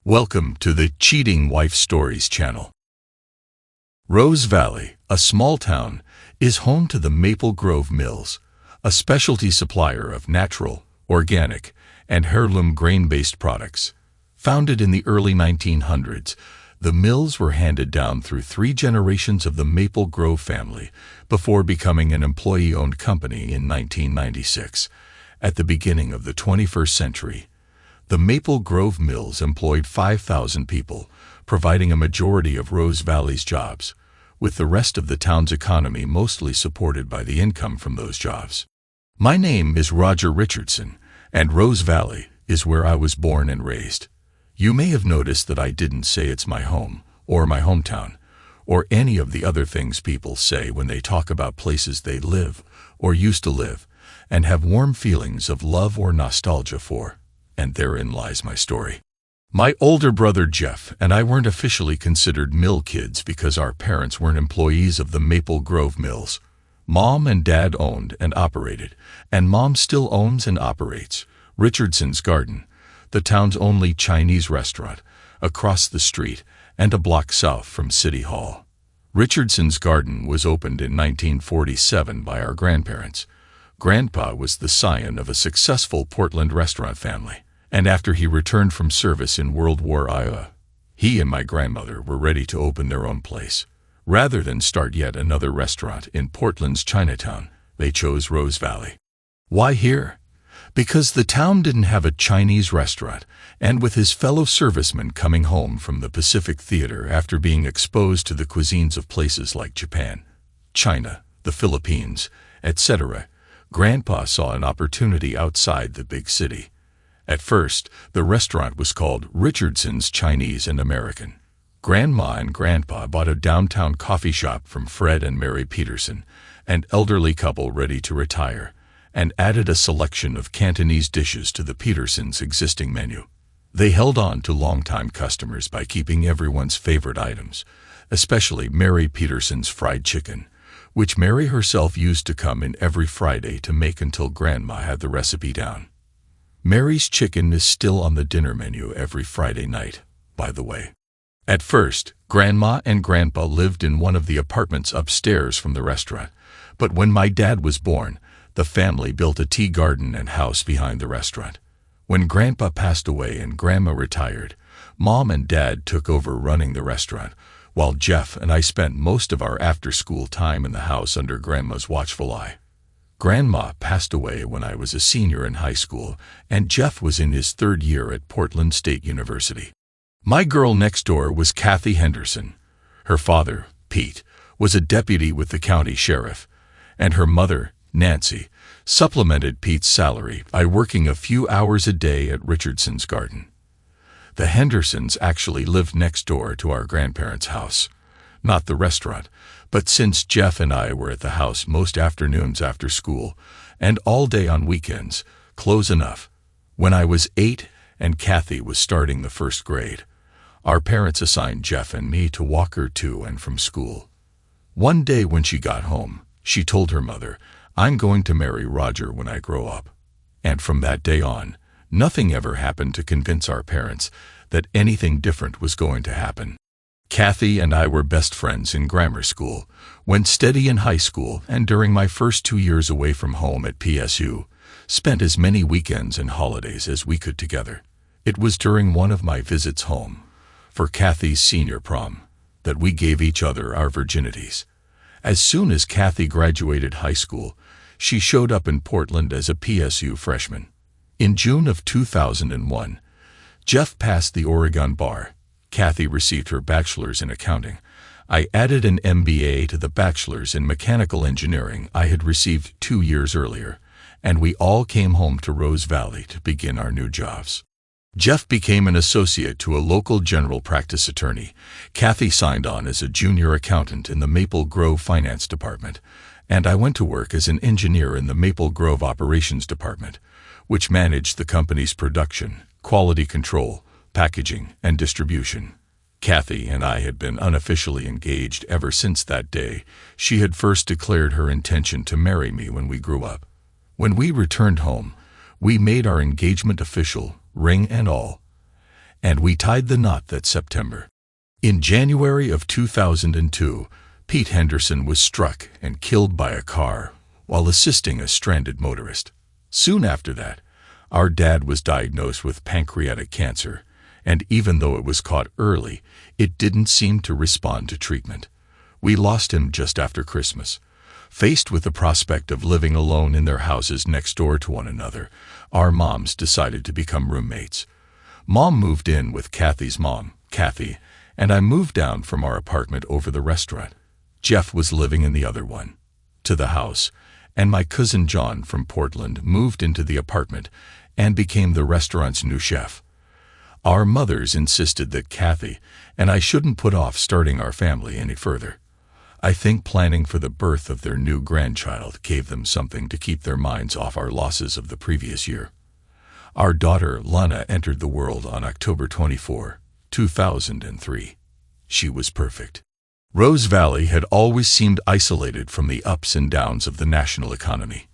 Welcome to the Cheating Wife Stories channel. Rose Valley, a small town, is home to the Maple Grove Mills, a specialty supplier of natural, organic, and heirloom grain-based products. Founded in the early 1900s, the mills were handed down through 3 generations of the Maple Grove family before becoming an employee-owned company in 1996. At the beginning of the 21st century, the Maple Grove Mills employed 5,000 people, providing a majority of Rose Valley's jobs, with the rest of the town's economy mostly supported by the income from those jobs. My name is Roger Richardson, and Rose Valley is where I was born and raised. You may have noticed that I didn't say it's my home, or my hometown, or any of the other things people say when they talk about places they live, or used to live, and have warm feelings of love or nostalgia for. And therein lies my story. My older brother Jeff and I weren't officially considered mill kids because our parents weren't employees of the Maple Grove Mills. Mom and Dad owned and operated, and Mom still owns and operates, Richardson's Garden, the town's only Chinese restaurant, across the street and a block south from City Hall. Richardson's Garden was opened in 1947 by our grandparents. Grandpa was the scion of a successful Portland restaurant family, and after he returned from service in World War I, he and my grandmother were ready to open their own place. Rather than start yet another restaurant in Portland's Chinatown, they chose Rose Valley. Why here? Because the town didn't have a Chinese restaurant, and with his fellow servicemen coming home from the Pacific Theater after being exposed to the cuisines of places like Japan, China, the Philippines, etc., Grandpa saw an opportunity outside the big city. At first, the restaurant was called Richardson's Chinese and American. Grandma and Grandpa bought a downtown coffee shop from Fred and Mary Peterson, an elderly couple ready to retire, and added a selection of Cantonese dishes to the Petersons' existing menu. They held on to longtime customers by keeping everyone's favorite items, especially Mary Peterson's fried chicken, which Mary herself used to come in every Friday to make until Grandma had the recipe down. Mary's chicken is still on the dinner menu every Friday night, by the way. At first, Grandma and Grandpa lived in one of the apartments upstairs from the restaurant, but when my dad was born, the family built a tea garden and house behind the restaurant. When Grandpa passed away and Grandma retired, Mom and Dad took over running the restaurant, while Jeff and I spent most of our after-school time in the house under Grandma's watchful eye. Grandma passed away when I was a senior in high school, and Jeff was in his 3rd year at Portland State University. My girl next door was Kathy Henderson. Her father, Pete, was a deputy with the county sheriff, and her mother, Nancy, supplemented Pete's salary by working a few hours a day at Richardson's Garden. The Hendersons actually lived next door to our grandparents' house. Not the restaurant, but since Jeff and I were at the house most afternoons after school, and all day on weekends, close enough, when I was 8 and Kathy was starting the 1st grade, our parents assigned Jeff and me to walk her to and from school. One day when she got home, she told her mother, "I'm going to marry Roger when I grow up." And from that day on, nothing ever happened to convince our parents that anything different was going to happen. Kathy and I were best friends in grammar school, went steady in high school, and during my first 2 years away from home at PSU, spent as many weekends and holidays as we could together. It was during one of my visits home, for Kathy's senior prom, that we gave each other our virginities. As soon as Kathy graduated high school, she showed up in Portland as a PSU freshman. In June of 2001, Jeff passed the Oregon bar. Kathy received her bachelor's in accounting. I added an MBA to the bachelor's in mechanical engineering I had received 2 years earlier, and we all came home to Rose Valley to begin our new jobs. Jeff became an associate to a local general practice attorney. Kathy signed on as a junior accountant in the Maple Grove Finance Department, and I went to work as an engineer in the Maple Grove Operations Department, which managed the company's production, quality control, packaging, and distribution. Kathy and I had been unofficially engaged ever since that day. She had first declared her intention to marry me when we grew up. When we returned home, we made our engagement official, ring and all. and we tied the knot that September. In January of 2002, Pete Henderson was struck and killed by a car while assisting a stranded motorist. Soon after that, our dad was diagnosed with pancreatic cancer, and even though it was caught early, it didn't seem to respond to treatment. We lost him just after Christmas. Faced with the prospect of living alone in their houses next door to one another, our moms decided to become roommates. Mom moved in with Kathy's mom, Kathy, and I moved down from our apartment over the restaurant. Jeff was living in the other one, to the house, and my cousin John from Portland moved into the apartment and became the restaurant's new chef. Our mothers insisted that Kathy and I shouldn't put off starting our family any further. I think planning for the birth of their new grandchild gave them something to keep their minds off our losses of the previous year. Our daughter, Lana, entered the world on October 24, 2003. She was perfect. Rose Valley had always seemed isolated from the ups and downs of the national economy.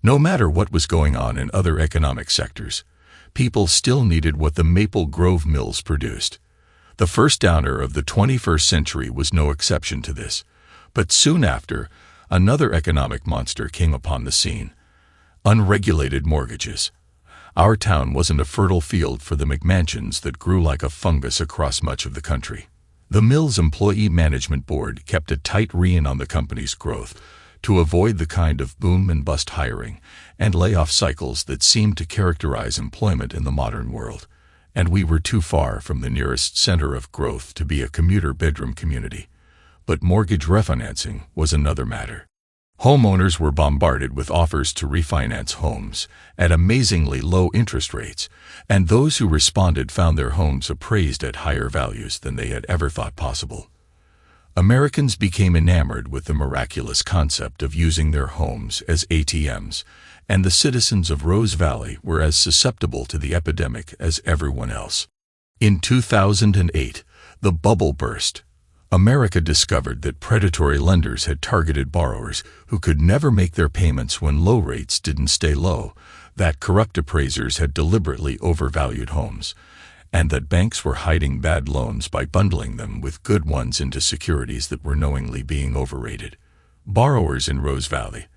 No matter what was going on in other economic sectors, people still needed what the Maple Grove mills produced. The first downer of the 21st century was no exception to this. But soon after, another economic monster came upon the scene: unregulated mortgages. Our town wasn't a fertile field for the McMansions that grew like a fungus across much of the country. The mill's employee management board kept a tight rein on the company's growth to avoid the kind of boom and bust hiring and layoff cycles that seemed to characterize employment in the modern world. And we were too far from the nearest center of growth to be a commuter bedroom community. But mortgage refinancing was another matter. Homeowners were bombarded with offers to refinance homes at amazingly low interest rates, and those who responded found their homes appraised at higher values than they had ever thought possible. Americans became enamored with the miraculous concept of using their homes as ATMs, and the citizens of Rose Valley were as susceptible to the epidemic as everyone else. In 2008, the bubble burst. America discovered that predatory lenders had targeted borrowers who could never make their payments when low rates didn't stay low, that corrupt appraisers had deliberately overvalued homes, and that banks were hiding bad loans by bundling them with good ones into securities that were knowingly being overrated. Borrowers in Rose Valley,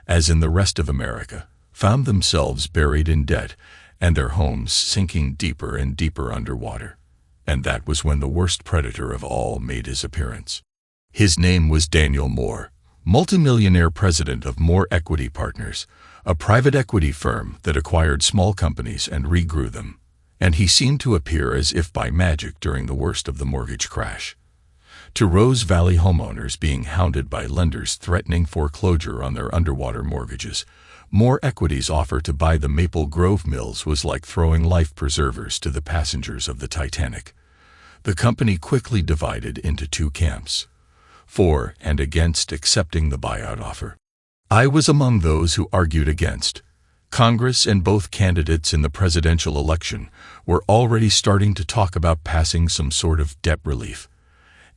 as in the rest of America, found themselves buried in debt and their homes sinking deeper and deeper underwater. And that was when the worst predator of all made his appearance. His name was Daniel Moore, multimillionaire president of Moore Equity Partners, a private equity firm that acquired small companies and regrew them. And he seemed to appear as if by magic during the worst of the mortgage crash. To Rose Valley homeowners being hounded by lenders threatening foreclosure on their underwater mortgages, Moore Equity's offer to buy the Maple Grove mills was like throwing life preservers to the passengers of the Titanic. The company quickly divided into two camps, for and against accepting the buyout offer. I was among those who argued against. Congress and both candidates in the presidential election were already starting to talk about passing some sort of debt relief,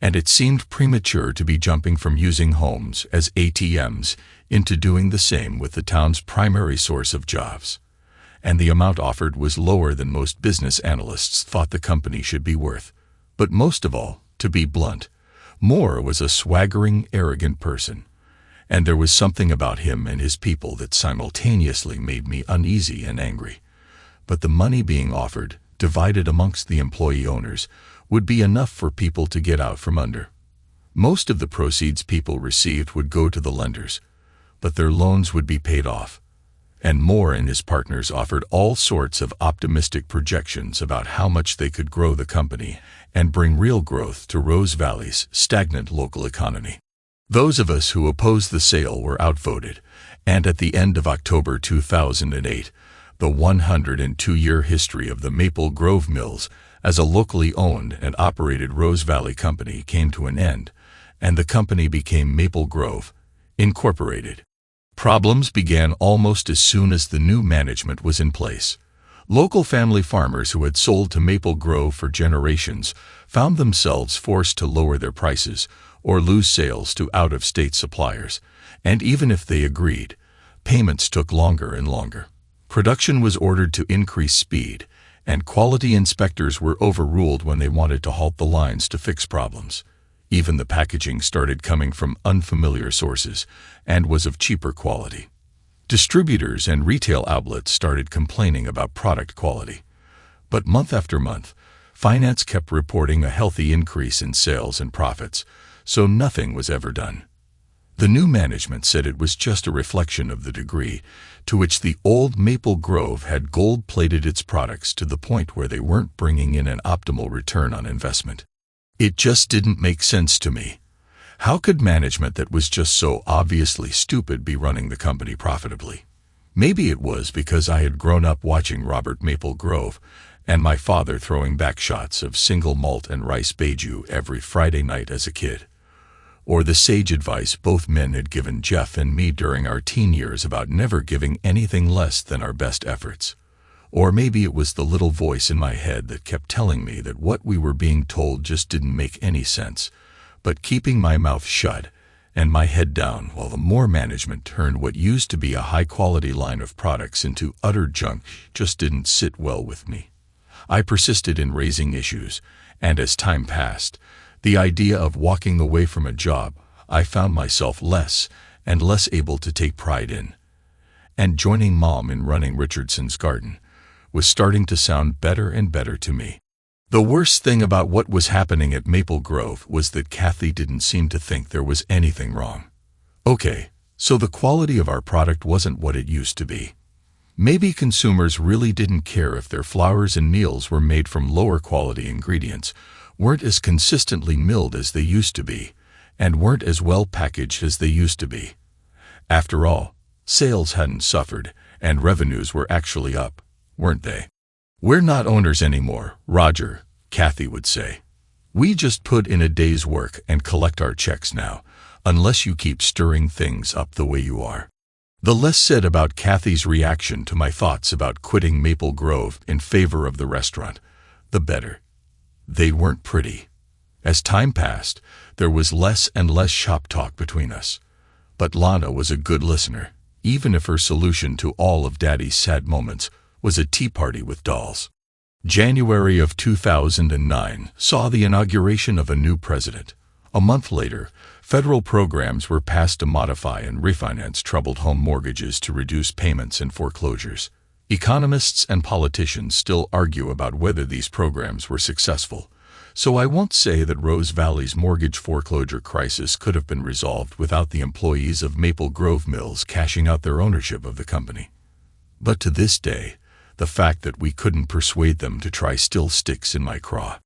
and it seemed premature to be jumping from using homes as ATMs into doing the same with the town's primary source of jobs. And the amount offered was lower than most business analysts thought the company should be worth. But most of all, to be blunt, Moore was a swaggering, arrogant person, and there was something about him and his people that simultaneously made me uneasy and angry. But the money being offered, divided amongst the employee owners, would be enough for people to get out from under. Most of the proceeds people received would go to the lenders, but their loans would be paid off. And Moore and his partners offered all sorts of optimistic projections about how much they could grow the company and bring real growth to Rose Valley's stagnant local economy. Those of us who opposed the sale were outvoted, and at the end of October 2008, the 102-year history of the Maple Grove Mills as a locally owned and operated Rose Valley company came to an end, and the company became Maple Grove, Incorporated. Problems began almost as soon as the new management was in place. Local family farmers who had sold to Maple Grove for generations found themselves forced to lower their prices or lose sales to out-of-state suppliers, and even if they agreed, payments took longer and longer. Production was ordered to increase speed, and quality inspectors were overruled when they wanted to halt the lines to fix problems. Even the packaging started coming from unfamiliar sources and was of cheaper quality. Distributors and retail outlets started complaining about product quality. But month after month, finance kept reporting a healthy increase in sales and profits, so nothing was ever done. The new management said it was just a reflection of the degree to which the old Maple Grove had gold-plated its products to the point where they weren't bringing in an optimal return on investment. It just didn't make sense to me. How could management that was just so obviously stupid be running the company profitably? Maybe it was because I had grown up watching Robert Maple Grove and my father throwing back shots of single malt and rice beiju every Friday night as a kid. Or the sage advice both men had given Jeff and me during our teen years about never giving anything less than our best efforts. Or maybe it was the little voice in my head that kept telling me that what we were being told just didn't make any sense, but keeping my mouth shut and my head down while the more management turned what used to be a high-quality line of products into utter junk just didn't sit well with me. I persisted in raising issues, and as time passed, the idea of walking away from a job I found myself less and less able to take pride in. And joining Mom in running Richardson's garden was starting to sound better and better to me. The worst thing about what was happening at Maple Grove was that Kathy didn't seem to think there was anything wrong. Okay, so the quality of our product wasn't what it used to be. Maybe consumers really didn't care if their flours and meals were made from lower quality ingredients, weren't as consistently milled as they used to be, and weren't as well packaged as they used to be. After all, sales hadn't suffered, and revenues were actually up, weren't they? "We're not owners anymore, Roger," Kathy would say. "We just put in a day's work and collect our checks now, unless you keep stirring things up the way you are." The less said about Kathy's reaction to my thoughts about quitting Maple Grove in favor of the restaurant, the better. They weren't pretty. As time passed, there was less and less shop talk between us. But Lana was a good listener, even if her solution to all of Daddy's sad moments was a tea party with dolls. January of 2009 saw the inauguration of a new president. A month later, federal programs were passed to modify and refinance troubled home mortgages to reduce payments and foreclosures. Economists and politicians still argue about whether these programs were successful, so I won't say that Rose Valley's mortgage foreclosure crisis could have been resolved without the employees of Maple Grove Mills cashing out their ownership of the company. But to this day, the fact that we couldn't persuade them to try still sticks in my craw.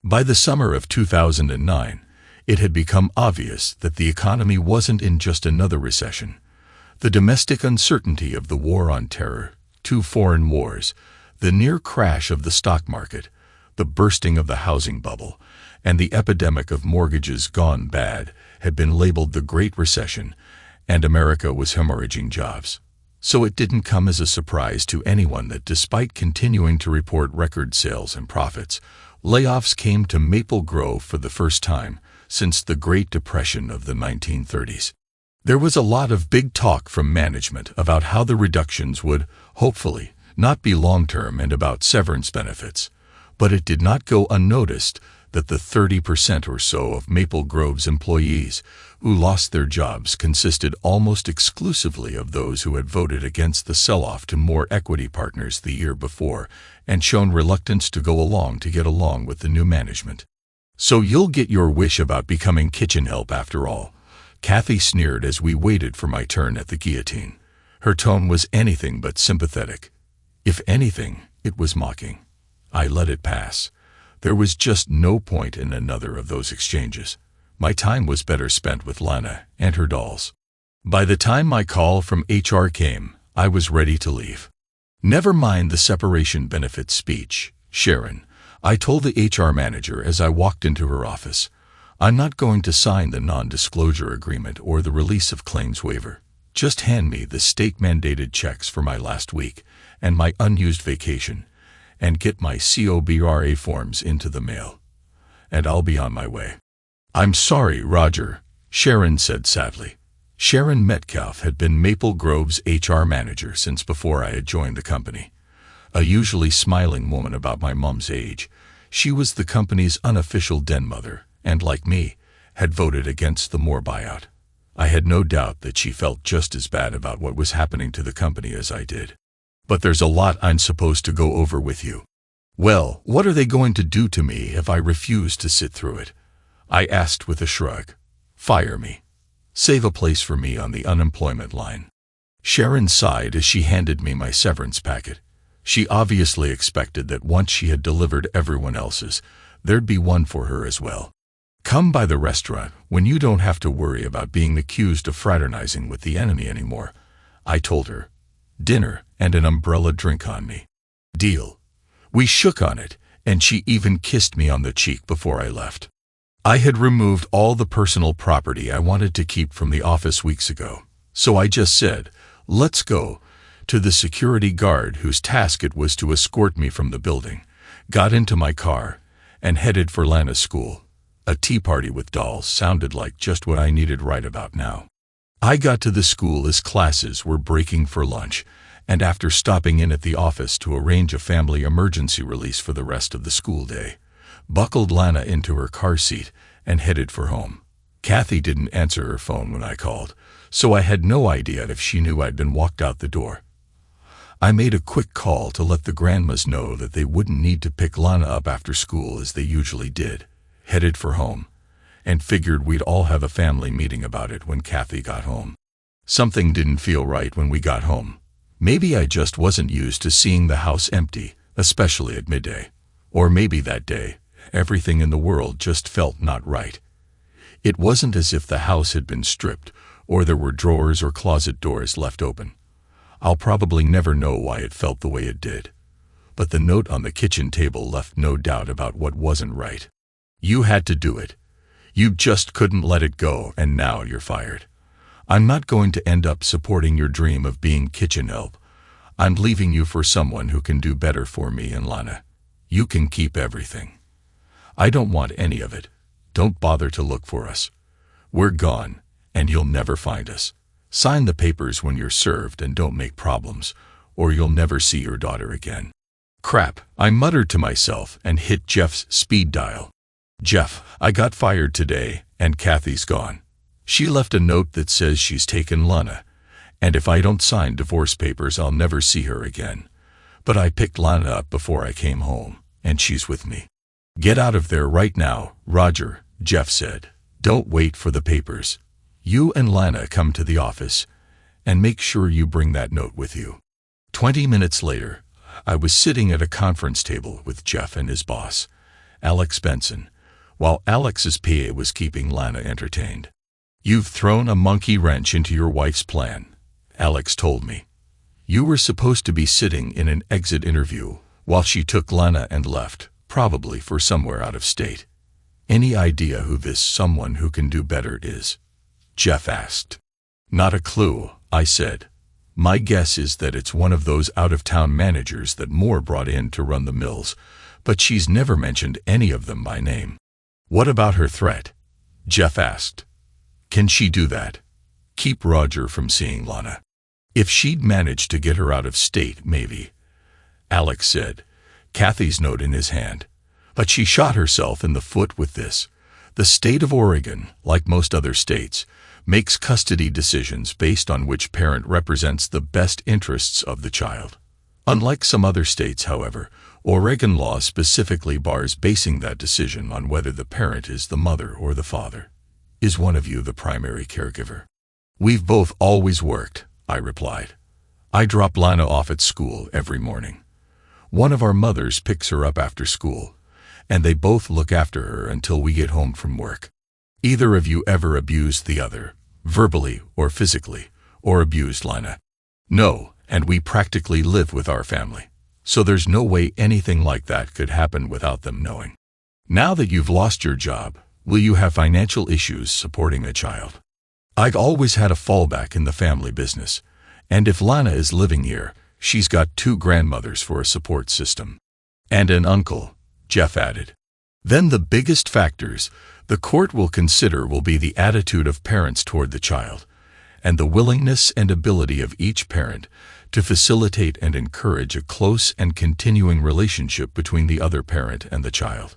By the summer of 2009, it had become obvious that the economy wasn't in just another recession. The domestic uncertainty of the war on terror, 2 foreign wars, the near crash of the stock market, the bursting of the housing bubble, and the epidemic of mortgages gone bad had been labeled the Great Recession, and America was hemorrhaging jobs. So it didn't come as a surprise to anyone that despite continuing to report record sales and profits, layoffs came to Maple Grove for the first time since the Great Depression of the 1930s. There was a lot of big talk from management about how the reductions would, hopefully, not be long-term and about severance benefits, but it did not go unnoticed that the 30% or so of Maple Grove's employees who lost their jobs consisted almost exclusively of those who had voted against the sell-off to more equity partners the year before and shown reluctance to go along to get along with the new management. "So you'll get your wish about becoming kitchen help after all," Kathy sneered as we waited for my turn at the guillotine. Her tone was anything but sympathetic. If anything, it was mocking. I let it pass. There was just no point in another of those exchanges. My time was better spent with Lana and her dolls. By the time my call from HR came, I was ready to leave. "Never mind the separation benefits speech, Sharon," I told the HR manager as I walked into her office. "I'm not going to sign the non-disclosure agreement or the release of claims waiver. Just hand me the state-mandated checks for my last week and my unused vacation, and get my COBRA forms into the mail, and I'll be on my way." "I'm sorry, Roger," Sharon said sadly. Sharon Metcalf had been Maple Grove's HR manager since before I had joined the company. a usually smiling woman about my mom's age. She was the company's unofficial den mother, and like me, had voted against the Moore buyout. I had no doubt that she felt just as bad about what was happening to the company as I did. But there's a lot I'm supposed to go over with you. Well, what are they going to do to me if I refuse to sit through it? I asked with a shrug. Fire me. Save a place for me on the unemployment line. Sharon sighed as she handed me my severance packet. She obviously expected that once she had delivered everyone else's, there'd be one for her as well. Come by the restaurant when you don't have to worry about being accused of fraternizing with the enemy anymore, I told her. Dinner and an umbrella drink on me. Deal. We shook on it, and she even kissed me on the cheek before I left. I had removed all the personal property I wanted to keep from the office weeks ago, so I just said, "Let's go," to the security guard whose task it was to escort me from the building, got into my car, and headed for Lana's school. A tea party with dolls sounded like just what I needed right about now. I got to the school as classes were breaking for lunch, and after stopping in at the office to arrange a family emergency release for the rest of the school day, buckled Lana into her car seat and headed for home. Kathy didn't answer her phone when I called, so I had no idea if she knew I'd been walked out the door. I made a quick call to let the grandmas know that they wouldn't need to pick Lana up after school as they usually did, headed for home, and figured we'd all have a family meeting about it when Kathy got home. Something didn't feel right when we got home. Maybe I just wasn't used to seeing the house empty, especially at midday. Or maybe that day, everything in the world just felt not right. It wasn't as if the house had been stripped, or there were drawers or closet doors left open. I'll probably never know why it felt the way it did. But the note on the kitchen table left no doubt about what wasn't right. You had to do it. You just couldn't let it go, and now you're fired. I'm not going to end up supporting your dream of being kitchen help. I'm leaving you for someone who can do better for me and Lana. You can keep everything. I don't want any of it. Don't bother to look for us. We're gone, and you'll never find us. Sign the papers when you're served and don't make problems, or you'll never see your daughter again. Crap, I muttered to myself and hit Jeff's speed dial. Jeff, I got fired today, and Kathy's gone. She left a note that says she's taken Lana, and if I don't sign divorce papers, I'll never see her again. But I picked Lana up before I came home, and she's with me. Get out of there right now, Roger, Jeff said. Don't wait for the papers. You and Lana come to the office, and make sure you bring that note with you. 20 minutes later, I was sitting at a conference table with Jeff and his boss, Alex Benson, while Alex's PA was keeping Lana entertained. You've thrown a monkey wrench into your wife's plan, Alex told me. You were supposed to be sitting in an exit interview while she took Lana and left, probably for somewhere out of state. Any idea who this someone who can do better is? Jeff asked. Not a clue, I said. My guess is that it's one of those out-of-town managers that Moore brought in to run the mills, but she's never mentioned any of them by name. What about her threat? Jeff asked. Can she do that? Keep Roger from seeing Lana. If she'd managed to get her out of state, maybe. Alex said, Kathy's note in his hand. But she shot herself in the foot with this. The state of Oregon, like most other states, makes custody decisions based on which parent represents the best interests of the child. Unlike some other states, however, Oregon law specifically bars basing that decision on whether the parent is the mother or the father. Is one of you the primary caregiver? We've both always worked, I replied. I drop Lana off at school every morning. One of our mothers picks her up after school, and they both look after her until we get home from work. Either of you ever abused the other, verbally or physically, or abused Lana? No, and we practically live with our family. So there's no way anything like that could happen without them knowing. Now that you've lost your job, will you have financial issues supporting a child? I've always had a fallback in the family business, and if Lana is living here, she's got 2 grandmothers for a support system. And an uncle, Jeff added. Then the biggest factors the court will consider will be the attitude of parents toward the child, and the willingness and ability of each parent to facilitate and encourage a close and continuing relationship between the other parent and the child.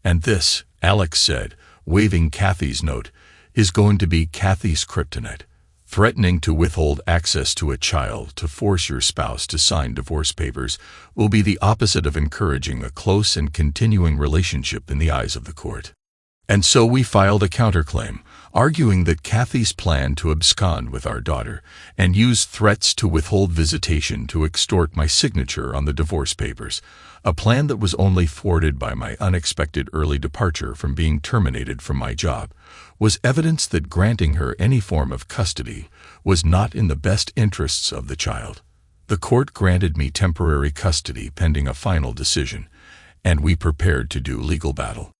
And this, Alex said, waving Kathy's note, is going to be Kathy's kryptonite. Threatening to withhold access to a child to force your spouse to sign divorce papers will be the opposite of encouraging a close and continuing relationship in the eyes of the court. And so we filed a counterclaim, arguing that Kathy's plan to abscond with our daughter and use threats to withhold visitation to extort my signature on the divorce papers, a plan that was only thwarted by my unexpected early departure from being terminated from my job, was evidence that granting her any form of custody was not in the best interests of the child. The court granted me temporary custody pending a final decision, and we prepared to do legal battle.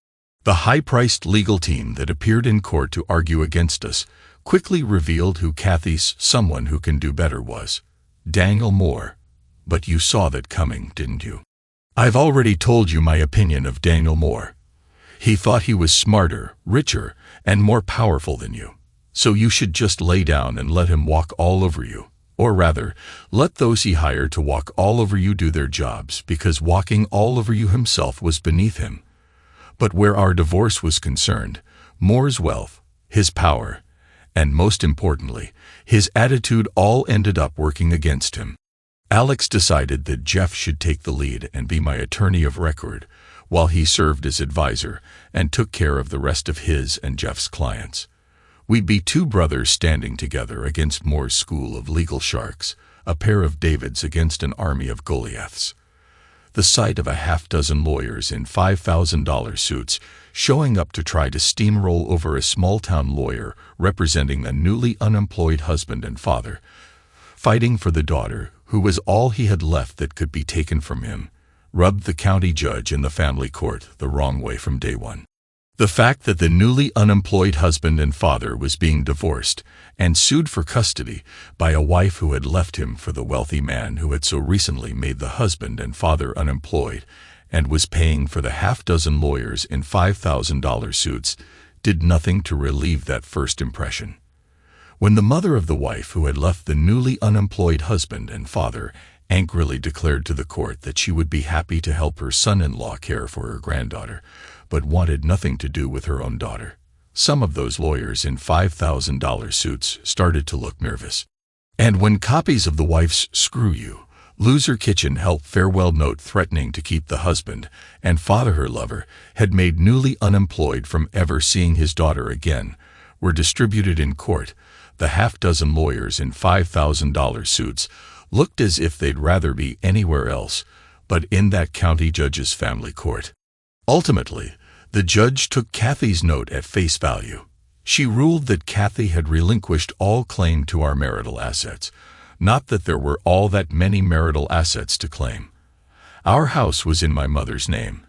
The high-priced legal team that appeared in court to argue against us quickly revealed who Kathy's someone who can do better was. Daniel Moore. But you saw that coming, didn't you? I've already told you my opinion of Daniel Moore. He thought he was smarter, richer, and more powerful than you. So you should just lay down and let him walk all over you. Or rather, let those he hired to walk all over you do their jobs, because walking all over you himself was beneath him. But where our divorce was concerned, Moore's wealth, his power, and most importantly, his attitude all ended up working against him. Alex decided that Jeff should take the lead and be my attorney of record, while he served as advisor and took care of the rest of his and Jeff's clients. We'd be two brothers standing together against Moore's school of legal sharks, a pair of Davids against an army of Goliaths. The sight of a half-dozen lawyers in $5,000 suits showing up to try to steamroll over a small-town lawyer representing a newly unemployed husband and father, fighting for the daughter who was all he had left that could be taken from him, rubbed the county judge in the family court the wrong way from day one. The fact that the newly unemployed husband and father was being divorced and sued for custody by a wife who had left him for the wealthy man who had so recently made the husband and father unemployed and was paying for the half-dozen lawyers in $5,000 suits did nothing to relieve that first impression. When the mother of the wife who had left the newly unemployed husband and father angrily declared to the court that she would be happy to help her son-in-law care for her granddaughter, but wanted nothing to do with her own daughter, some of those lawyers in $5,000 suits started to look nervous. And when copies of the wife's "Screw You, Loser Kitchen Help farewell note threatening to keep the husband and father her lover had made newly unemployed from ever seeing his daughter again were distributed in court, the half-dozen lawyers in $5,000 suits looked as if they'd rather be anywhere else but in that county judge's family court. Ultimately, the judge took Kathy's note at face value. She ruled that Kathy had relinquished all claim to our marital assets, not that there were all that many marital assets to claim. Our house was in my mother's name,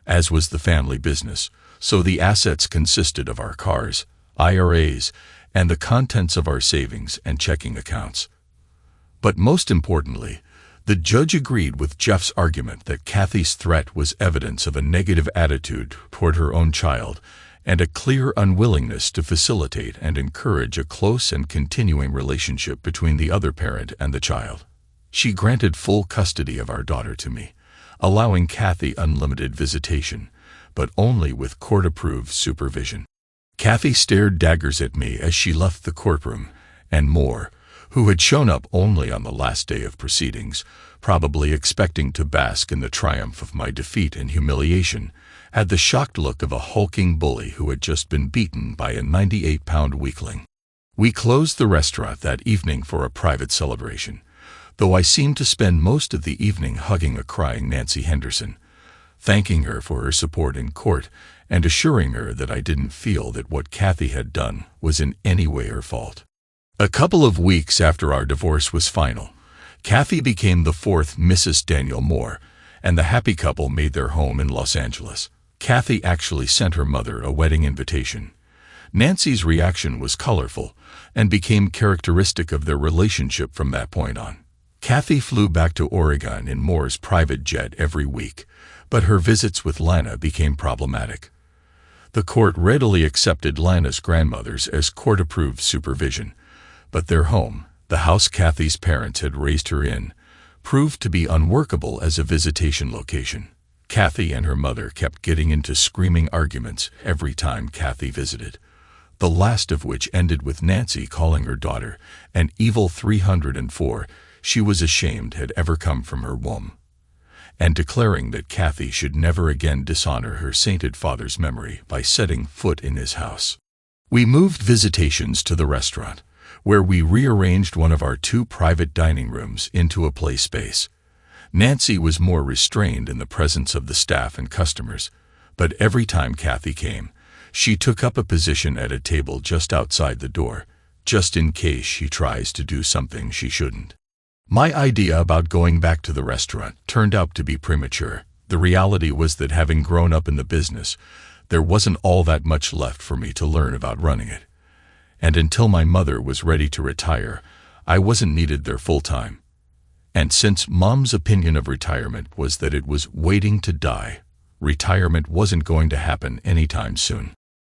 as was the family business, so the assets consisted of our cars, IRAs, and the contents of our savings and checking accounts. But most importantly, the judge agreed with Jeff's argument that Kathy's threat was evidence of a negative attitude toward her own child and a clear unwillingness to facilitate and encourage a close and continuing relationship between the other parent and the child. She granted full custody of our daughter to me, allowing Kathy unlimited visitation, but only with court-approved supervision. Kathy stared daggers at me as she left the courtroom, and Moore, who had shown up only on the last day of proceedings, probably expecting to bask in the triumph of my defeat and humiliation, had the shocked look of a hulking bully who had just been beaten by a 98-pound weakling. We closed the restaurant that evening for a private celebration, though I seemed to spend most of the evening hugging a crying Nancy Henderson, thanking her for her support in court and assuring her that I didn't feel that what Kathy had done was in any way her fault. A couple of weeks after our divorce was final, Kathy became the fourth Mrs. Daniel Moore, and the happy couple made their home in Los Angeles. Kathy actually sent her mother a wedding invitation. Nancy's reaction was colorful and became characteristic of their relationship from that point on. Kathy flew back to Oregon in Moore's private jet every week, but her visits with Lana became problematic. The court readily accepted Lana's grandmothers as court-approved supervision, But their home, the house Kathy's parents had raised her in, proved to be unworkable as a visitation location. Kathy and her mother kept getting into screaming arguments every time Kathy visited, the last of which ended with Nancy calling her daughter an evil 304 she was ashamed had ever come from her womb, and declaring that Kathy should never again dishonor her sainted father's memory by setting foot in his house. We moved visitations to the restaurant, where we rearranged one of our 2 private dining rooms into a play space. Nancy was more restrained in the presence of the staff and customers, but every time Kathy came, she took up a position at a table just outside the door, just in case she tries to do something she shouldn't. My idea about going back to the restaurant turned out to be premature. The reality was that having grown up in the business, there wasn't all that much left for me to learn about running it. And until my mother was ready to retire, I wasn't needed there full-time. And since Mom's opinion of retirement was that it was waiting to die, retirement wasn't going to happen anytime soon.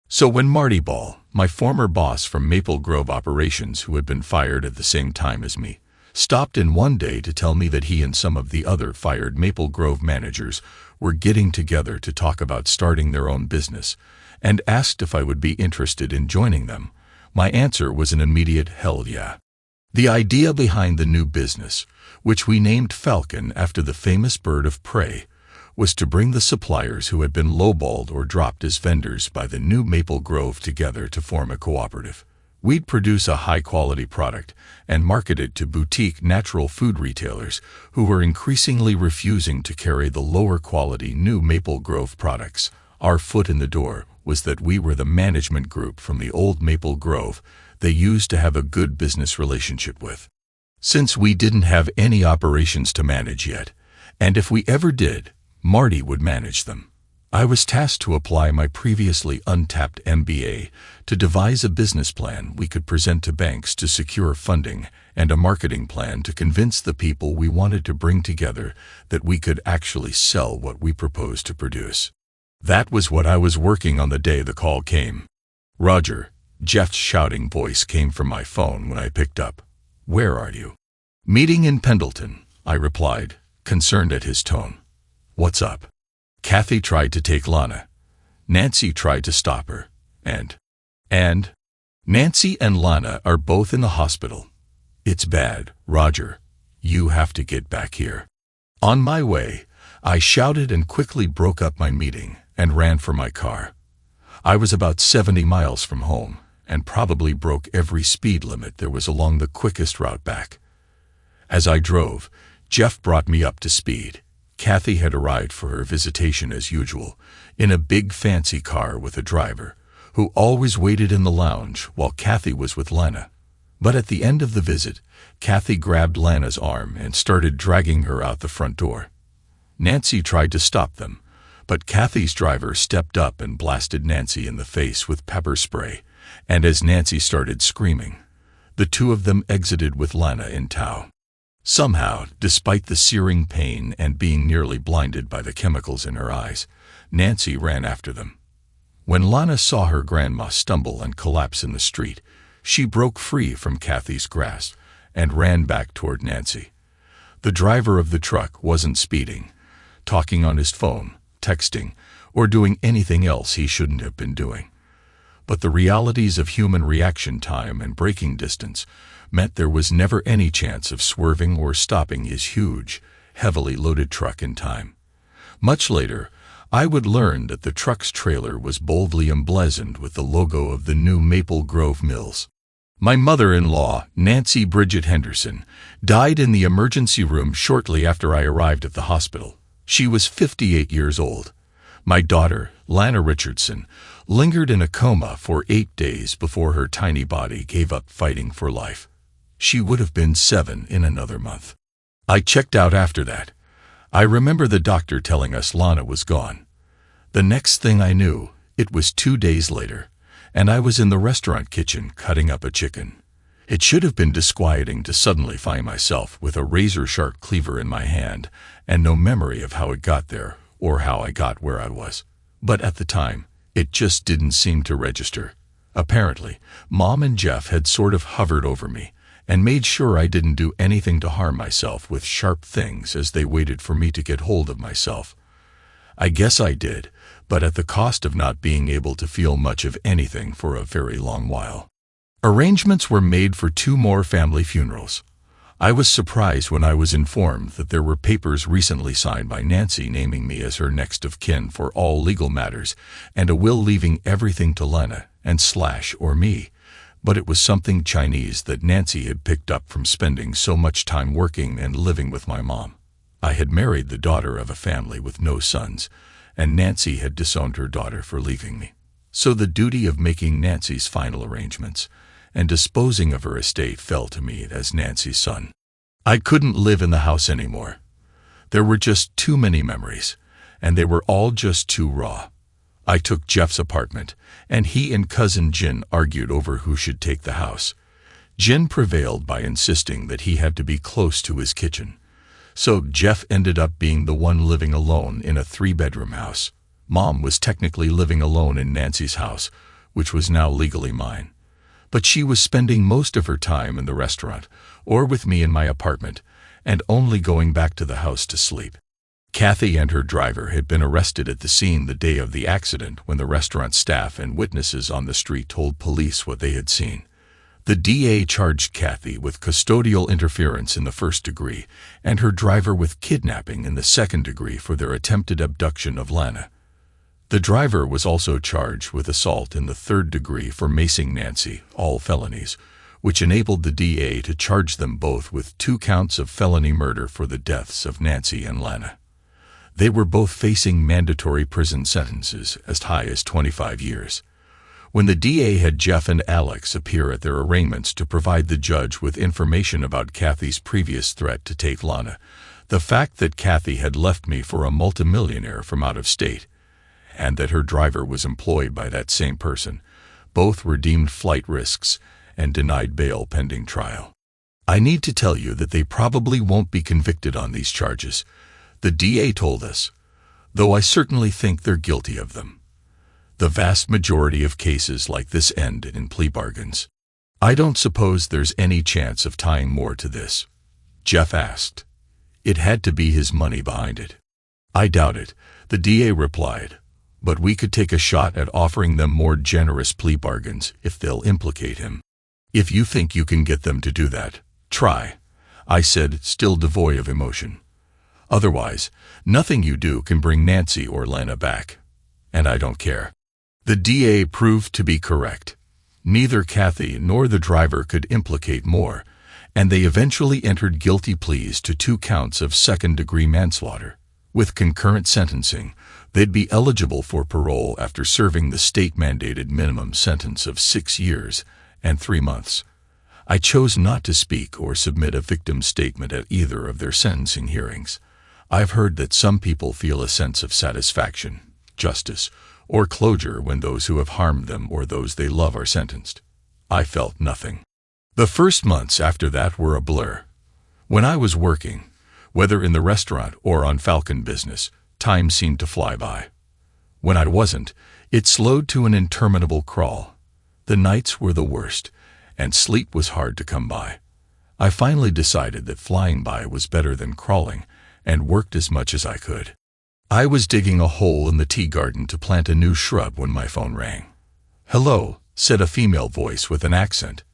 So when Marty Ball, my former boss from Maple Grove operations who had been fired at the same time as me, stopped in one day to tell me that he and some of the other fired Maple Grove managers were getting together to talk about starting their own business, and asked if I would be interested in joining them, my answer was an immediate hell yeah. The idea behind the new business, which we named Falcon after the famous bird of prey, was to bring the suppliers who had been lowballed or dropped as vendors by the new Maple Grove together to form a cooperative. We'd produce a high-quality product and market it to boutique natural food retailers who were increasingly refusing to carry the lower-quality new Maple Grove products. Our foot in the door was that we were the management group from the old Maple Grove they used to have a good business relationship with. Since we didn't have any operations to manage yet, and if we ever did, Marty would manage them, I was tasked to apply my previously untapped MBA to devise a business plan we could present to banks to secure funding and a marketing plan to convince the people we wanted to bring together that we could actually sell what we proposed to produce. That was what I was working on the day the call came. "Roger," Jeff's shouting voice came from my phone when I picked up. "Where are you?" "Meeting in Pendleton," I replied, concerned at his tone. "What's up?" "Kathy tried to take Lana. Nancy tried to stop her. And Nancy and Lana are both in the hospital. It's bad, Roger. You have to get back here." On my way, I shouted and quickly broke up my meeting and ran for my car. I was about 70 miles from home and probably broke every speed limit there was along the quickest route back. As I drove, Jeff brought me up to speed. Kathy had arrived for her visitation as usual, in a big fancy car with a driver, who always waited in the lounge while Kathy was with Lana. But at the end of the visit, Kathy grabbed Lana's arm and started dragging her out the front door. Nancy tried to stop them, but Kathy's driver stepped up and blasted Nancy in the face with pepper spray, and as Nancy started screaming, the two of them exited with Lana in tow. Somehow, despite the searing pain and being nearly blinded by the chemicals in her eyes, Nancy ran after them. When Lana saw her grandma stumble and collapse in the street, she broke free from Kathy's grasp and ran back toward Nancy. The driver of the truck wasn't speeding, talking on his phone, texting, or doing anything else he shouldn't have been doing. But the realities of human reaction time and braking distance meant there was never any chance of swerving or stopping his huge, heavily loaded truck in time. Much later, I would learn that the truck's trailer was boldly emblazoned with the logo of the new Maple Grove Mills. My mother-in-law, Nancy Bridget Henderson, died in the emergency room shortly after I arrived at the hospital. She was 58 years old. My daughter, Lana Richardson, lingered in a coma for 8 days before her tiny body gave up fighting for life. She would have been 7 in another month. I checked out after that. I remember the doctor telling us Lana was gone. The next thing I knew, it was 2 days later, and I was in the restaurant kitchen cutting up a chicken. It should have been disquieting to suddenly find myself with a razor-sharp cleaver in my hand and no memory of how it got there or how I got where I was. But at the time, it just didn't seem to register. Apparently, Mom and Jeff had sort of hovered over me and made sure I didn't do anything to harm myself with sharp things as they waited for me to get hold of myself. I guess I did, but at the cost of not being able to feel much of anything for a very long while. Arrangements were made for 2 more family funerals. I was surprised when I was informed that there were papers recently signed by Nancy naming me as her next of kin for all legal matters and a will leaving everything to Lena and Slash or me, but it was something Chinese that Nancy had picked up from spending so much time working and living with my mom. I had married the daughter of a family with no sons, and Nancy had disowned her daughter for leaving me. So the duty of making Nancy's final arrangements and disposing of her estate fell to me as Nancy's son. I couldn't live in the house anymore. There were just too many memories, and they were all just too raw. I took Jeff's apartment, and he and cousin Jin argued over who should take the house. Jin prevailed by insisting that he had to be close to his kitchen. So Jeff ended up being the one living alone in a 3-bedroom house. Mom was technically living alone in Nancy's house, which was now legally mine. But she was spending most of her time in the restaurant or with me in my apartment and only going back to the house to sleep. Kathy and her driver had been arrested at the scene the day of the accident when the restaurant staff and witnesses on the street told police what they had seen. The DA charged Kathy with custodial interference in the 1st degree and her driver with kidnapping in the 2nd degree for their attempted abduction of Lana. The driver was also charged with assault in the 3rd degree for macing Nancy, all felonies, which enabled the DA to charge them both with 2 counts of felony murder for the deaths of Nancy and Lana. They were both facing mandatory prison sentences as high as 25 years. When the DA had Jeff and Alex appear at their arraignments to provide the judge with information about Kathy's previous threat to take Lana, the fact that Kathy had left me for a multimillionaire from out of state, and that her driver was employed by that same person, both were deemed flight risks and denied bail pending trial. I need to tell you that they probably won't be convicted on these charges, the DA told us, though I certainly think they're guilty of them. The vast majority of cases like this end in plea bargains. I don't suppose there's any chance of tying more to this, Jeff asked. It had to be his money behind it. I doubt it, the DA replied, but we could take a shot at offering them more generous plea bargains if they'll implicate him. If you think you can get them to do that, try, I said, still devoid of emotion. Otherwise, nothing you do can bring Nancy or Lana back, and I don't care. The DA proved to be correct. Neither Kathy nor the driver could implicate Moore, and they eventually entered guilty pleas to 2 counts of 2nd-degree manslaughter. With concurrent sentencing, they'd be eligible for parole after serving the state-mandated minimum sentence of 6 years and 3 months. I chose not to speak or submit a victim statement at either of their sentencing hearings. I've heard that some people feel a sense of satisfaction, justice, or closure when those who have harmed them or those they love are sentenced. I felt nothing. The first months after that were a blur. When I was working, whether in the restaurant or on Falcon business, time seemed to fly by. When I wasn't, it slowed to an interminable crawl. The nights were the worst, and sleep was hard to come by. I finally decided that flying by was better than crawling, and worked as much as I could. I was digging a hole in the tea garden to plant a new shrub when my phone rang. "Hello," said a female voice with an accent.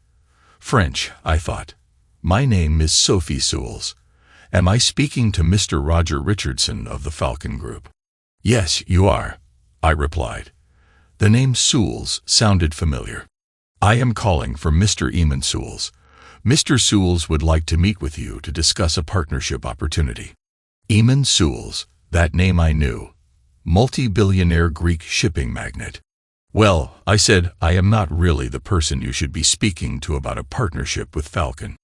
French, I thought. "My name is Sophie Soules. Am I speaking to Mr. Roger Richardson of the Falcon Group?" "Yes, you are," I replied. The name Soules sounded familiar. "I am calling for Mr. Eamon Soules. Mr. Soules would like to meet with you to discuss a partnership opportunity." Eamon Soules, that name I knew. Multi-billionaire Greek shipping magnate. "Well," I said, "I am not really the person you should be speaking to about a partnership with Falcon.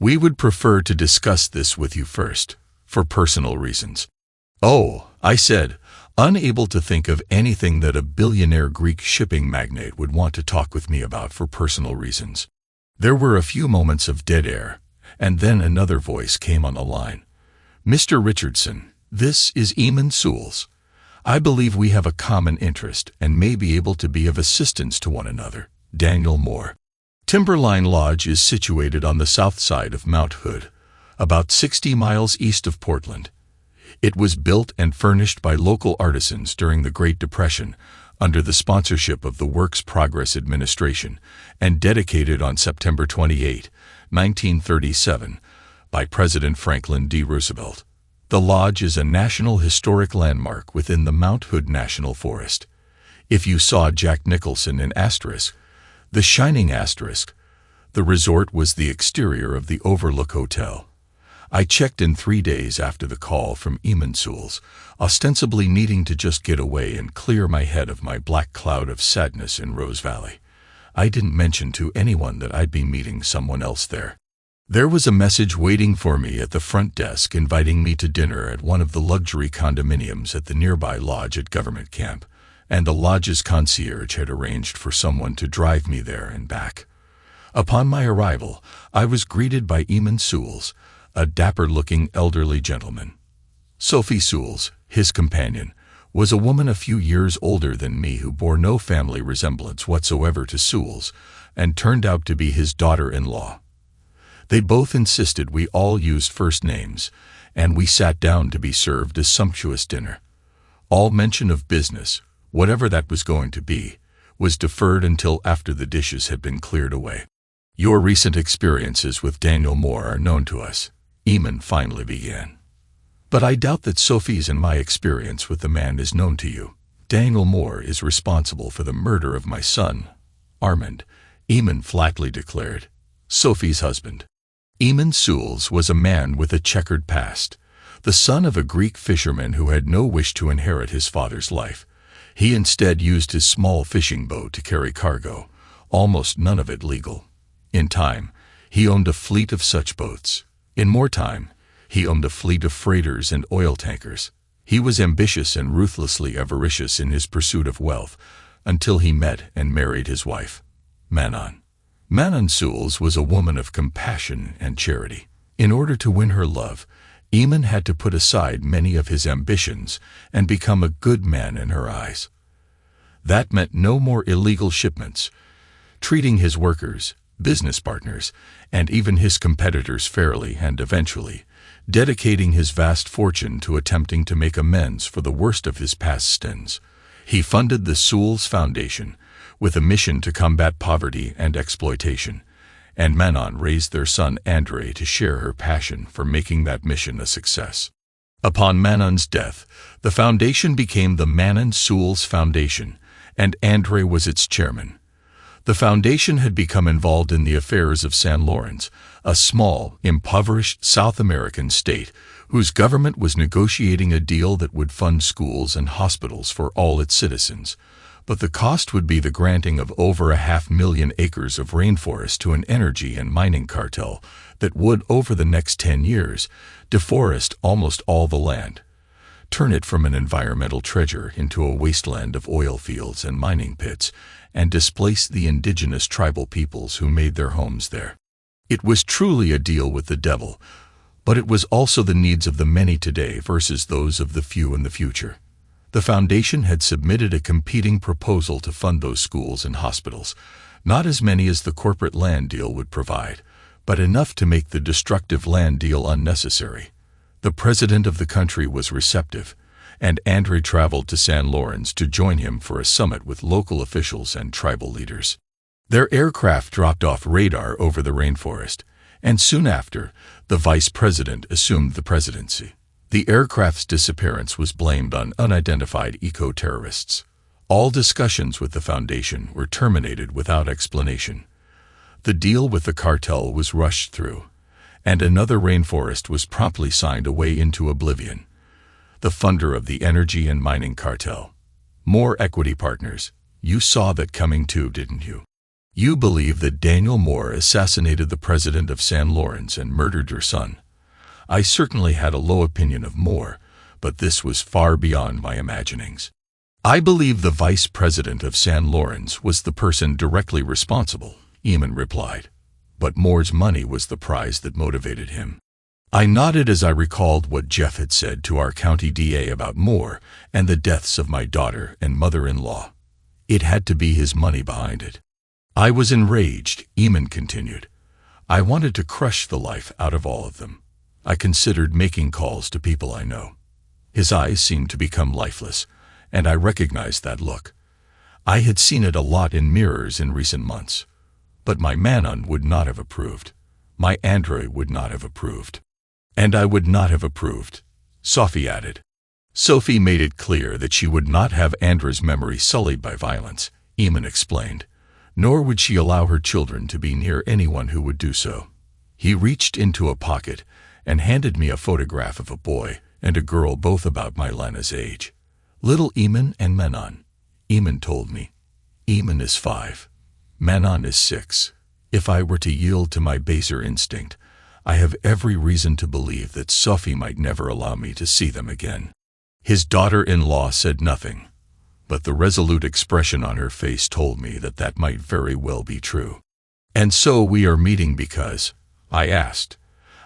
We would prefer to discuss this with you first, for personal reasons." "Oh," I said, unable to think of anything that a billionaire Greek shipping magnate would want to talk with me about for personal reasons. There were a few moments of dead air, and then another voice came on the line. "Mr. Richardson, this is Eamon Soules. I believe we have a common interest and may be able to be of assistance to one another. Daniel Moore. Timberline Lodge is situated on the south side of Mount Hood, about 60 miles east of Portland. It was built and furnished by local artisans during the Great Depression under the sponsorship of the Works Progress Administration and dedicated on September 28, 1937, by President Franklin D. Roosevelt. The lodge is a National Historic Landmark within the Mount Hood National Forest. If you saw Jack Nicholson in Asterisk, The Shining Asterisk, the resort was the exterior of the Overlook Hotel. I checked in 3 days after the call from Eamon Sewells, ostensibly needing to just get away and clear my head of my black cloud of sadness in Rose Valley. I didn't mention to anyone that I'd be meeting someone else there. There was a message waiting for me at the front desk inviting me to dinner at one of the luxury condominiums at the nearby lodge at Government Camp, and the lodge's concierge had arranged for someone to drive me there and back. Upon my arrival, I was greeted by Eamon Sewells, a dapper-looking elderly gentleman. Sophie Sewells, his companion, was a woman a few years older than me who bore no family resemblance whatsoever to Sewells and turned out to be his daughter-in-law. They both insisted we all used first names, and we sat down to be served a sumptuous dinner. All mention of business, whatever that was going to be, was deferred until after the dishes had been cleared away. "Your recent experiences with Daniel Moore are known to us," Eamon finally began. "But I doubt that Sophie's and my experience with the man is known to you. Daniel Moore is responsible for the murder of my son, Armand," Eamon flatly declared, Sophie's husband. Eamon Sewells was a man with a checkered past, the son of a Greek fisherman who had no wish to inherit his father's life. He instead used his small fishing boat to carry cargo, almost none of it legal. In time, he owned a fleet of such boats. In more time, he owned a fleet of freighters and oil tankers. He was ambitious and ruthlessly avaricious in his pursuit of wealth, until he met and married his wife, Manon. Manon Sewells was a woman of compassion and charity. In order to win her love, Eamon had to put aside many of his ambitions and become a good man in her eyes. That meant no more illegal shipments, treating his workers, business partners, and even his competitors fairly, and eventually dedicating his vast fortune to attempting to make amends for the worst of his past sins. He funded the Sewells Foundation with a mission to combat poverty and exploitation, and Manon raised their son Andre to share her passion for making that mission a success. Upon Manon's death, the foundation became the Manon Sewells Foundation, and Andre was its chairman. The foundation had become involved in the affairs of San Lawrence, a small, impoverished South American state whose government was negotiating a deal that would fund schools and hospitals for all its citizens. But the cost would be the granting of over 500,000 acres of rainforest to an energy and mining cartel that would, over the next 10 years, deforest almost all the land, turn it from an environmental treasure into a wasteland of oil fields and mining pits, and displace the indigenous tribal peoples who made their homes there. It was truly a deal with the devil, but it was also the needs of the many today versus those of the few in the future. The foundation had submitted a competing proposal to fund those schools and hospitals, not as many as the corporate land deal would provide, but enough to make the destructive land deal unnecessary. The president of the country was receptive, and Andre traveled to San Lawrence to join him for a summit with local officials and tribal leaders. Their aircraft dropped off radar over the rainforest, and soon after, the vice president assumed the presidency. The aircraft's disappearance was blamed on unidentified eco-terrorists. All discussions with the foundation were terminated without explanation. The deal with the cartel was rushed through, and another rainforest was promptly signed away into oblivion. The funder of the energy and mining cartel. More equity partners. You saw that coming too, didn't you? You believe that Daniel Moore assassinated the president of San Lawrence and murdered your son. I certainly had a low opinion of Moore, but this was far beyond my imaginings. I believe the vice president of San Lawrence was the person directly responsible, Eamon replied, but Moore's money was the prize that motivated him. I nodded as I recalled what Jeff had said to our county DA about Moore and the deaths of my daughter and mother-in-law. It had to be his money behind it. I was enraged, Eamon continued. I wanted to crush the life out of all of them. I considered making calls to people I know. His eyes seemed to become lifeless, and I recognized that look. I had seen it a lot in mirrors in recent months. But my Manon would not have approved. My Andre would not have approved. And I would not have approved, Sophie added. Sophie made it clear that she would not have Andre's memory sullied by violence, Eamon explained, nor would she allow her children to be near anyone who would do so. He reached into a pocket and handed me a photograph of a boy and a girl both about my Lana's age. Little Eamon and Manon, Eamon told me. Eamon is 5. Manon is 6. If I were to yield to my baser instinct, I have every reason to believe that Sophie might never allow me to see them again. His daughter-in-law said nothing, but the resolute expression on her face told me that that might very well be true. And so we are meeting because, I asked.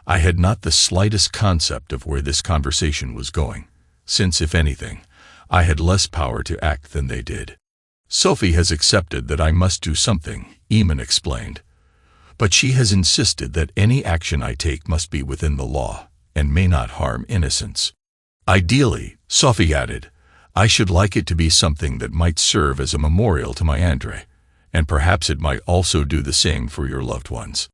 I had not the slightest concept of where this conversation was going, since, if anything, I had less power to act than they did. Sophie has accepted that I must do something, Eamon explained. But she has insisted that any action I take must be within the law and may not harm innocents. Ideally, Sophie added, I should like it to be something that might serve as a memorial to my Andre, and perhaps it might also do the same for your loved ones.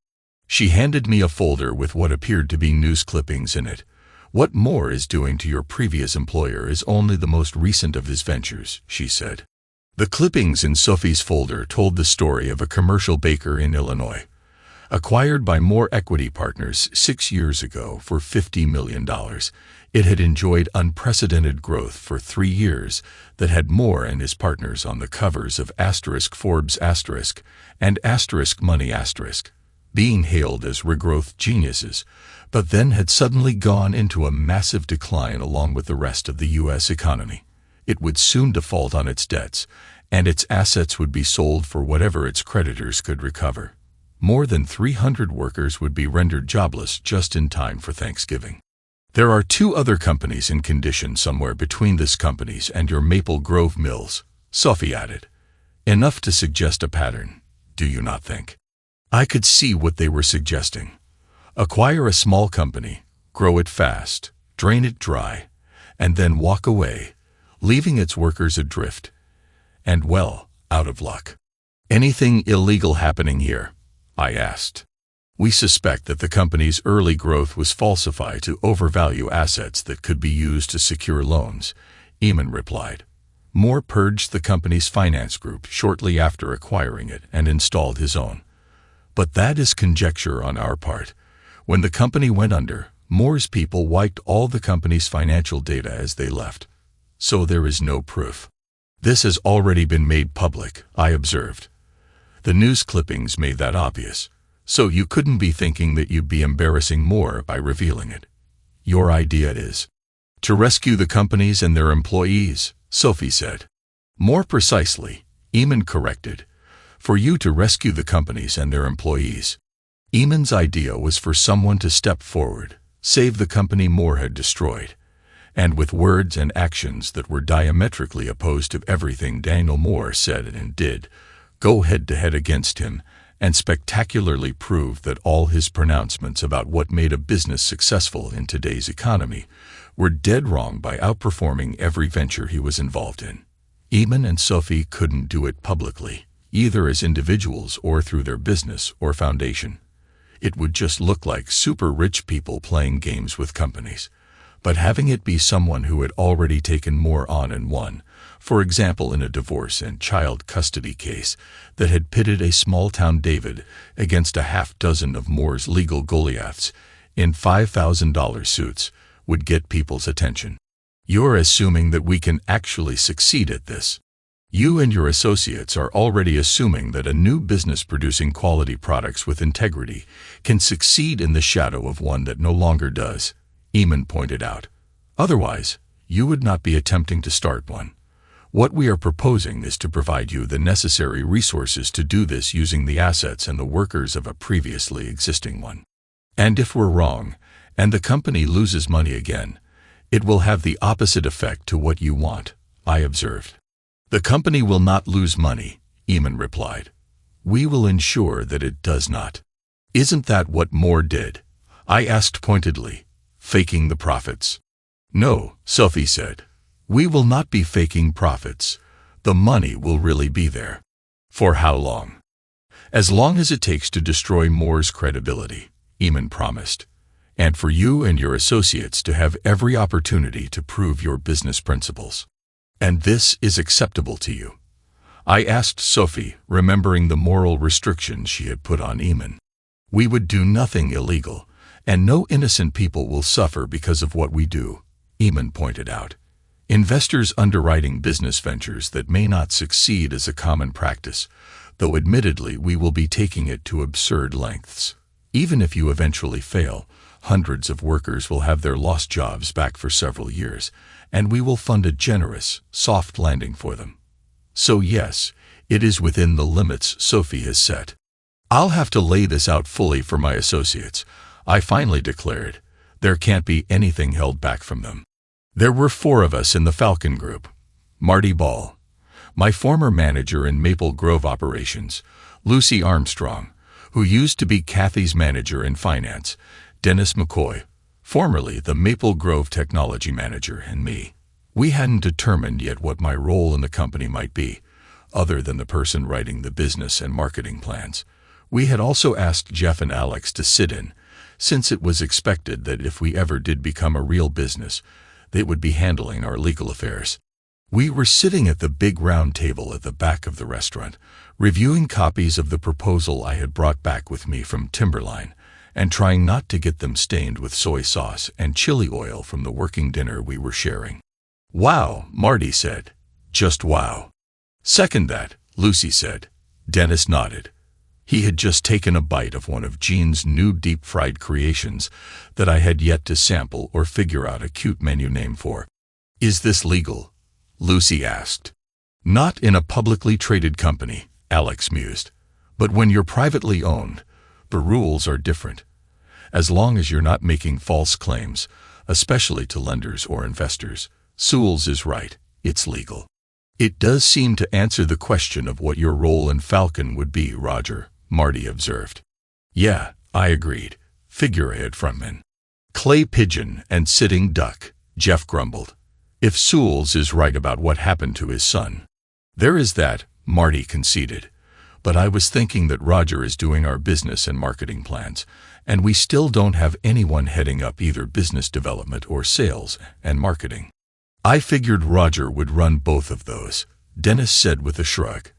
She handed me a folder with what appeared to be news clippings in it. What Moore is doing to your previous employer is only the most recent of his ventures, she said. The clippings in Sophie's folder told the story of a commercial baker in Illinois, acquired by Moore Equity Partners 6 years ago for $50 million. It had enjoyed unprecedented growth for 3 years that had Moore and his partners on the covers of *Forbes* and *Money*, being hailed as regrowth geniuses, but then had suddenly gone into a massive decline along with the rest of the U.S. economy. It would soon default on its debts, and its assets would be sold for whatever its creditors could recover. More than 300 workers would be rendered jobless just in time for Thanksgiving. There are 2 other companies in condition somewhere between this company's and your Maple Grove mills, Sophie added. Enough to suggest a pattern, do you not think? I could see what they were suggesting. Acquire a small company, grow it fast, drain it dry, and then walk away, leaving its workers adrift, and, well, out of luck. Anything illegal happening here? I asked. We suspect that the company's early growth was falsified to overvalue assets that could be used to secure loans, Eamon replied. Moore purged the company's finance group shortly after acquiring it and installed his own. But that is conjecture on our part. When the company went under, Moore's people wiped all the company's financial data as they left. So there is no proof. This has already been made public, I observed. The news clippings made that obvious, so you couldn't be thinking that you'd be embarrassing Moore by revealing it. Your idea is to rescue the companies and their employees, Sophie said. More precisely, Eamon corrected, for you to rescue the companies and their employees. Eamon's idea was for someone to step forward, save the company Moore had destroyed, and with words and actions that were diametrically opposed to everything Daniel Moore said and did, go head-to-head against him and spectacularly prove that all his pronouncements about what made a business successful in today's economy were dead wrong by outperforming every venture he was involved in. Eamon and Sophie couldn't do it publicly, either as individuals or through their business or foundation. It would just look like super rich people playing games with companies. But having it be someone who had already taken Moore on and won, for example in a divorce and child custody case that had pitted a small-town David against a half-dozen of Moore's legal Goliaths in $5,000 suits, would get people's attention. You're assuming that we can actually succeed at this. You and your associates are already assuming that a new business producing quality products with integrity can succeed in the shadow of one that no longer does, Eamon pointed out. Otherwise, you would not be attempting to start one. What we are proposing is to provide you the necessary resources to do this using the assets and the workers of a previously existing one. And if we're wrong, and the company loses money again, it will have the opposite effect to what you want, I observed. The company will not lose money, Eamon replied. We will ensure that it does not. Isn't that what Moore did? I asked pointedly, faking the profits. No, Sophie said. We will not be faking profits. The money will really be there. For how long? As long as it takes to destroy Moore's credibility, Eamon promised, and for you and your associates to have every opportunity to prove your business principles. And this is acceptable to you? I asked Sophie, remembering the moral restrictions she had put on Eamon. We would do nothing illegal, and no innocent people will suffer because of what we do, Eamon pointed out. Investors underwriting business ventures that may not succeed is a common practice, though admittedly we will be taking it to absurd lengths. Even if you eventually fail, hundreds of workers will have their lost jobs back for several years, and we will fund a generous, soft landing for them. So yes, it is within the limits Sophie has set. I'll have to lay this out fully for my associates, I finally declared. There can't be anything held back from them. There were 4 of us in the Falcon group. Marty Ball, my former manager in Maple Grove operations, Lucy Armstrong, who used to be Kathy's manager in finance, Dennis McCoy, formerly the Maple Grove technology manager, and me. We hadn't determined yet what my role in the company might be, other than the person writing the business and marketing plans. We had also asked Jeff and Alex to sit in, since it was expected that if we ever did become a real business, they would be handling our legal affairs. We were sitting at the big round table at the back of the restaurant, reviewing copies of the proposal I had brought back with me from Timberline, and trying not to get them stained with soy sauce and chili oil from the working dinner we were sharing. Wow, Marty said. Just wow. Second that, Lucy said. Dennis nodded. He had just taken a bite of one of Jean's new deep-fried creations that I had yet to sample or figure out a cute menu name for. Is this legal? Lucy asked. Not in a publicly traded company, Alex mused. But when you're privately owned, the rules are different. As long as you're not making false claims, especially to lenders or investors, Sewell's is right, it's legal. It does seem to answer the question of what your role in Falcon would be, Roger, Marty observed. Yeah, I agreed. Figurehead frontman. Clay pigeon and sitting duck, Jeff grumbled. If Sewell's is right about what happened to his son. There is that, Marty conceded. But I was thinking that Roger is doing our business and marketing plans, and we still don't have anyone heading up either business development or sales and marketing. I figured Roger would run both of those, Dennis said with a shrug.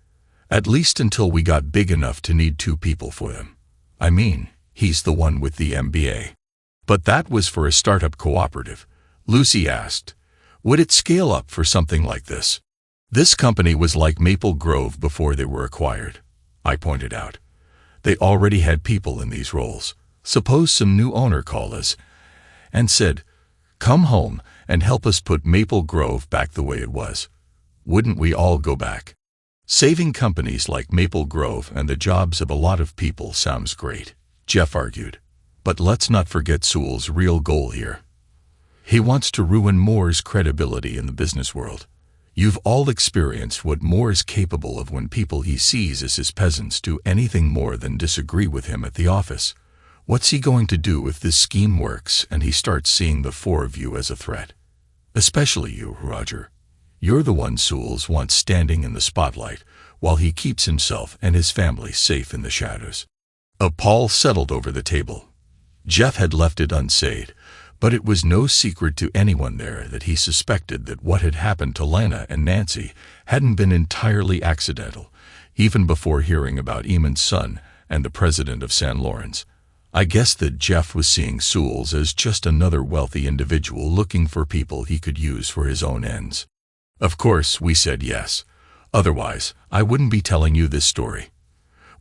At least until we got big enough to need 2 people for them. I mean, he's the one with the MBA. But that was for a startup cooperative. Lucy asked, would it scale up for something like this? This company was like Maple Grove before they were acquired, I pointed out. They already had people in these roles. Suppose some new owner called us and said, come home and help us put Maple Grove back the way it was. Wouldn't we all go back? Saving companies like Maple Grove and the jobs of a lot of people sounds great, Jeff argued. But let's not forget Sewell's real goal here. He wants to ruin Moore's credibility in the business world. You've all experienced what Moore is capable of when people he sees as his peasants do anything more than disagree with him at the office. What's he going to do if this scheme works and he starts seeing the 4 of you as a threat? Especially you, Roger. You're the one Sewell's wants standing in the spotlight, while he keeps himself and his family safe in the shadows. A pall settled over the table. Jeff had left it unsaid, but it was no secret to anyone there that he suspected that what had happened to Lana and Nancy hadn't been entirely accidental, even before hearing about Eamon's son and the president of San Lawrence. I guessed that Jeff was seeing Sewell's as just another wealthy individual looking for people he could use for his own ends. Of course, we said yes. Otherwise, I wouldn't be telling you this story.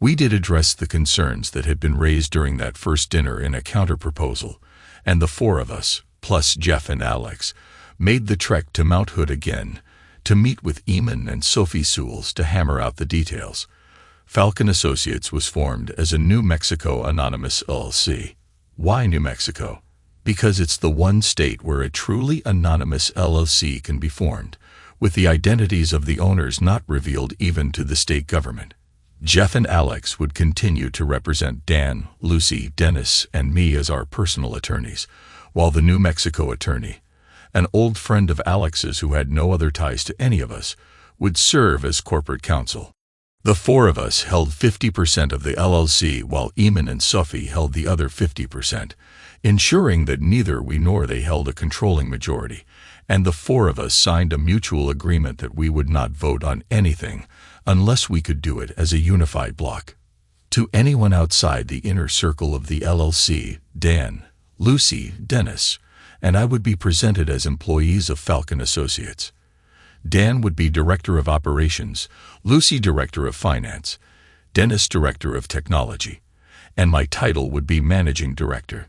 We did address the concerns that had been raised during that first dinner in a counter-proposal, and the 4 of us, plus Jeff and Alex, made the trek to Mount Hood again to meet with Eamon and Sophie Sewell's to hammer out the details. Falcon Associates was formed as a New Mexico anonymous LLC. Why New Mexico? Because it's the one state where a truly anonymous LLC can be formed, with the identities of the owners not revealed even to the state government. Jeff and Alex would continue to represent Dan, Lucy, Dennis, and me as our personal attorneys, while the New Mexico attorney, an old friend of Alex's who had no other ties to any of us, would serve as corporate counsel. The four of us held 50% of the LLC, while Eamon and Sophie held the other 50%, ensuring that neither we nor they held a controlling majority, and the four of us signed a mutual agreement that we would not vote on anything unless we could do it as a unified block. To anyone outside the inner circle of the LLC, Dan, Lucy, Dennis, and I would be presented as employees of Falcon Associates. Dan would be Director of Operations, Lucy Director of Finance, Dennis Director of Technology, and my title would be Managing Director.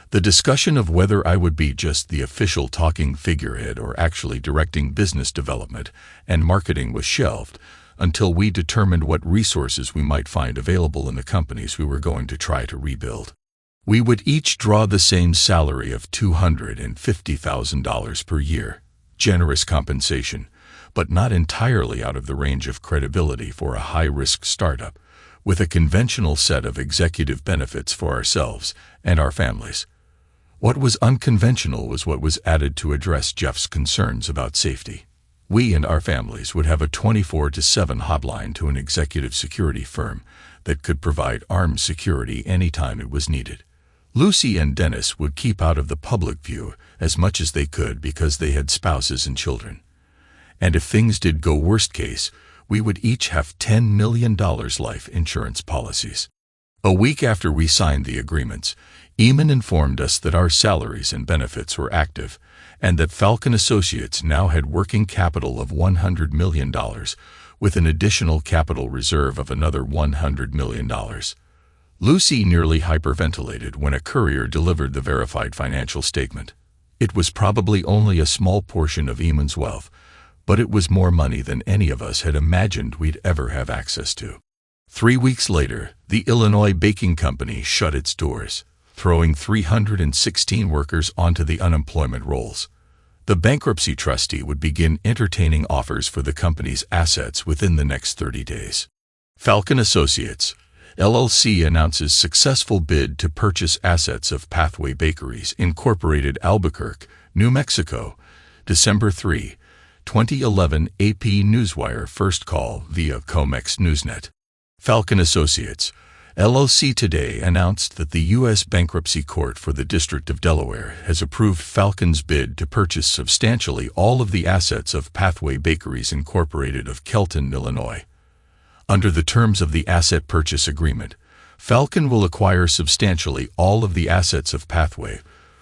The discussion of whether I would be just the official talking figurehead or actually directing business development and marketing was shelved until we determined what resources we might find available in the companies we were going to try to rebuild. We would each draw the same salary of $250,000 per year, generous compensation, but not entirely out of the range of credibility for a high-risk startup, with a conventional set of executive benefits for ourselves and our families. What was unconventional was what was added to address Jeff's concerns about safety. We and our families would have a 24/7 hotline to an executive security firm that could provide armed security anytime it was needed. Lucy and Dennis would keep out of the public view as much as they could because they had spouses and children. And if things did go worst case, we would each have $10 million life insurance policies. A week after we signed the agreements, Eamon informed us that our salaries and benefits were active, and that Falcon Associates now had working capital of $100 million, with an additional capital reserve of another $100 million. Lucy nearly hyperventilated when a courier delivered the verified financial statement. It was probably only a small portion of Eamon's wealth, but it was more money than any of us had imagined we'd ever have access to. 3 weeks later, the Illinois Baking Company shut its doors, throwing 316 workers onto the unemployment rolls. The bankruptcy trustee would begin entertaining offers for the company's assets within the next 30 days. Falcon Associates, LLC announces successful bid to purchase assets of Pathway Bakeries, Incorporated, Albuquerque, New Mexico, December 3, 2011. AP Newswire first call via Comex Newsnet. Falcon Associates, LLC today announced that the U.S. Bankruptcy Court for the District of Delaware has approved Falcon's bid to purchase substantially all of the assets of Pathway Bakeries, Incorporated of Kelton, Illinois. Under the terms of the asset purchase agreement, Falcon will acquire substantially all of the assets of Pathway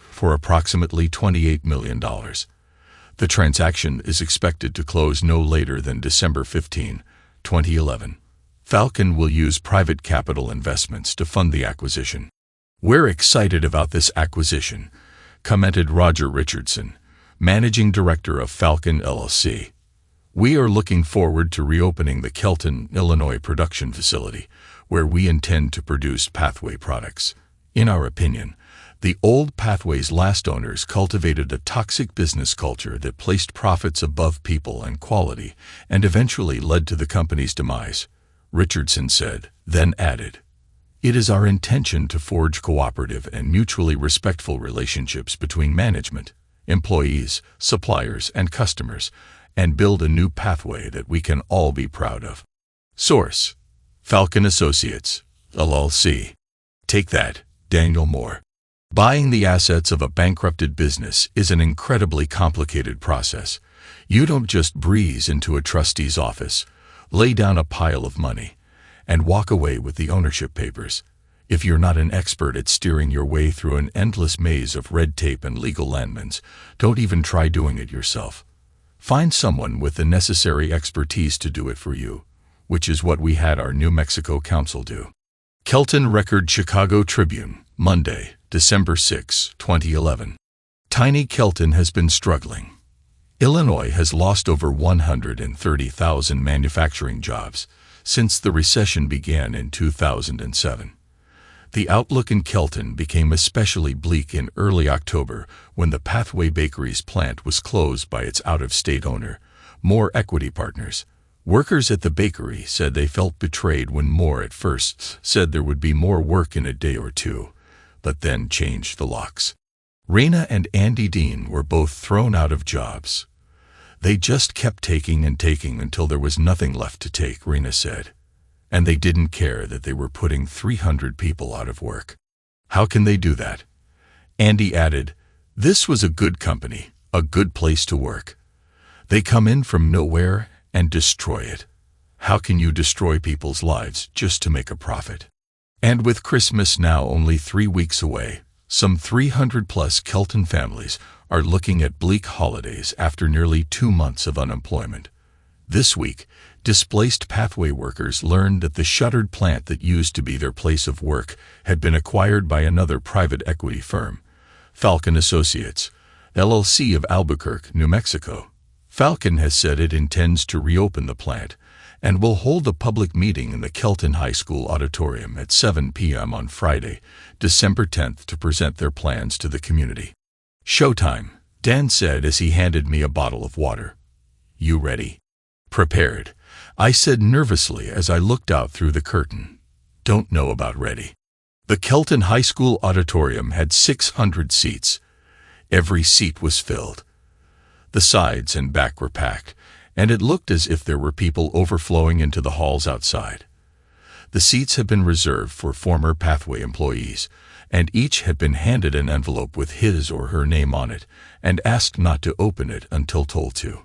for approximately $28 million. The transaction is expected to close no later than December 15, 2011. Falcon will use private capital investments to fund the acquisition. "We're excited about this acquisition," commented Roger Richardson, Managing Director of Falcon LLC. "We are looking forward to reopening the Kelton, Illinois production facility, where we intend to produce Pathway products. In our opinion, the old Pathway's last owners cultivated a toxic business culture that placed profits above people and quality and eventually led to the company's demise," Richardson said, then added, "It is our intention to forge cooperative and mutually respectful relationships between management, employees, suppliers, and customers, and build a new Pathway that we can all be proud of." Source: Falcon Associates, LLC. Take that, Daniel Moore. Buying the assets of a bankrupted business is an incredibly complicated process. You don't just breeze into a trustee's office, lay down a pile of money, and walk away with the ownership papers. If you're not an expert at steering your way through an endless maze of red tape and legal landmines, don't even try doing it yourself. Find someone with the necessary expertise to do it for you, which is what we had our New Mexico counsel do. Kelton Record, Chicago Tribune, Monday, December 6, 2011. Tiny Kelton has been struggling. Illinois has lost over 130,000 manufacturing jobs since the recession began in 2007. The outlook in Kelton became especially bleak in early October when the Pathway Bakeries plant was closed by its out-of-state owner, More Equity Partners, Workers at the bakery said they felt betrayed when Moore at first said there would be more work in a day or two, but then changed the locks. Raina and Andy Dean were both thrown out of jobs. They just kept taking and taking until there was nothing left to take, Raina said. And they didn't care that they were putting 300 people out of work. How can they do that? Andy added, this was a good company, a good place to work. They come in from nowhere and destroy it. How can you destroy people's lives just to make a profit? And with Christmas now only 3 weeks away, some 300-plus Kelton families are looking at bleak holidays after nearly 2 months of unemployment. This week, displaced pathway workers learned that the shuttered plant that used to be their place of work had been acquired by another private equity firm, Falcon Associates, LLC of Albuquerque, New Mexico. Falcon has said it intends to reopen the plant and will hold a public meeting in the Kelton High School auditorium at 7 p.m. on Friday, December 10th, to present their plans to the community. Showtime, Dan said as he handed me a bottle of water. You ready? Prepared, I said nervously as I looked out through the curtain. Don't know about ready. The Kelton High School auditorium had 600 seats. Every seat was filled. The sides and back were packed, and it looked as if there were people overflowing into the halls outside. The seats had been reserved for former Pathway employees, and each had been handed an envelope with his or her name on it and asked not to open it until told to.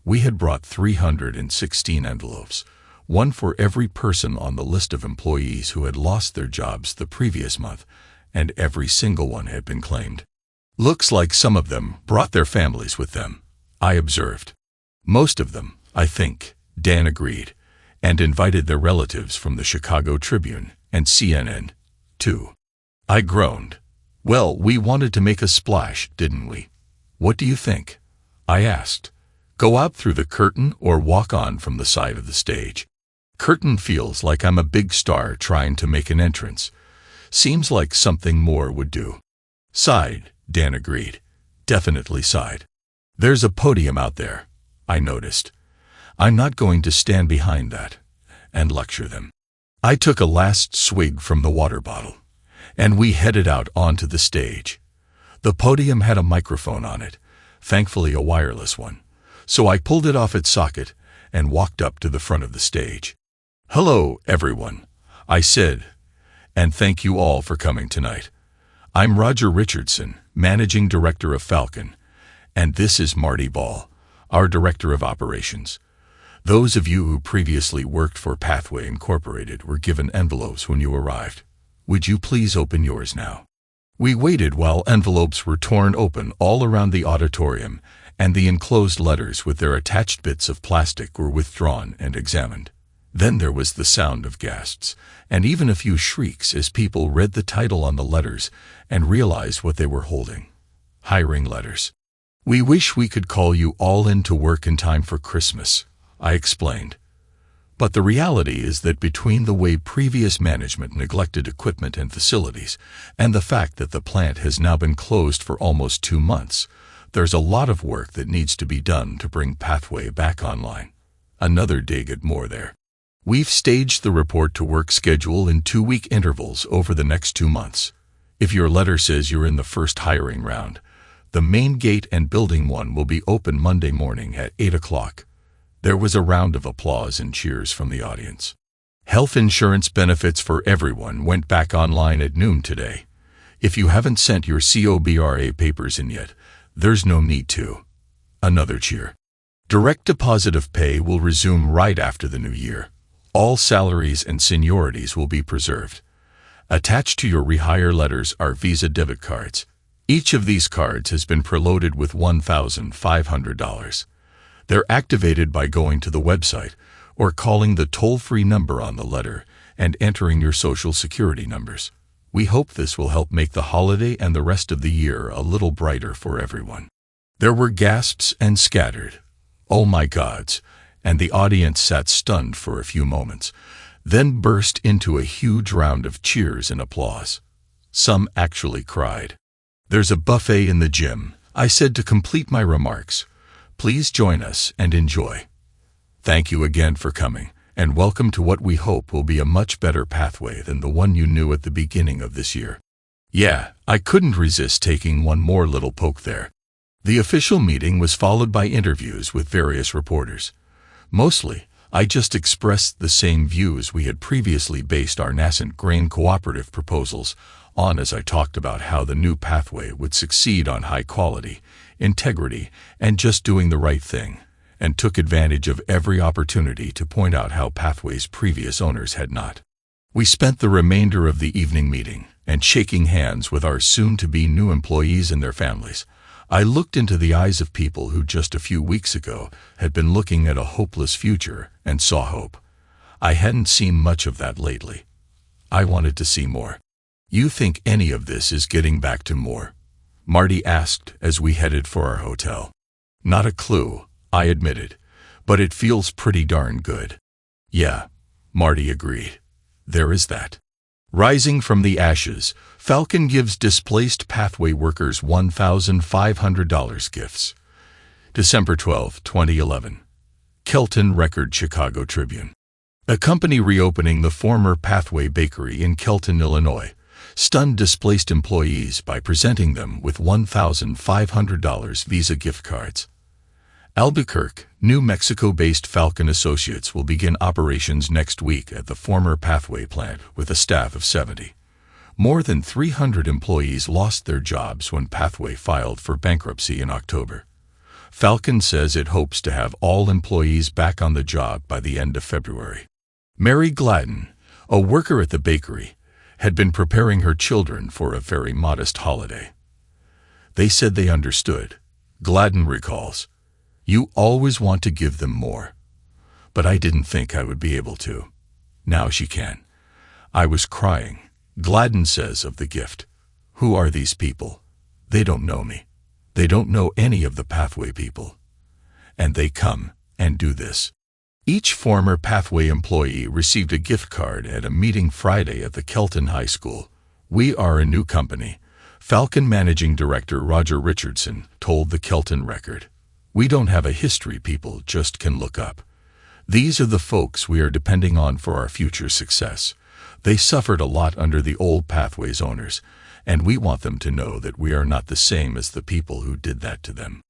We had brought 316 envelopes, one for every person on the list of employees who had lost their jobs the previous month, and every single one had been claimed. Looks like some of them brought their families with them, I observed. Most of them, I think, Dan agreed, and invited their relatives from the Chicago Tribune and CNN, too. I groaned. Well, we wanted to make a splash, didn't we? What do you think? I asked. Go out through the curtain or walk on from the side of the stage? Curtain feels like I'm a big star trying to make an entrance. Seems like something more would do. Side, Dan agreed. Definitely side. There's a podium out there, I noticed. I'm not going to stand behind that and lecture them. I took a last swig from the water bottle, and we headed out onto the stage. The podium had a microphone on it, thankfully a wireless one, so I pulled it off its socket and walked up to the front of the stage. Hello, everyone, I said, and thank you all for coming tonight. I'm Roger Richardson, Managing Director of Falcon, and this is Marty Ball, our Director of Operations. Those of you who previously worked for Pathway Incorporated were given envelopes when you arrived. Would you please open yours now? We waited while envelopes were torn open all around the auditorium, and the enclosed letters with their attached bits of plastic were withdrawn and examined. Then there was the sound of gasps, and even a few shrieks as people read the title on the letters and realized what they were holding. Hiring letters. We wish we could call you all in to work in time for Christmas, I explained. But the reality is that between the way previous management neglected equipment and facilities and the fact that the plant has now been closed for almost 2 months, there's a lot of work that needs to be done to bring Pathway back online. Another dig at more there. We've staged the report to work schedule in 2-week intervals over the next 2 months. If your letter says you're in the first hiring round, the main gate and building 1 will be open Monday morning at 8 o'clock. There was a round of applause and cheers from the audience. Health insurance benefits for everyone went back online at noon today. If you haven't sent your COBRA papers in yet, there's no need to. Another cheer. Direct deposit of pay will resume right after the new year. All salaries and seniorities will be preserved. Attached to your rehire letters are Visa debit cards. Each of these cards has been preloaded with $1,500. They're activated by going to the website or calling the toll-free number on the letter and entering your social security numbers. We hope this will help make the holiday and the rest of the year a little brighter for everyone. There were gasps and scattered, "Oh my gods," and the audience sat stunned for a few moments, then burst into a huge round of cheers and applause. Some actually cried. There's a buffet in the gym, I said to complete my remarks. Please join us and enjoy. Thank you again for coming, and welcome to what we hope will be a much better pathway than the one you knew at the beginning of this year. Yeah, I couldn't resist taking one more little poke there. The official meeting was followed by interviews with various reporters. Mostly, I just expressed the same views we had previously based our nascent grain cooperative proposals on as I talked about how the new pathway would succeed on high quality, integrity, and just doing the right thing, and took advantage of every opportunity to point out how Pathway's previous owners had not. We spent the remainder of the evening meeting and shaking hands with our soon-to-be new employees and their families. I looked into the eyes of people who just a few weeks ago had been looking at a hopeless future and saw hope. I hadn't seen much of that lately. I wanted to see more. You think any of this is getting back to more? Marty asked as we headed for our hotel. Not a clue, I admitted, but it feels pretty darn good. Yeah, Marty agreed. There is that. Rising from the ashes, Falcon gives displaced Pathway workers $1,500 gifts. December 12, 2011. Kelton Record Chicago Tribune. A company reopening the former Pathway Bakery in Kelton, Illinois, stunned displaced employees by presenting them with $1,500 Visa gift cards. Albuquerque, New Mexico-based Falcon Associates will begin operations next week at the former Pathway plant with a staff of 70. More than 300 employees lost their jobs when Pathway filed for bankruptcy in October. Falcon says it hopes to have all employees back on the job by the end of February. Mary Gladden, a worker at the bakery, had been preparing her children for a very modest holiday. They said they understood. Gladden recalls, "You always want to give them more. But I didn't think I would be able to. Now she can." I was crying. Gladden says of the gift, "Who are these people? They don't know me. They don't know any of the Pathway people. And they come and do this." Each former Pathway employee received a gift card at a meeting Friday at the Kelton High School. "We are a new company," Falcon Managing Director Roger Richardson told the Kelton Record. "We don't have a history people just can look up. These are the folks we are depending on for our future success. They suffered a lot under the old Pathways owners, and we want them to know that we are not the same as the people who did that to them."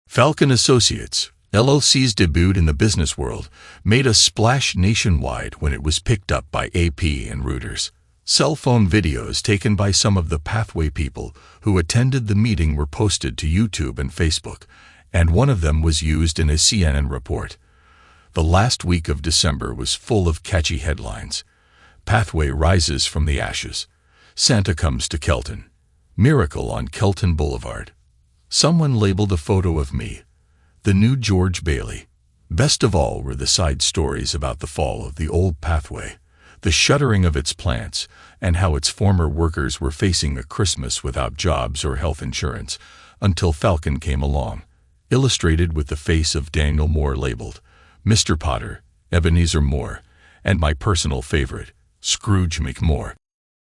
Falcon Associates, LLC's debut in the business world, made a splash nationwide when it was picked up by AP and Reuters. Cell phone videos taken by some of the Pathway people who attended the meeting were posted to YouTube and Facebook, and one of them was used in a CNN report. The last week of December was full of catchy headlines. Pathway rises from the ashes. Santa comes to Kelton. Miracle on Kelton Boulevard. Someone labeled a photo of me. The new George Bailey. Best of all were the side stories about the fall of the old Pathway, the shuttering of its plants, and how its former workers were facing a Christmas without jobs or health insurance until Falcon came along, illustrated with the face of Daniel Moore labeled Mr. Potter, Ebenezer Moore, and my personal favorite, Scrooge McMoore.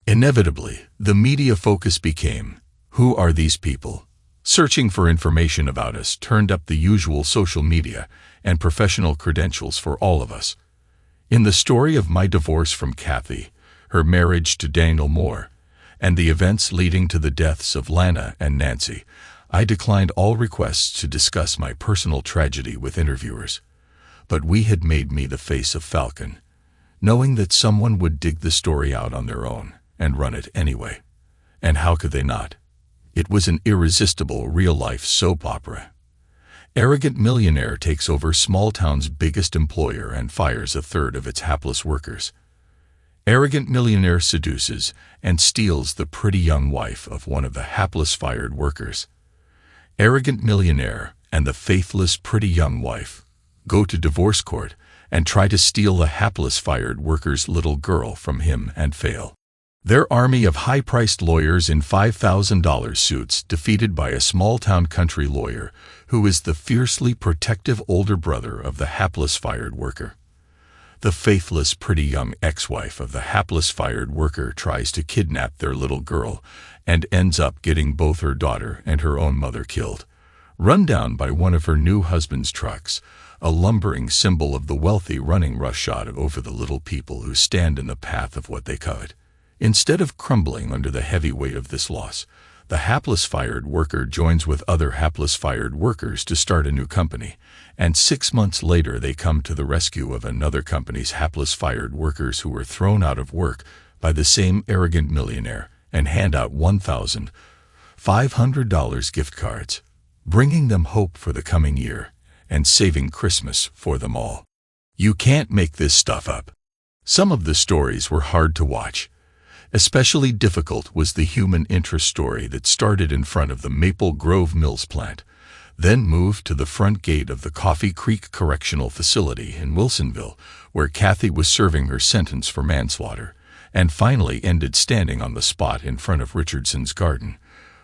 Inevitably, the media focus became, who are these people? Searching for information about us turned up the usual social media and professional credentials for all of us. In the story of my divorce from Kathy, her marriage to Daniel Moore, and the events leading to the deaths of Lana and Nancy, I declined all requests to discuss my personal tragedy with interviewers. But we had made me the face of Falcon, knowing that someone would dig the story out on their own and run it anyway. And how could they not? It was an irresistible real-life soap opera. Arrogant millionaire takes over small town's biggest employer and fires a third of its hapless workers. Arrogant millionaire seduces and steals the pretty young wife of one of the hapless fired workers. Arrogant millionaire and the faithless pretty young wife go to divorce court and try to steal the hapless fired worker's little girl from him and fail. Their army of high-priced lawyers in $5,000 suits defeated by a small-town country lawyer who is the fiercely protective older brother of the hapless fired worker. The faithless pretty young ex-wife of the hapless fired worker tries to kidnap their little girl and ends up getting both her daughter and her own mother killed. Run down by one of her new husband's trucks, a lumbering symbol of the wealthy running roughshod over the little people who stand in the path of what they covet. Instead of crumbling under the heavy weight of this loss, the hapless fired worker joins with other hapless fired workers to start a new company, and 6 months later they come to the rescue of another company's hapless fired workers who were thrown out of work by the same arrogant millionaire and hand out $1,500 gift cards, bringing them hope for the coming year and saving Christmas for them all. You can't make this stuff up. Some of the stories were hard to watch. Especially difficult was the human interest story that started in front of the Maple Grove Mills plant, then moved to the front gate of the Coffee Creek Correctional Facility in Wilsonville, where Kathy was serving her sentence for manslaughter, and finally ended standing on the spot in front of Richardson's garden,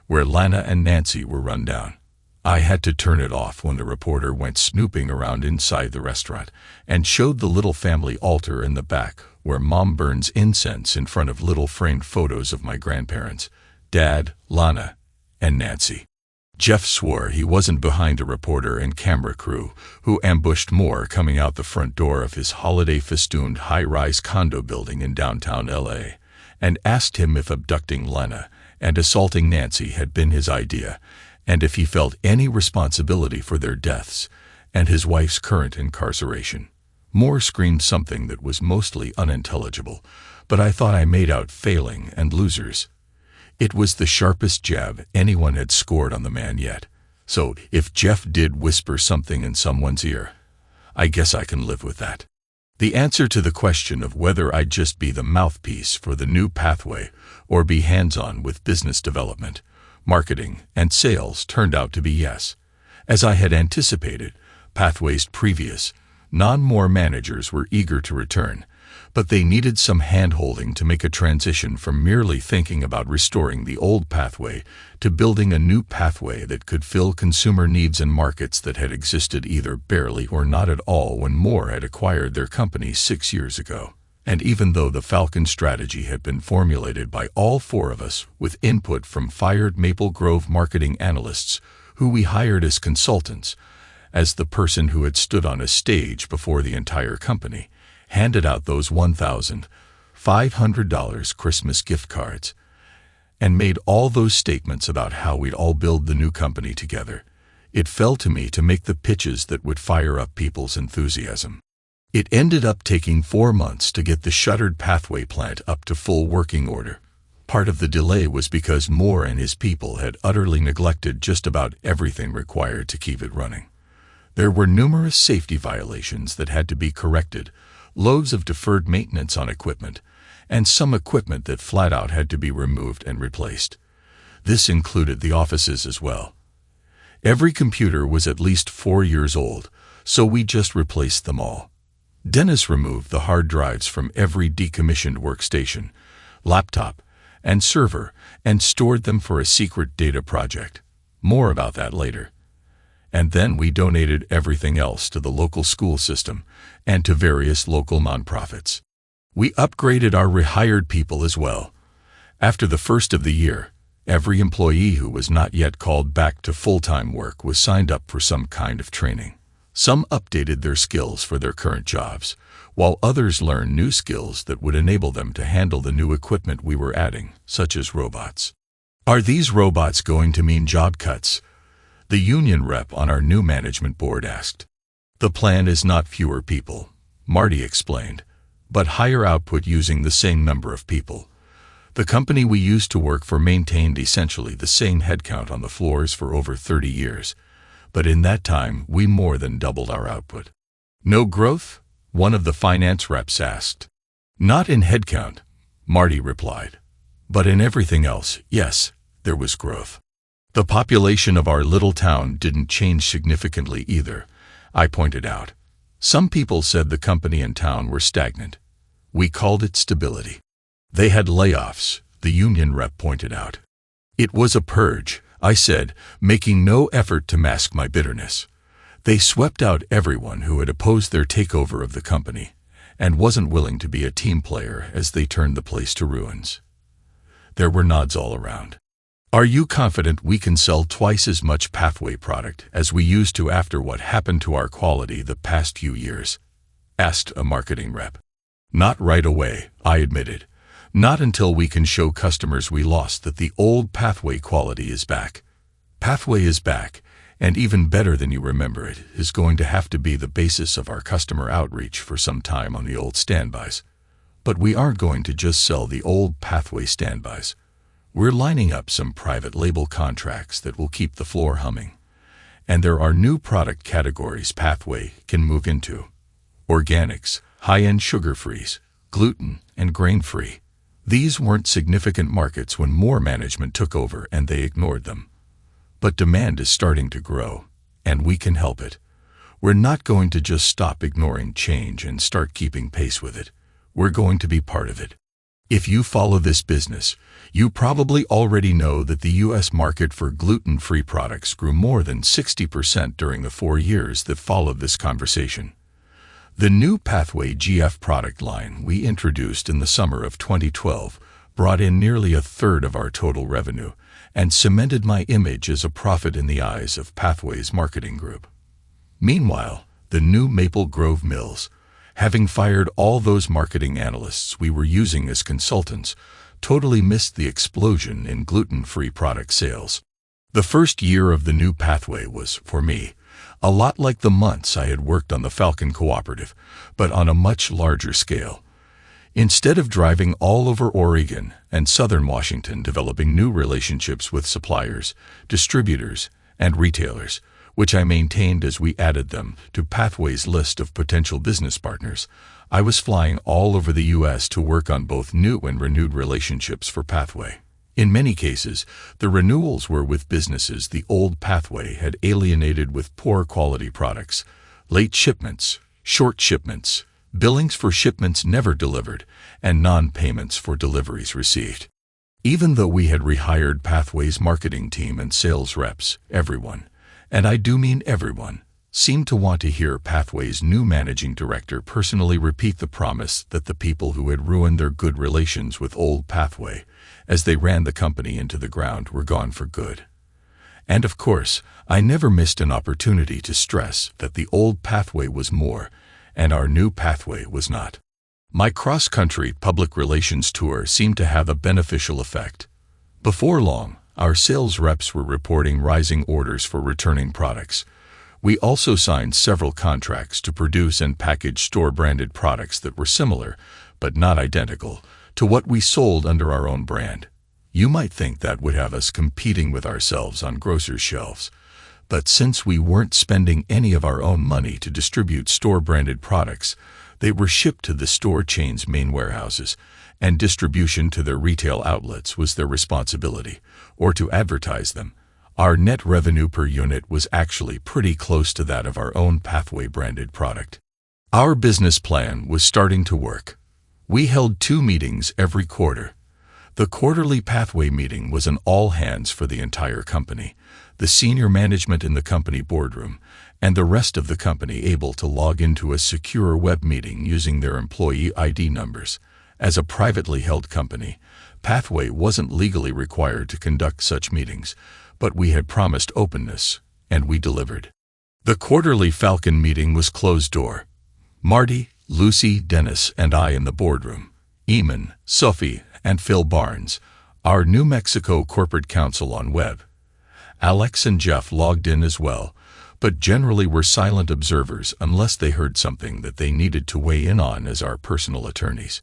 where Lana and Nancy were run down. I had to turn it off when the reporter went snooping around inside the restaurant and showed the little family altar in the back, where Mom burns incense in front of little framed photos of my grandparents, Dad, Lana, and Nancy. Jeff swore he wasn't behind a reporter and camera crew who ambushed Moore coming out the front door of his holiday-festooned high-rise condo building in downtown L.A., and asked him if abducting Lana and assaulting Nancy had been his idea, and if he felt any responsibility for their deaths and his wife's current incarceration. Moore screamed something that was mostly unintelligible, but I thought I made out failing and losers. It was the sharpest jab anyone had scored on the man yet, so if Jeff did whisper something in someone's ear, I guess I can live with that. The answer to the question of whether I'd just be the mouthpiece for the new pathway or be hands-on with business development, marketing, and sales turned out to be yes. As I had anticipated, Pathway's previous non-Moore managers were eager to return, but they needed some hand-holding to make a transition from merely thinking about restoring the old pathway to building a new pathway that could fill consumer needs in markets that had existed either barely or not at all when Moore had acquired their company 6 years ago. And even though the Falcon strategy had been formulated by all four of us with input from fired Maple Grove marketing analysts who we hired as consultants, as the person who had stood on a stage before the entire company handed out those $1,500 Christmas gift cards and made all those statements about how we'd all build the new company together, it fell to me to make the pitches that would fire up people's enthusiasm. It ended up taking 4 months to get the shuttered Pathway plant up to full working order. Part of the delay was because Moore and his people had utterly neglected just about everything required to keep it running. There were numerous safety violations that had to be corrected, loads of deferred maintenance on equipment, and some equipment that flat out had to be removed and replaced. This included the offices as well. Every computer was at least 4 years old, so we just replaced them all. Dennis removed the hard drives from every decommissioned workstation, laptop, and server and stored them for a secret data project. More about that later. And then we donated everything else to the local school system and to various local nonprofits. We upgraded our rehired people as well. After the first of the year, every employee who was not yet called back to full-time work was signed up for some kind of training. Some updated their skills for their current jobs, while others learned new skills that would enable them to handle the new equipment we were adding, such as robots. Are these robots going to mean job cuts? The union rep on our new management board asked. The plan is not fewer people, Marty explained, but higher output using the same number of people. The company we used to work for maintained essentially the same headcount on the floors for over 30 years, but in that time we more than doubled our output. No growth? One of the finance reps asked. Not in headcount, Marty replied, but in everything else, yes, there was growth. The population of our little town didn't change significantly either, I pointed out. Some people said the company and town were stagnant. We called it stability. They had layoffs, the union rep pointed out. It was a purge, I said, making no effort to mask my bitterness. They swept out everyone who had opposed their takeover of the company and wasn't willing to be a team player as they turned the place to ruins. There were nods all around. Are you confident we can sell twice as much Pathway product as we used to after what happened to our quality the past few years? Asked a marketing rep. Not right away, I admitted. Not until we can show customers we lost that the old Pathway quality is back. Pathway is back, and even better than you remember it is going to have to be the basis of our customer outreach for some time on the old standbys. But we aren't going to just sell the old Pathway standbys. We're lining up some private label contracts that will keep the floor humming. And there are new product categories Pathway can move into. Organics, high-end sugar-frees, gluten, and grain-free. These weren't significant markets when Moore management took over and they ignored them. But demand is starting to grow, and we can help it. We're not going to just stop ignoring change and start keeping pace with it. We're going to be part of it. If you follow this business, you probably already know that the U.S. market for gluten-free products grew more than 60% during the 4 years that followed this conversation. The new Pathway GF product line we introduced in the summer of 2012 brought in nearly a third of our total revenue and cemented my image as a prophet in the eyes of Pathway's marketing group. Meanwhile, the new Maple Grove Mills, having fired all those marketing analysts we were using as consultants, totally missed the explosion in gluten-free product sales. The first year of the new Pathway was, for me, a lot like the months I had worked on the Falcon Cooperative, but on a much larger scale. Instead of driving all over Oregon and southern Washington developing new relationships with suppliers, distributors, and retailers, which I maintained as we added them to Pathway's list of potential business partners, I was flying all over the U.S. to work on both new and renewed relationships for Pathway. In many cases, the renewals were with businesses the old Pathway had alienated with poor quality products, late shipments, short shipments, billings for shipments never delivered, and non-payments for deliveries received. Even though we had rehired Pathway's marketing team and sales reps, everyone, and I do mean everyone, seemed to want to hear Pathway's new managing director personally repeat the promise that the people who had ruined their good relations with old Pathway as they ran the company into the ground were gone for good. And of course, I never missed an opportunity to stress that the old Pathway was more, and our new Pathway was not. My cross-country public relations tour seemed to have a beneficial effect. Before long, our sales reps were reporting rising orders for returning products. We also signed several contracts to produce and package store-branded products that were similar, but not identical, to what we sold under our own brand. You might think that would have us competing with ourselves on grocers' shelves. But since we weren't spending any of our own money to distribute store-branded products, they were shipped to the store chain's main warehouses, and distribution to their retail outlets was their responsibility, or to advertise them. Our net revenue per unit was actually pretty close to that of our own Pathway-branded product. Our business plan was starting to work. We held 2 meetings every quarter. The quarterly Pathway meeting was an all-hands for the entire company, the senior management in the company boardroom, and the rest of the company able to log into a secure web meeting using their employee ID numbers. As a privately held company, Pathway wasn't legally required to conduct such meetings, but we had promised openness, and we delivered. The quarterly Falcon meeting was closed door. Marty, Lucy, Dennis, and I in the boardroom. Eamon, Sophie, and Phil Barnes, our New Mexico corporate counsel on web. Alex and Jeff logged in as well, but generally were silent observers unless they heard something that they needed to weigh in on as our personal attorneys.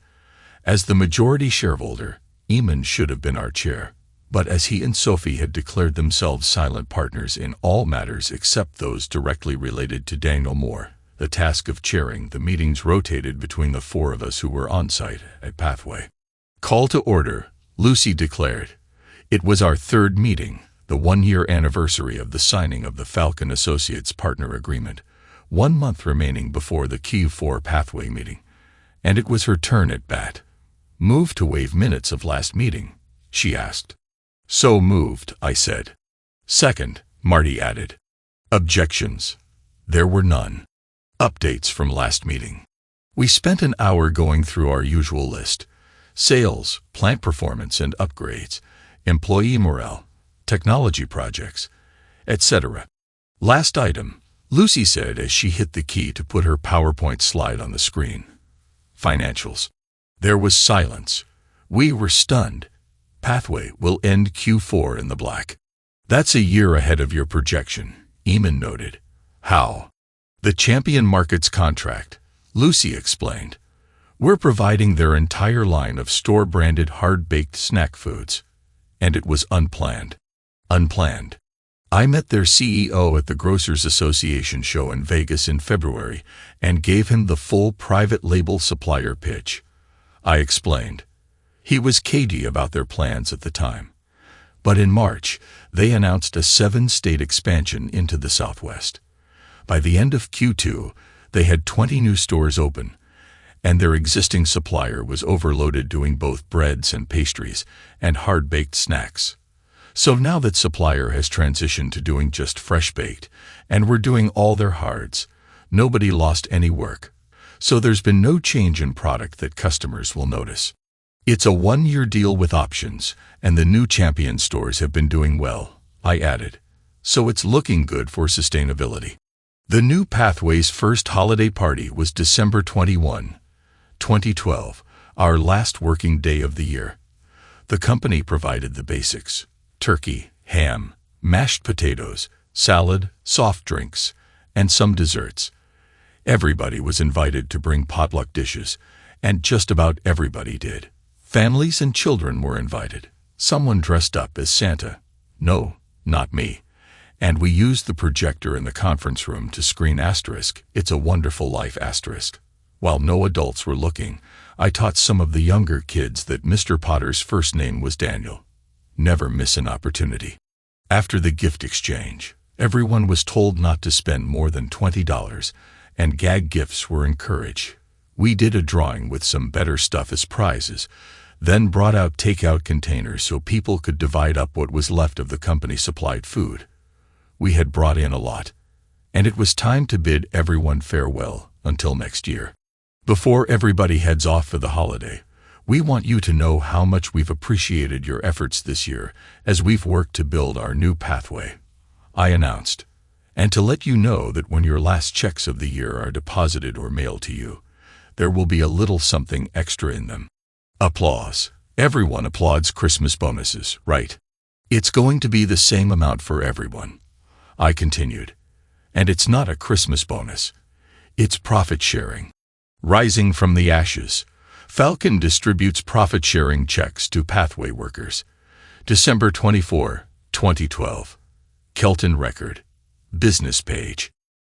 As the majority shareholder, Eamon should have been our chair, but as he and Sophie had declared themselves silent partners in all matters except those directly related to Daniel Moore, the task of chairing the meetings rotated between the 4 of us who were on site at Pathway. Call to order, Lucy declared. It was our 3rd meeting, the 1-year anniversary of the signing of the Falcon Associates partner agreement, 1 month remaining before the Q4 Pathway meeting, and it was her turn at bat. Move to waive minutes of last meeting, she asked. So moved, I said. Second, Marty added. Objections? There were none. Updates from last meeting. We spent an hour going through our usual list: sales, plant performance and upgrades, employee morale, technology projects, etc. Last item, Lucy said as she hit the key to put her PowerPoint slide on the screen. Financials. There was silence. We were stunned. Pathway will end Q4 in the black. That's a year ahead of your projection, Eamon noted. How? The Champion Markets contract, Lucy explained. We're providing their entire line of store-branded hard-baked snack foods. And it was unplanned. Unplanned. I met their CEO at the Grocers Association show in Vegas in February and gave him the full private label supplier pitch. I explained. He was cagey about their plans at the time. But in March, they announced a 7-state expansion into the Southwest. By the end of Q2, they had 20 new stores open, and their existing supplier was overloaded doing both breads and pastries and hard-baked snacks. So now that supplier has transitioned to doing just fresh-baked, and we're doing all their hards, nobody lost any work. So there's been no change in product that customers will notice. It's a 1-year deal with options, and the new Champion stores have been doing well, I added. So it's looking good for sustainability. The new Pathway's first holiday party was December 21, 2012, our last working day of the year. The company provided the basics: turkey, ham, mashed potatoes, salad, soft drinks, and some desserts. Everybody was invited to bring potluck dishes, and just about everybody did. Families and children were invited. Someone dressed up as Santa. No, not me. And we used the projector in the conference room to screen It's a Wonderful Life *. While no adults were looking, I taught some of the younger kids that Mr. Potter's first name was Daniel. Never miss an opportunity. After the gift exchange, everyone was told not to spend more than $20, and gag gifts were encouraged. We did a drawing with some better stuff as prizes, then brought out takeout containers so people could divide up what was left of the company-supplied food. We had brought in a lot, and it was time to bid everyone farewell until next year. Before everybody heads off for the holiday, we want you to know how much we've appreciated your efforts this year as we've worked to build our new Pathway, I announced, and to let you know that when your last checks of the year are deposited or mailed to you, there will be a little something extra in them. Applause. Everyone applauds Christmas bonuses, right? It's going to be the same amount for everyone, I continued. And it's not a Christmas bonus. It's profit sharing. Rising from the ashes, Falcon distributes profit-sharing checks to Pathway workers. December 24, 2012. Kelton Record. Business page.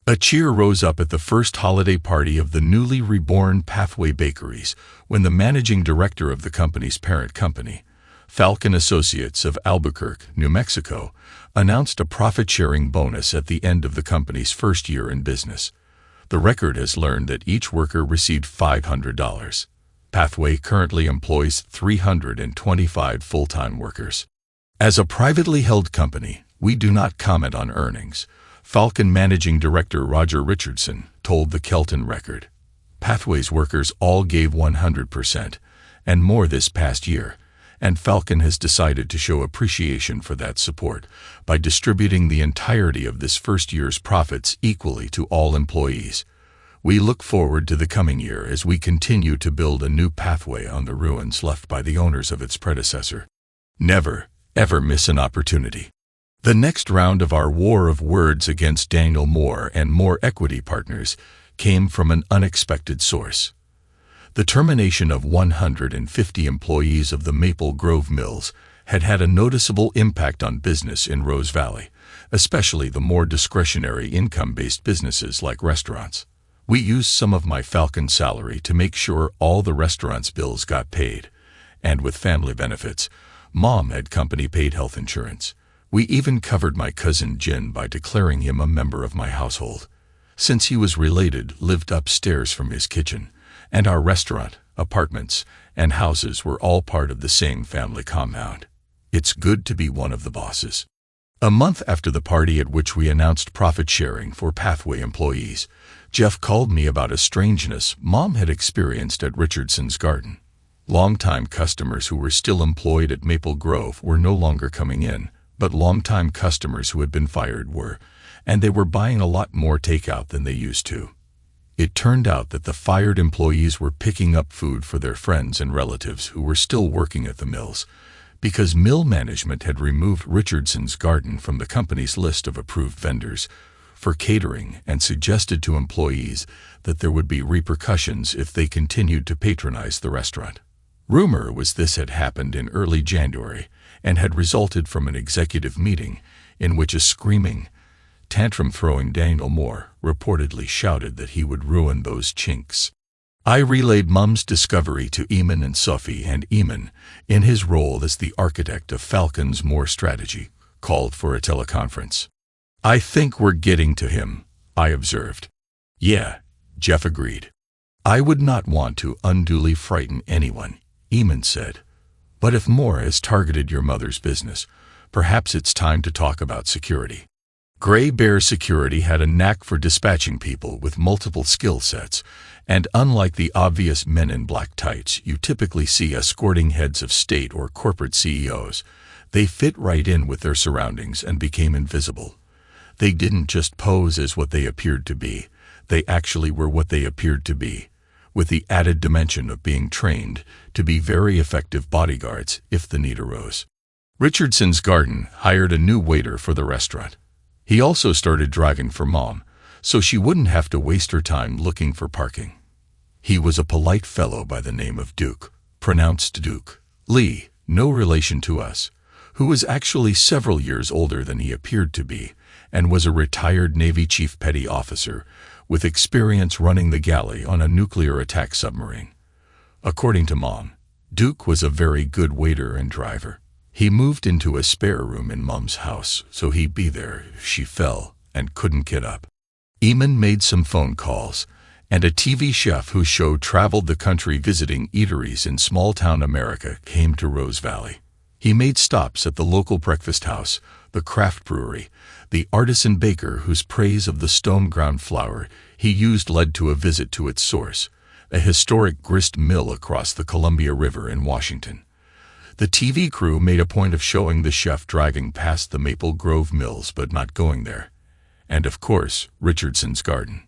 A cheer rose up at the first holiday party of the newly reborn Pathway Bakeries when the managing director of the company's parent company, Falcon Associates of Albuquerque, New Mexico, announced a profit-sharing bonus at the end of the company's first year in business. The record has learned that each worker received $500. Pathway currently employs 325 full-time workers. As a privately held company, we do not comment on earnings, Falcon Managing Director Roger Richardson told the Kelton Record. Pathway's workers all gave 100% and more this past year, and Falcon has decided to show appreciation for that support by distributing the entirety of this first year's profits equally to all employees. We look forward to the coming year as we continue to build a new Pathway on the ruins left by the owners of its predecessor. Never, ever miss an opportunity. The next round of our war of words against Daniel Moore and Moore Equity Partners came from an unexpected source. The termination of 150 employees of the Maple Grove Mills had a noticeable impact on business in Rose Valley, especially the more discretionary income-based businesses like restaurants. We used some of my Falcon salary to make sure all the restaurants' bills got paid, and with family benefits, Mom had company-paid health insurance. We even covered my cousin Jin by declaring him a member of my household, since he was related, lived upstairs from his kitchen, and our restaurant, apartments, and houses were all part of the same family compound. It's good to be one of the bosses. A month after the party at which we announced profit sharing for Pathway employees, Jeff called me about a strangeness Mom had experienced at Richardson's Garden. Longtime customers who were still employed at Maple Grove were no longer coming in, but longtime customers who had been fired were, and they were buying a lot more takeout than they used to. It turned out that the fired employees were picking up food for their friends and relatives who were still working at the mills, because mill management had removed Richardson's Garden from the company's list of approved vendors for catering and suggested to employees that there would be repercussions if they continued to patronize the restaurant. Rumor was this had happened in early January and had resulted from an executive meeting in which a screaming, tantrum-throwing Daniel Moore reportedly shouted that he would ruin those chinks. I relayed Mum's discovery to Eamon and Sophie, and Eamon, in his role as the architect of Falcon's Moore strategy, called for a teleconference. "I think we're getting to him," I observed. "Yeah," Jeff agreed. "I would not want to unduly frighten anyone," Eamon said. "But if Moore has targeted your mother's business, perhaps it's time to talk about security." Gray Bear Security had a knack for dispatching people with multiple skill sets, and unlike the obvious men in black tights you typically see escorting heads of state or corporate CEOs, they fit right in with their surroundings and became invisible. They didn't just pose as what they appeared to be, they actually were what they appeared to be, with the added dimension of being trained to be very effective bodyguards if the need arose. Richardson's Garden hired a new waiter for the restaurant. He also started driving for Mom, so she wouldn't have to waste her time looking for parking. He was a polite fellow by the name of Duke, pronounced Duke, Lee, no relation to us, who was actually several years older than he appeared to be, and was a retired Navy Chief Petty Officer with experience running the galley on a nuclear attack submarine. According to Mom, Duke was a very good waiter and driver. He moved into a spare room in Mom's house, so he'd be there if she fell and couldn't get up. Eamon made some phone calls, and a TV chef whose show traveled the country visiting eateries in small-town America came to Rose Valley. He made stops at the local breakfast house, the craft brewery, the artisan baker whose praise of the stone ground flour he used led to a visit to its source, a historic grist mill across the Columbia River in Washington. The TV crew made a point of showing the chef driving past the Maple Grove Mills but not going there. And of course, Richardson's Garden.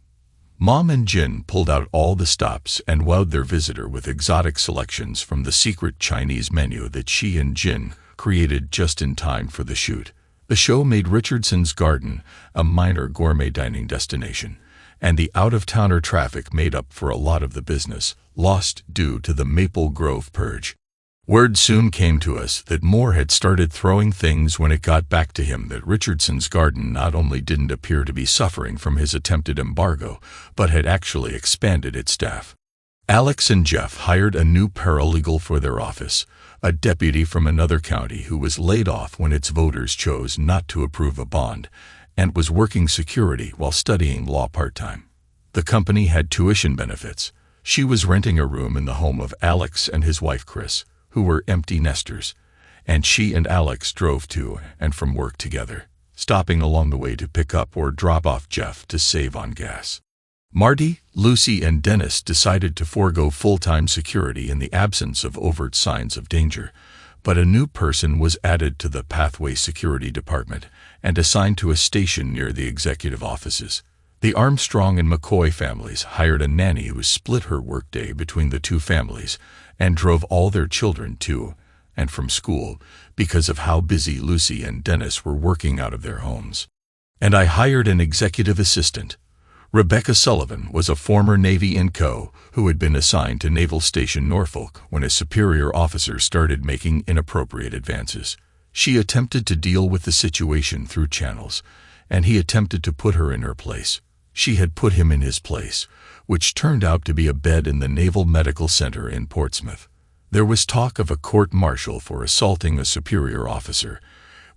Mom and Jin pulled out all the stops and wowed their visitor with exotic selections from the secret Chinese menu that she and Jin created just in time for the shoot. The show made Richardson's Garden a minor gourmet dining destination, and the out-of-towner traffic made up for a lot of the business lost due to the Maple Grove purge. Word soon came to us that Moore had started throwing things when it got back to him that Richardson's Garden not only didn't appear to be suffering from his attempted embargo, but had actually expanded its staff. Alex and Jeff hired a new paralegal for their office, a deputy from another county who was laid off when its voters chose not to approve a bond, and was working security while studying law part-time. The company had tuition benefits. She was renting a room in the home of Alex and his wife Chris, who were empty nesters, and she and Alex drove to and from work together, stopping along the way to pick up or drop off Jeff to save on gas. Marty, Lucy, and Dennis decided to forego full-time security in the absence of overt signs of danger, but a new person was added to the Pathway Security Department and assigned to a station near the executive offices. The Armstrong and McCoy families hired a nanny who split her workday between the two families and drove all their children to and from school because of how busy Lucy and Dennis were working out of their homes. And I hired an executive assistant. Rebecca Sullivan was a former Navy Inco who had been assigned to Naval Station Norfolk when a superior officer started making inappropriate advances. She attempted to deal with the situation through channels, and he attempted to put her in her place. She had put him in his place, which turned out to be a bed in the Naval Medical Center in Portsmouth. There was talk of a court-martial for assaulting a superior officer,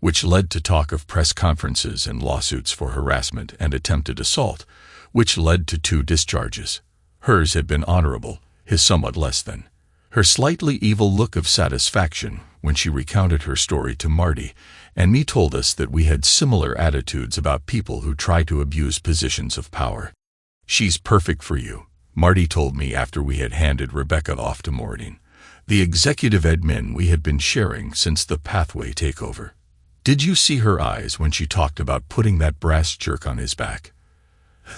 which led to talk of press conferences and lawsuits for harassment and attempted assault, which led to 2 discharges. Hers had been honorable, his somewhat less than. Her slightly evil look of satisfaction when she recounted her story to Marty and me told us that we had similar attitudes about people who try to abuse positions of power. "She's perfect for you," Marty told me after we had handed Rebecca off to Maureen, the executive admin we had been sharing since the Pathway takeover. Did you see her eyes when she talked about putting that brass jerk on his back?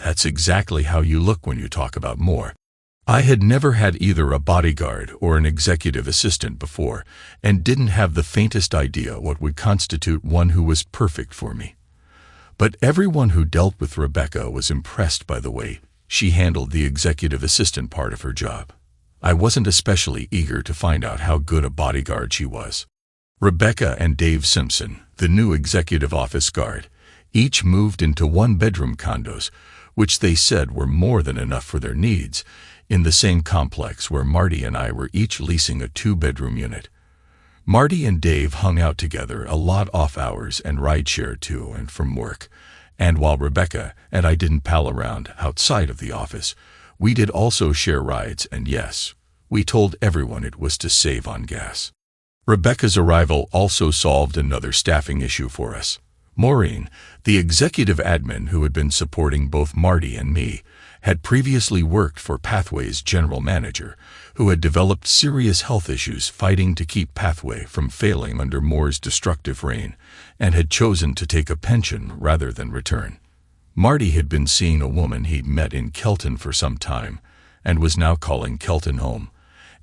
That's exactly how you look when you talk about more. I had never had either a bodyguard or an executive assistant before, and didn't have the faintest idea what would constitute one who was perfect for me. But everyone who dealt with Rebecca was impressed by the way she handled the executive assistant part of her job. I wasn't especially eager to find out how good a bodyguard she was. Rebecca and Dave Simpson, the new executive office guard, each moved into one-bedroom condos, which they said were more than enough for their needs, in the same complex where Marty and I were each leasing a two-bedroom unit. Marty and Dave hung out together a lot off hours and rideshare to and from work, and while Rebecca and I didn't pal around outside of the office, we did also share rides, and yes, we told everyone it was to save on gas. Rebecca's arrival also solved another staffing issue for us. Maureen, the executive admin who had been supporting both Marty and me, had previously worked for Pathway's general manager, who had developed serious health issues fighting to keep Pathway from failing under Moore's destructive reign, and had chosen to take a pension rather than return. Marty had been seeing a woman he'd met in Kelton for some time, and was now calling Kelton home,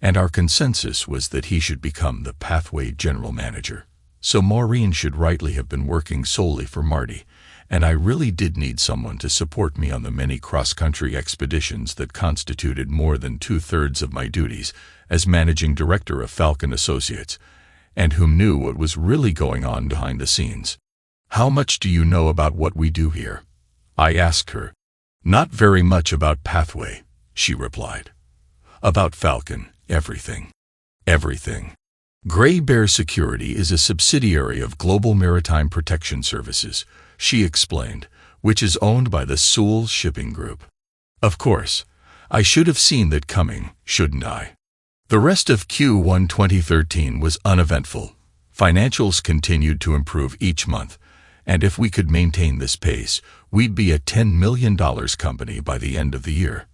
and our consensus was that he should become the Pathway general manager. So Maureen should rightly have been working solely for Marty, and I really did need someone to support me on the many cross-country expeditions that constituted more than two-thirds of my duties as managing director of Falcon Associates, and whom knew what was really going on behind the scenes. "How much do you know about what we do here?" I asked her. "Not very much about Pathway," she replied. "About Falcon, everything. Everything. Gray Bear Security is a subsidiary of Global Maritime Protection Services," she explained, "which is owned by the Sewell Shipping Group." Of course, I should have seen that coming, shouldn't I? The rest of Q1 2013 was uneventful. Financials continued to improve each month, and if we could maintain this pace, we'd be a $10 million company by the end of the year.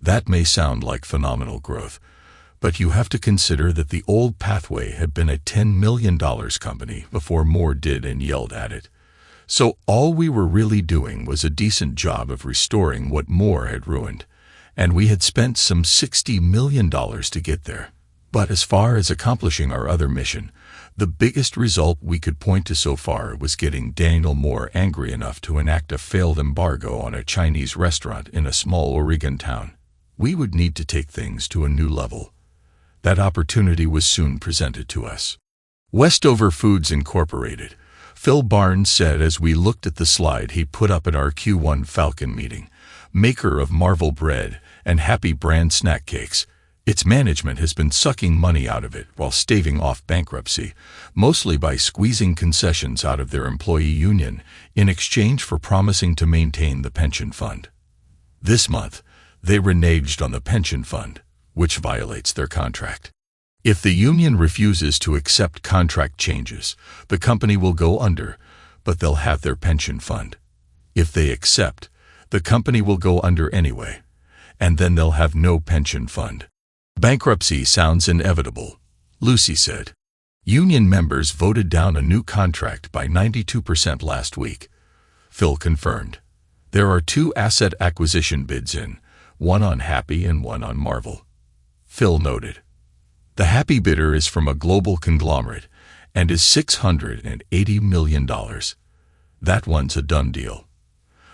That may sound like phenomenal growth, but you have to consider that the old Pathway had been a $10 million company before Moore did and yelled at it. So all we were really doing was a decent job of restoring what Moore had ruined, and we had spent some $60 million to get there. But as far as accomplishing our other mission, the biggest result we could point to so far was getting Daniel Moore angry enough to enact a failed embargo on a Chinese restaurant in a small Oregon town. We would need to take things to a new level. That opportunity was soon presented to us. Westover Foods Incorporated, Phil Barnes said as we looked at the slide he put up at our Q1 Falcon meeting, maker of Marvel Bread and Happy Brand snack cakes. Its management has been sucking money out of it while staving off bankruptcy, mostly by squeezing concessions out of their employee union in exchange for promising to maintain the pension fund. This month, they reneged on the pension fund, which violates their contract. If the union refuses to accept contract changes, the company will go under, but they'll have their pension fund. If they accept, the company will go under anyway, and then they'll have no pension fund. "Bankruptcy sounds inevitable," Lucy said. "Union members voted down a new contract by 92% last week," Phil confirmed. "There are 2 asset acquisition bids in, one on Happy and one on Marvel," Phil noted. "The Happy bidder is from a global conglomerate and is $680 million. That one's a done deal.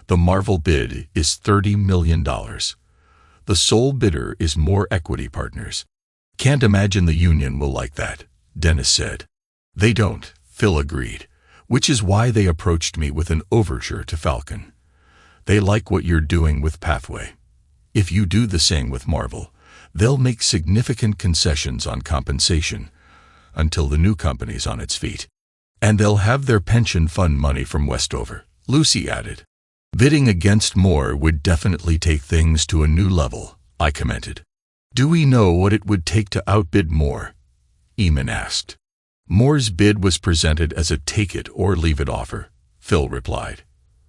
The Marvel bid is $30 million. The sole bidder is More Equity Partners. Can't imagine the union will like that," Dennis said. "They don't," Phil agreed, "which is why they approached me with an overture to Falcon. They like what you're doing with Pathway. If you do the same with Marvel, they'll make significant concessions on compensation until the new company's on its feet. And they'll have their pension fund money from Westover," Lucy added. "Bidding against Moore would definitely take things to a new level," I commented. "Do we know what it would take to outbid Moore?" Eamon asked. "Moore's bid was presented as a take-it-or-leave-it offer," Phil replied.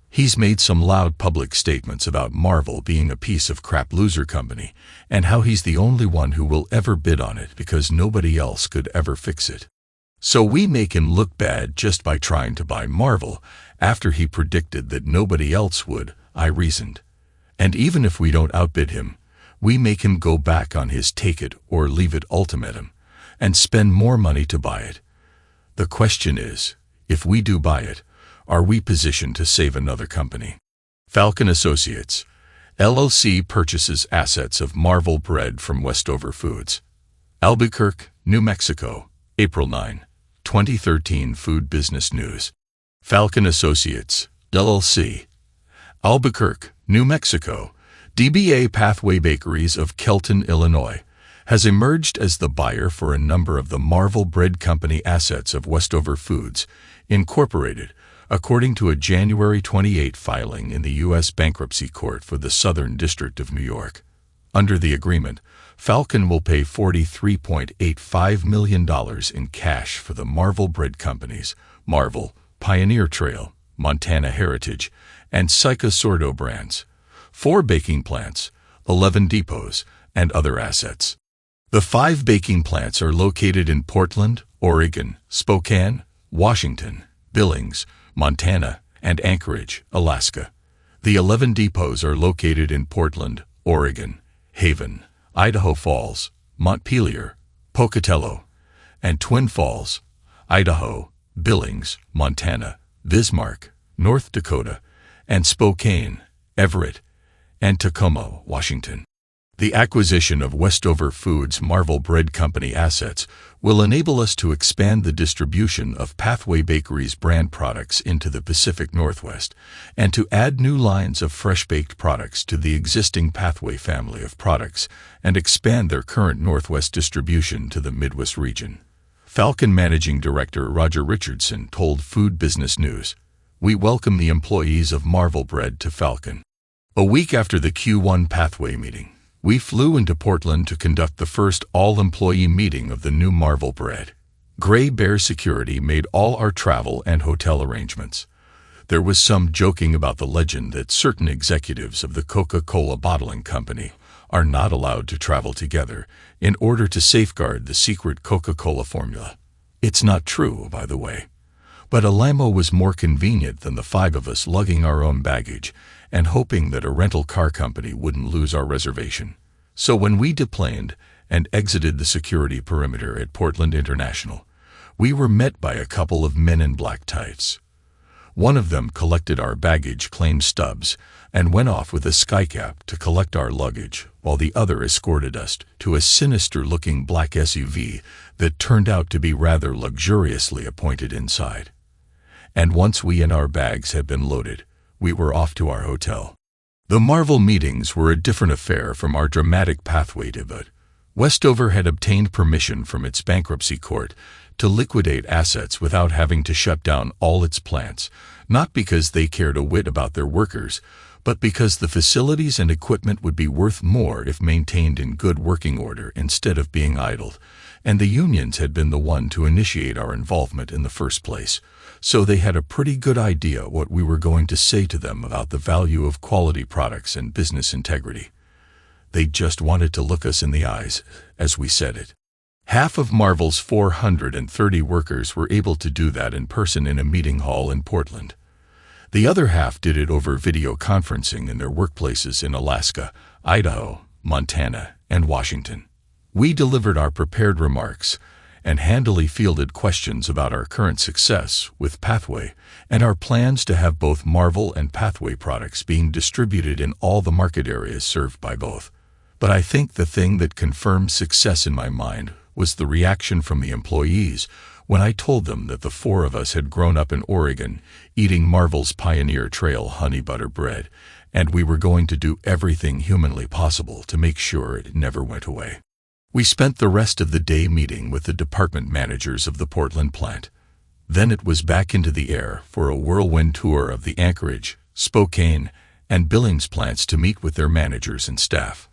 "He's made some loud public statements about Marvel being a piece of crap loser company and how he's the only one who will ever bid on it because nobody else could ever fix it. So we make him look bad just by trying to buy Marvel after he predicted that nobody else would, I reasoned. And even if we don't outbid him, we make him go back on his take it or leave it ultimatum and spend more money to buy it. The question is, if we do buy it, are we positioned to save another company? Falcon Associates, LLC purchases assets of Marvel Bread from Westover Foods. Albuquerque, New Mexico, April 9, 2013 Food Business News. Falcon Associates, LLC. Albuquerque, New Mexico, DBA Pathway Bakeries of Kelton, Illinois, has emerged as the buyer for a number of the Marvel Bread Company assets of Westover Foods, Incorporated, according to a January 28 filing in the U.S. Bankruptcy Court for the Southern District of New York. Under the agreement, Falcon will pay $43.85 million in cash for the Marvel Bread Company's Marvel, Pioneer Trail, Montana Heritage, and Psycha Sordo brands, 4 baking plants, 11 depots, and other assets. The 5 baking plants are located in Portland, Oregon, Spokane, Washington, Billings, Montana, and Anchorage, Alaska. The 11 depots are located in Portland, Oregon, Haven, Idaho Falls, Montpelier, Pocatello, and Twin Falls, Idaho, Billings, Montana, Bismarck, North Dakota, and Spokane, Everett, and Tacoma, Washington. The acquisition of Westover Foods' Marvel Bread Company assets will enable us to expand the distribution of Pathway Bakeries brand products into the Pacific Northwest and to add new lines of fresh-baked products to the existing Pathway family of products and expand their current Northwest distribution to the Midwest region. Falcon Managing Director Roger Richardson told Food Business News, "We welcome the employees of Marvel Bread to Falcon." A week after the Q1 Pathway meeting, we flew into Portland to conduct the first all-employee meeting of the new Marvel Bread. Gray Bear Security made all our travel and hotel arrangements. There was some joking about the legend that certain executives of the Coca-Cola bottling company are not allowed to travel together in order to safeguard the secret Coca-Cola formula. It's not true, by the way. But a limo was more convenient than the 5 of us lugging our own baggage and hoping that a rental car company wouldn't lose our reservation. So when we deplaned and exited the security perimeter at Portland International, we were met by a couple of men in black tights. One of them collected our baggage claim stubs and went off with a skycap to collect our luggage, while the other escorted us to a sinister-looking black SUV that turned out to be rather luxuriously appointed inside. And once we and our bags had been loaded, we were off to our hotel. The Marvel meetings were a different affair from our dramatic Pathway debut. Westover had obtained permission from its bankruptcy court to liquidate assets without having to shut down all its plants, not because they cared a whit about their workers, but because the facilities and equipment would be worth more if maintained in good working order instead of being idled, and the unions had been the one to initiate our involvement in the first place, so they had a pretty good idea what we were going to say to them about the value of quality products and business integrity. They just wanted to look us in the eyes as we said it. Half of Marvel's 430 workers were able to do that in person in a meeting hall in Portland. The other half did it over video conferencing in their workplaces in Alaska, Idaho, Montana, and Washington. We delivered our prepared remarks and handily fielded questions about our current success with Pathway and our plans to have both Marvel and Pathway products being distributed in all the market areas served by both. But I think the thing that confirmed success in my mind was the reaction from the employees when I told them that the 4 of us had grown up in Oregon eating Marvel's Pioneer Trail honey butter bread, and we were going to do everything humanly possible to make sure it never went away. We spent the rest of the day meeting with the department managers of the Portland plant. Then it was back into the air for a whirlwind tour of the Anchorage, Spokane, and Billings plants to meet with their managers and staff.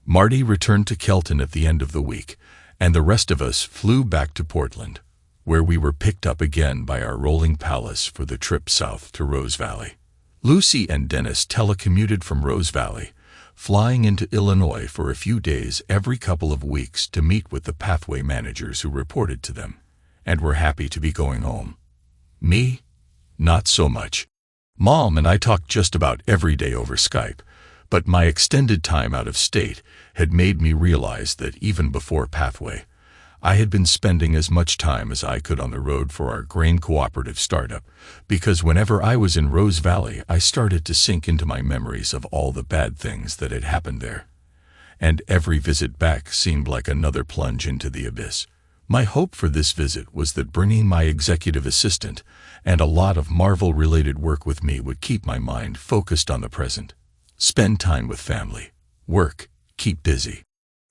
Marty returned to Kelton at the end of the week, and the rest of us flew back to Portland, where we were picked up again by our rolling palace for the trip south to Rose Valley. Lucy and Dennis telecommuted from Rose Valley, flying into Illinois for a few days every couple of weeks to meet with the Pathway managers who reported to them. and were happy to be going home. Me? Not so much. Mom and I talked just about every day over Skype, but my extended time out of state had made me realize that even before Pathway, I had been spending as much time as I could on the road for our grain cooperative startup, because whenever I was in Rose Valley, I started to sink into my memories of all the bad things that had happened there. And every visit back seemed like another plunge into the abyss. My hope for this visit was that bringing my executive assistant and a lot of Marvel-related work with me would keep my mind focused on the present. Spend time with family, work, keep busy.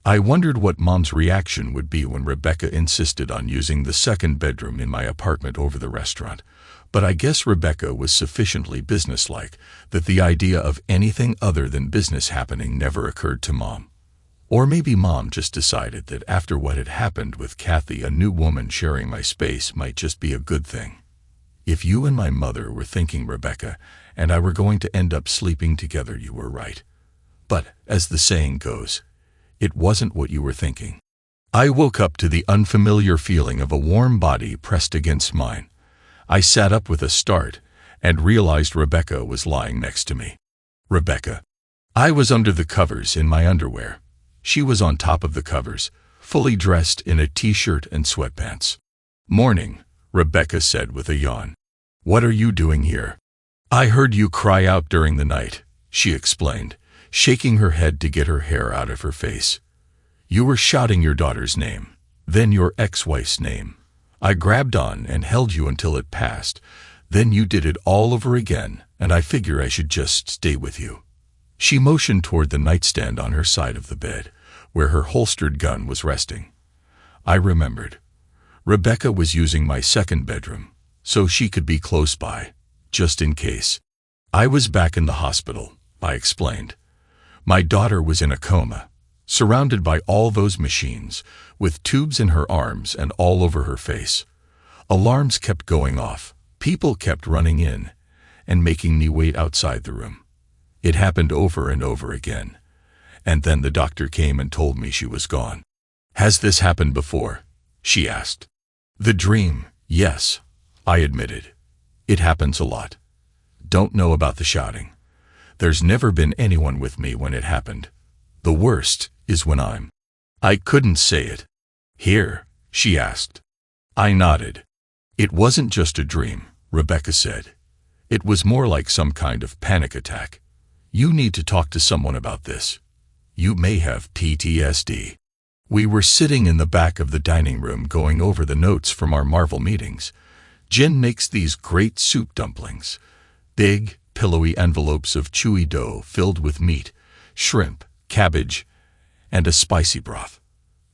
I wondered what Mom's reaction would be when Rebecca insisted on using the second bedroom in my apartment over the restaurant, but I guess Rebecca was sufficiently businesslike that the idea of anything other than business happening never occurred to Mom. Or maybe Mom just decided that after what had happened with Kathy, a new woman sharing my space might just be a good thing. If you and my mother were thinking Rebecca and I were going to end up sleeping together, you were right. But, as the saying goes, it wasn't what you were thinking. I woke up to the unfamiliar feeling of a warm body pressed against mine. I sat up with a start and realized Rebecca was lying next to me. Rebecca. I was under the covers in my underwear. She was on top of the covers, fully dressed in a t-shirt and sweatpants. "Morning," Rebecca said with a yawn. "What are you doing here?" "I heard you cry out during the night," she explained, shaking her head to get her hair out of her face. "You were shouting your daughter's name, then your ex-wife's name. I grabbed on and held you until it passed. Then you did it all over again, and I figure I should just stay with you." She motioned toward the nightstand on her side of the bed, where her holstered gun was resting. I remembered. Rebecca was using my second bedroom, so she could be close by, just in case. "I was back in the hospital," I explained. "My daughter was in a coma, surrounded by all those machines, with tubes in her arms and all over her face. Alarms kept going off, people kept running in, and making me wait outside the room. It happened over and over again. And then the doctor came and told me she was gone." "Has this happened before?" she asked. "The dream, yes," I admitted. "It happens a lot. Don't know about the shouting. There's never been anyone with me when it happened. The worst is when I'm—" I couldn't say it. "Here?" she asked. I nodded. "It wasn't just a dream," Rebecca said. "It was more like some kind of panic attack. You need to talk to someone about this. You may have PTSD." We were sitting in the back of the dining room going over the notes from our Marvel meetings. Jen makes these great soup dumplings. Big, pillowy envelopes of chewy dough filled with meat, shrimp, cabbage, and a spicy broth.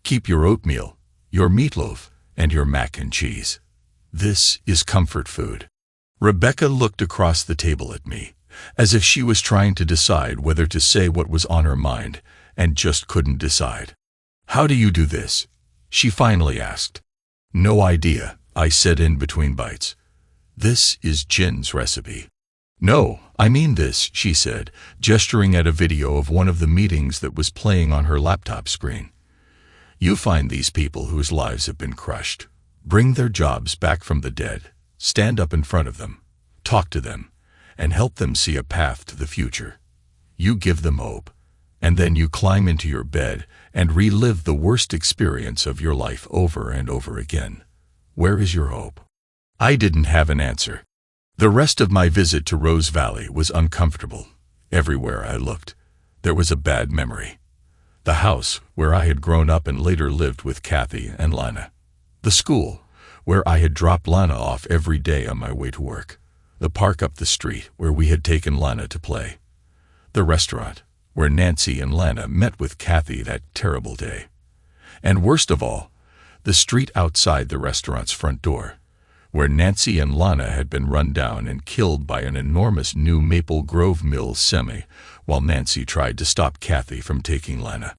Keep your oatmeal, your meatloaf, and your mac and cheese. This is comfort food. Rebecca looked across the table at me, as if she was trying to decide whether to say what was on her mind, and just couldn't decide. "How do you do this?" she finally asked. "No idea," I said in between bites. "This is Jen's recipe." "No, I mean this," she said, gesturing at a video of one of the meetings that was playing on her laptop screen. "You find these people whose lives have been crushed, bring their jobs back from the dead, stand up in front of them, talk to them, and help them see a path to the future. You give them hope, and then you climb into your bed and relive the worst experience of your life over and over again. Where is your hope?" I didn't have an answer. The rest of my visit to Rose Valley was uncomfortable. Everywhere I looked, there was a bad memory. The house where I had grown up and later lived with Kathy and Lana. The school where I had dropped Lana off every day on my way to work. The park up the street where we had taken Lana to play. The restaurant where Nancy and Lana met with Kathy that terrible day. And worst of all, the street outside the restaurant's front door, where Nancy and Lana had been run down and killed by an enormous new Maple Grove Mills semi while Nancy tried to stop Kathy from taking Lana.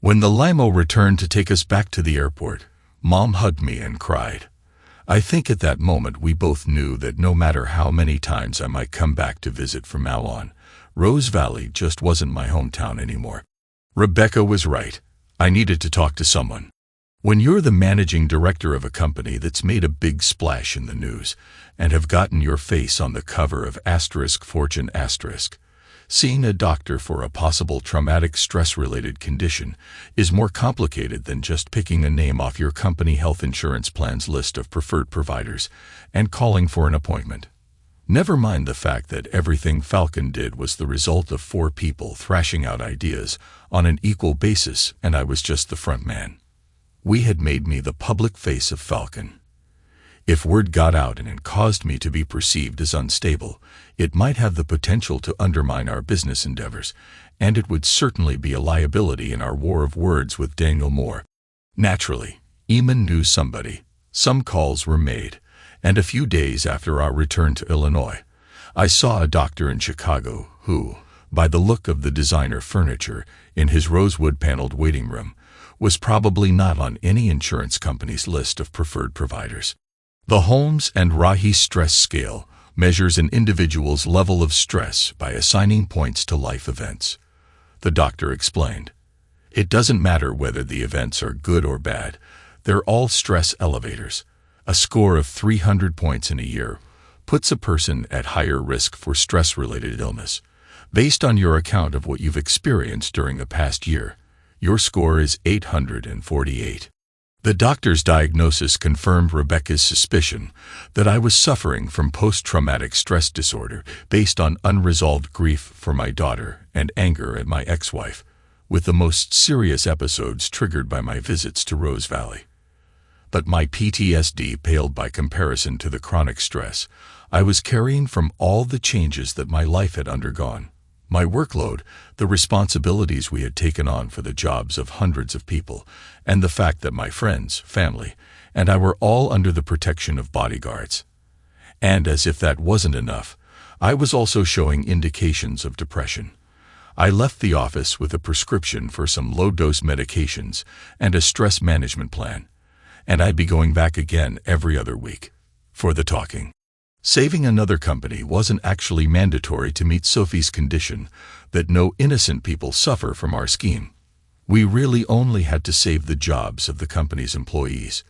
When the limo returned to take us back to the airport, Mom hugged me and cried. I think at that moment we both knew that no matter how many times I might come back to visit from now on, Rose Valley just wasn't my hometown anymore. Rebecca was right. I needed to talk to someone. When you're the managing director of a company that's made a big splash in the news and have gotten your face on the cover of Fortune seeing a doctor for a possible traumatic stress-related condition is more complicated than just picking a name off your company health insurance plan's list of preferred providers and calling for an appointment. Never mind the fact that everything Falcon did was the result of 4 people thrashing out ideas on an equal basis, and I was just the front man. We had made me the public face of Falcon. If word got out and it caused me to be perceived as unstable, it might have the potential to undermine our business endeavors, and it would certainly be a liability in our war of words with Daniel Moore. Naturally, Eamon knew somebody. Some calls were made, and a few days after our return to Illinois, I saw a doctor in Chicago who, by the look of the designer furniture in his rosewood-paneled waiting room, was probably not on any insurance company's list of preferred providers. The Holmes and Rahe stress scale measures an individual's level of stress by assigning points to life events. The doctor explained, "It doesn't matter whether the events are good or bad, they're all stress elevators. A score of 300 points in a year puts a person at higher risk for stress-related illness. Based on your account of what you've experienced during the past year, your score is 848. The doctor's diagnosis confirmed Rebecca's suspicion that I was suffering from post-traumatic stress disorder based on unresolved grief for my daughter and anger at my ex-wife, with the most serious episodes triggered by my visits to Rose Valley. But my PTSD paled by comparison to the chronic stress I was carrying from all the changes that my life had undergone. My workload, the responsibilities we had taken on for the jobs of hundreds of people, and the fact that my friends, family, and I were all under the protection of bodyguards. And as if that wasn't enough, I was also showing indications of depression. I left the office with a prescription for some low-dose medications and a stress management plan, and I'd be going back again every other week for the talking. Saving another company wasn't actually mandatory to meet Sophie's condition that no innocent people suffer from our scheme. We really only had to save the jobs of the company's employees.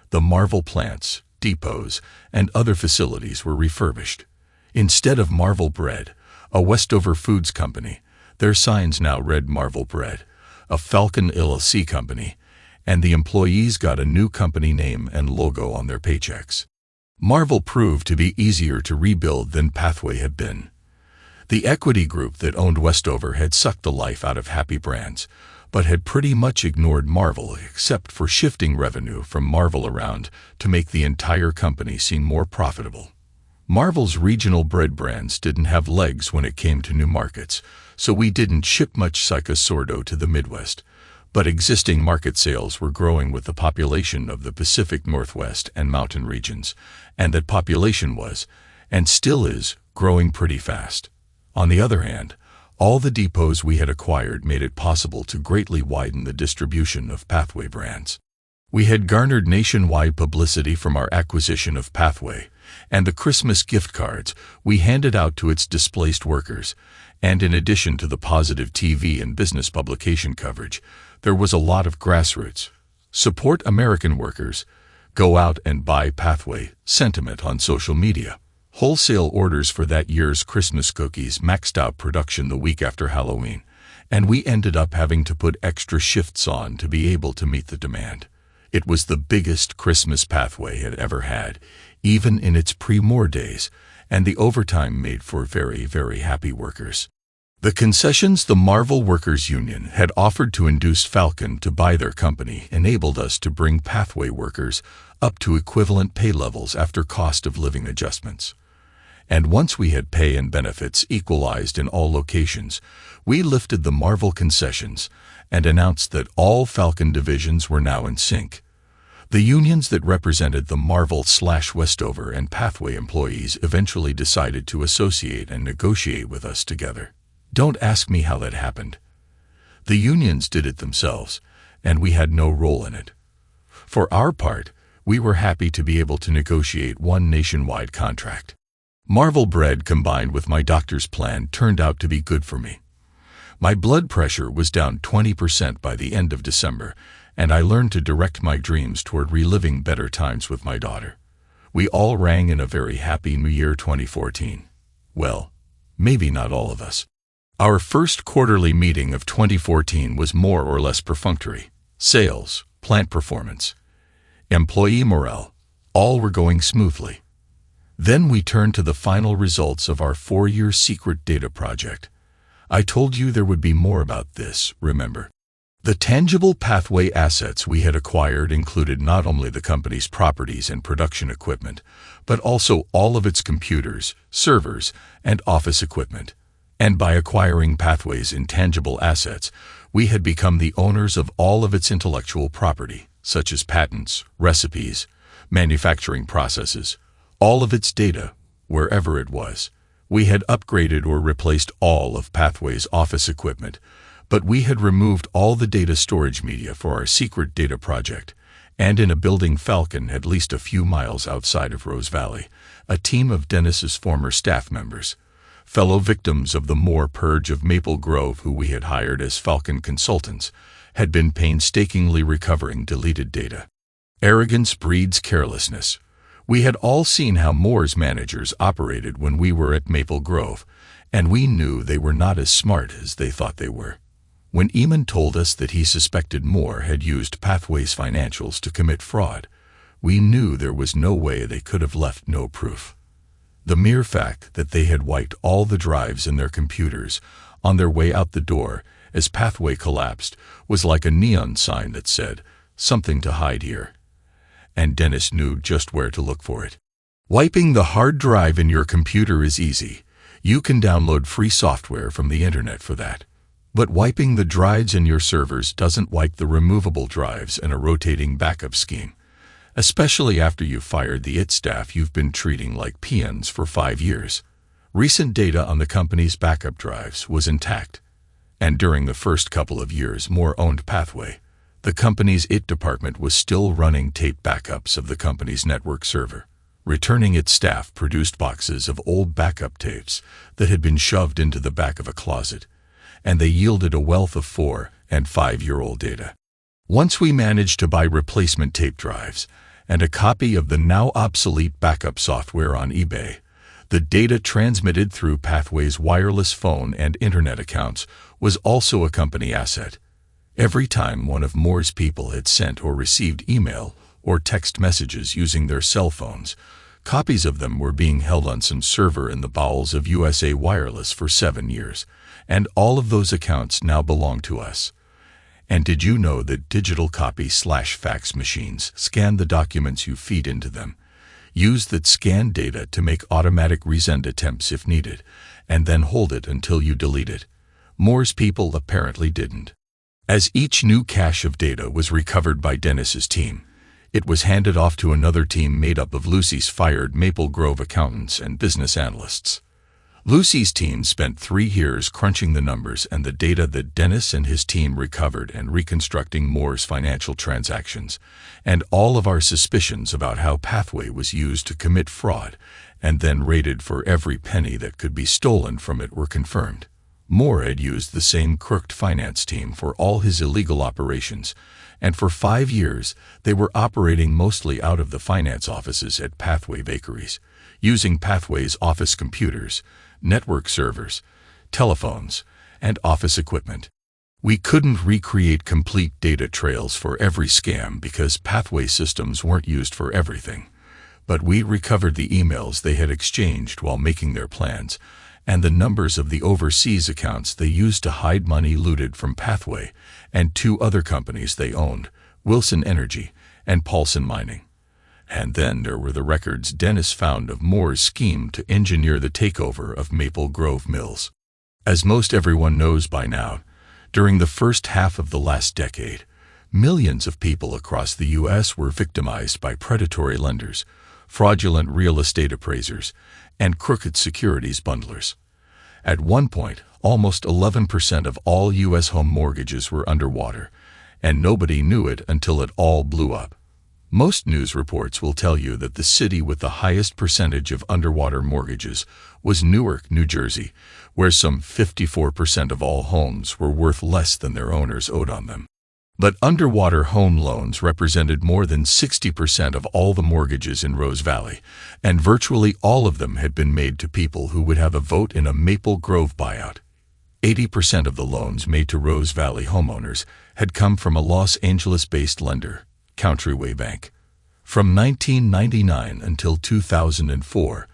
The Marvel plants, depots, and other facilities were refurbished. Instead of Marvel Bread, a Westover Foods company, their signs now read Marvel Bread, a Falcon LLC company, and the employees got a new company name and logo on their paychecks. Marvel proved to be easier to rebuild than Pathway had been. The equity group that owned Westover had sucked the life out of Happy Brands, but had pretty much ignored Marvel except for shifting revenue from Marvel around to make the entire company seem more profitable. Marvel's regional bread brands didn't have legs when it came to new markets, so we didn't ship much Psycho Sordo to the Midwest. But existing market sales were growing with the population of the Pacific Northwest and mountain regions, and that population was, and still is, growing pretty fast. On the other hand, all the depots we had acquired made it possible to greatly widen the distribution of Pathway brands. We had garnered nationwide publicity from our acquisition of Pathway, and the Christmas gift cards we handed out to its displaced workers, and in addition to the positive TV and business publication coverage, there was a lot of grassroots, support American workers, go out and buy Pathway sentiment on social media. Wholesale orders for that year's Christmas cookies maxed out production the week after Halloween, and we ended up having to put extra shifts on to be able to meet the demand. It was the biggest Christmas Pathway had ever had, even in its pre-Moore days, and the overtime made for very, very happy workers. The concessions the Marvel Workers Union had offered to induce Falcon to buy their company enabled us to bring Pathway workers up to equivalent pay levels after cost of living adjustments. And once we had pay and benefits equalized in all locations, we lifted the Marvel concessions and announced that all Falcon divisions were now in sync. The unions that represented the Marvel/Westover and Pathway employees eventually decided to associate and negotiate with us together. Don't ask me how that happened. The unions did it themselves, and we had no role in it. For our part, we were happy to be able to negotiate one nationwide contract. Marvel Bread combined with my doctor's plan turned out to be good for me. My blood pressure was down 20% by the end of December, and I learned to direct my dreams toward reliving better times with my daughter. We all rang in a very happy New Year 2014. Well, maybe not all of us. Our first quarterly meeting of 2014 was more or less perfunctory. Sales, plant performance, employee morale, all were going smoothly. Then we turned to the final results of our 4-year secret data project. I told you there would be more about this, remember? The tangible pathway assets we had acquired included not only the company's properties and production equipment, but also all of its computers, servers, and office equipment. And by acquiring Pathway's intangible assets, we had become the owners of all of its intellectual property, such as patents, recipes, manufacturing processes, all of its data, wherever it was. We had upgraded or replaced all of Pathway's office equipment, but we had removed all the data storage media for our secret data project, and in a building Falcon at least a few miles outside of Rose Valley, a team of Dennis's former staff members, fellow victims of the Moore purge of Maple Grove who we had hired as Falcon consultants, had been painstakingly recovering deleted data. Arrogance breeds carelessness. We had all seen how Moore's managers operated when we were at Maple Grove, and we knew they were not as smart as they thought they were. When Eamon told us that he suspected Moore had used Pathway's financials to commit fraud, we knew there was no way they could have left no proof. The mere fact that they had wiped all the drives in their computers on their way out the door as Pathway collapsed was like a neon sign that said, "Something to hide here." And Dennis knew just where to look for it. Wiping the hard drive in your computer is easy. You can download free software from the internet for that. But wiping the drives in your servers doesn't wipe the removable drives in a rotating backup scheme, especially after you've fired the IT staff you've been treating like peons for 5 years. Recent data on the company's backup drives was intact, and during the first couple of years Moore owned Pathway, the company's IT department was still running tape backups of the company's network server. Returning its staff produced boxes of old backup tapes that had been shoved into the back of a closet, and they yielded a wealth of 4- and 5-year-old data. Once we managed to buy replacement tape drives and a copy of the now obsolete backup software on eBay, the data transmitted through Pathway's wireless phone and internet accounts was also a company asset. Every time one of Moore's people had sent or received email or text messages using their cell phones, copies of them were being held on some server in the bowels of USA Wireless for 7 years, and all of those accounts now belong to us. And did you know that digital copy/fax machines scan the documents you feed into them, use that scanned data to make automatic resend attempts if needed, and then hold it until you delete it? Moore's people apparently didn't. As each new cache of data was recovered by Dennis's team, it was handed off to another team made up of Lucy's fired Maple Grove accountants and business analysts. Lucy's team spent 3 years crunching the numbers and the data that Dennis and his team recovered and reconstructing Moore's financial transactions, and all of our suspicions about how Pathway was used to commit fraud and then raided for every penny that could be stolen from it were confirmed. Moore had used the same crooked finance team for all his illegal operations, and for 5 years they were operating mostly out of the finance offices at Pathway Bakeries, using Pathway's office computers, network servers, telephones, and office equipment. We couldn't recreate complete data trails for every scam because Pathway systems weren't used for everything, but we recovered the emails they had exchanged while making their plans, and the numbers of the overseas accounts they used to hide money looted from Pathway and 2 other companies they owned, Wilson Energy and Paulson Mining. And then there were the records Dennis found of Moore's scheme to engineer the takeover of Maple Grove Mills. As most everyone knows by now, during the first half of the last decade, millions of people across the U.S. were victimized by predatory lenders, fraudulent real estate appraisers, and crooked securities bundlers. At one point, almost 11% of all U.S. home mortgages were underwater, and nobody knew it until it all blew up. Most news reports will tell you that the city with the highest percentage of underwater mortgages was Newark, New Jersey, where some 54% of all homes were worth less than their owners owed on them. But underwater home loans represented more than 60% of all the mortgages in Rose Valley, and virtually all of them had been made to people who would have a vote in a Maple Grove buyout. 80% of the loans made to Rose Valley homeowners had come from a Los Angeles-based lender, Countryway Bank. From 1999 until 2004,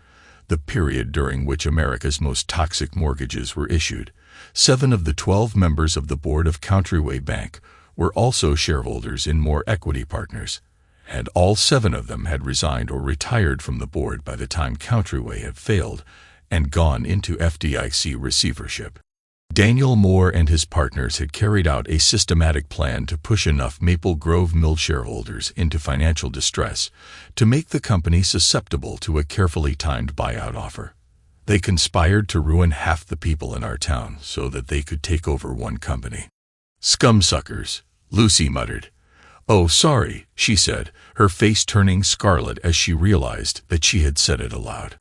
the period during which America's most toxic mortgages were issued, 7 of the 12 members of the board of Countryway Bank were also shareholders in More Equity Partners, and all 7 of them had resigned or retired from the board by the time Countryway had failed and gone into FDIC receivership. Daniel Moore and his partners had carried out a systematic plan to push enough Maple Grove Mill shareholders into financial distress to make the company susceptible to a carefully timed buyout offer. They conspired to ruin half the people in our town so that they could take over one company. "Scumsuckers," Lucy muttered. "Oh, sorry," she said, her face turning scarlet as she realized that she had said it aloud.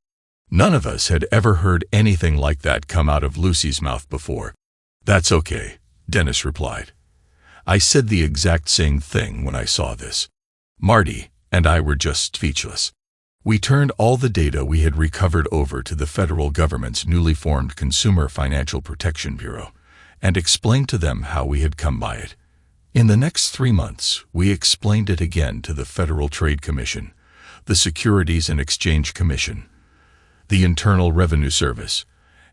None of us had ever heard anything like that come out of Lucy's mouth before. "That's okay," Dennis replied. "I said the exact same thing when I saw this." Marty and I were just speechless. We turned all the data we had recovered over to the federal government's newly formed Consumer Financial Protection Bureau and explained to them how we had come by it. In the next 3 months, we explained it again to the Federal Trade Commission, the Securities and Exchange Commission, the Internal Revenue Service,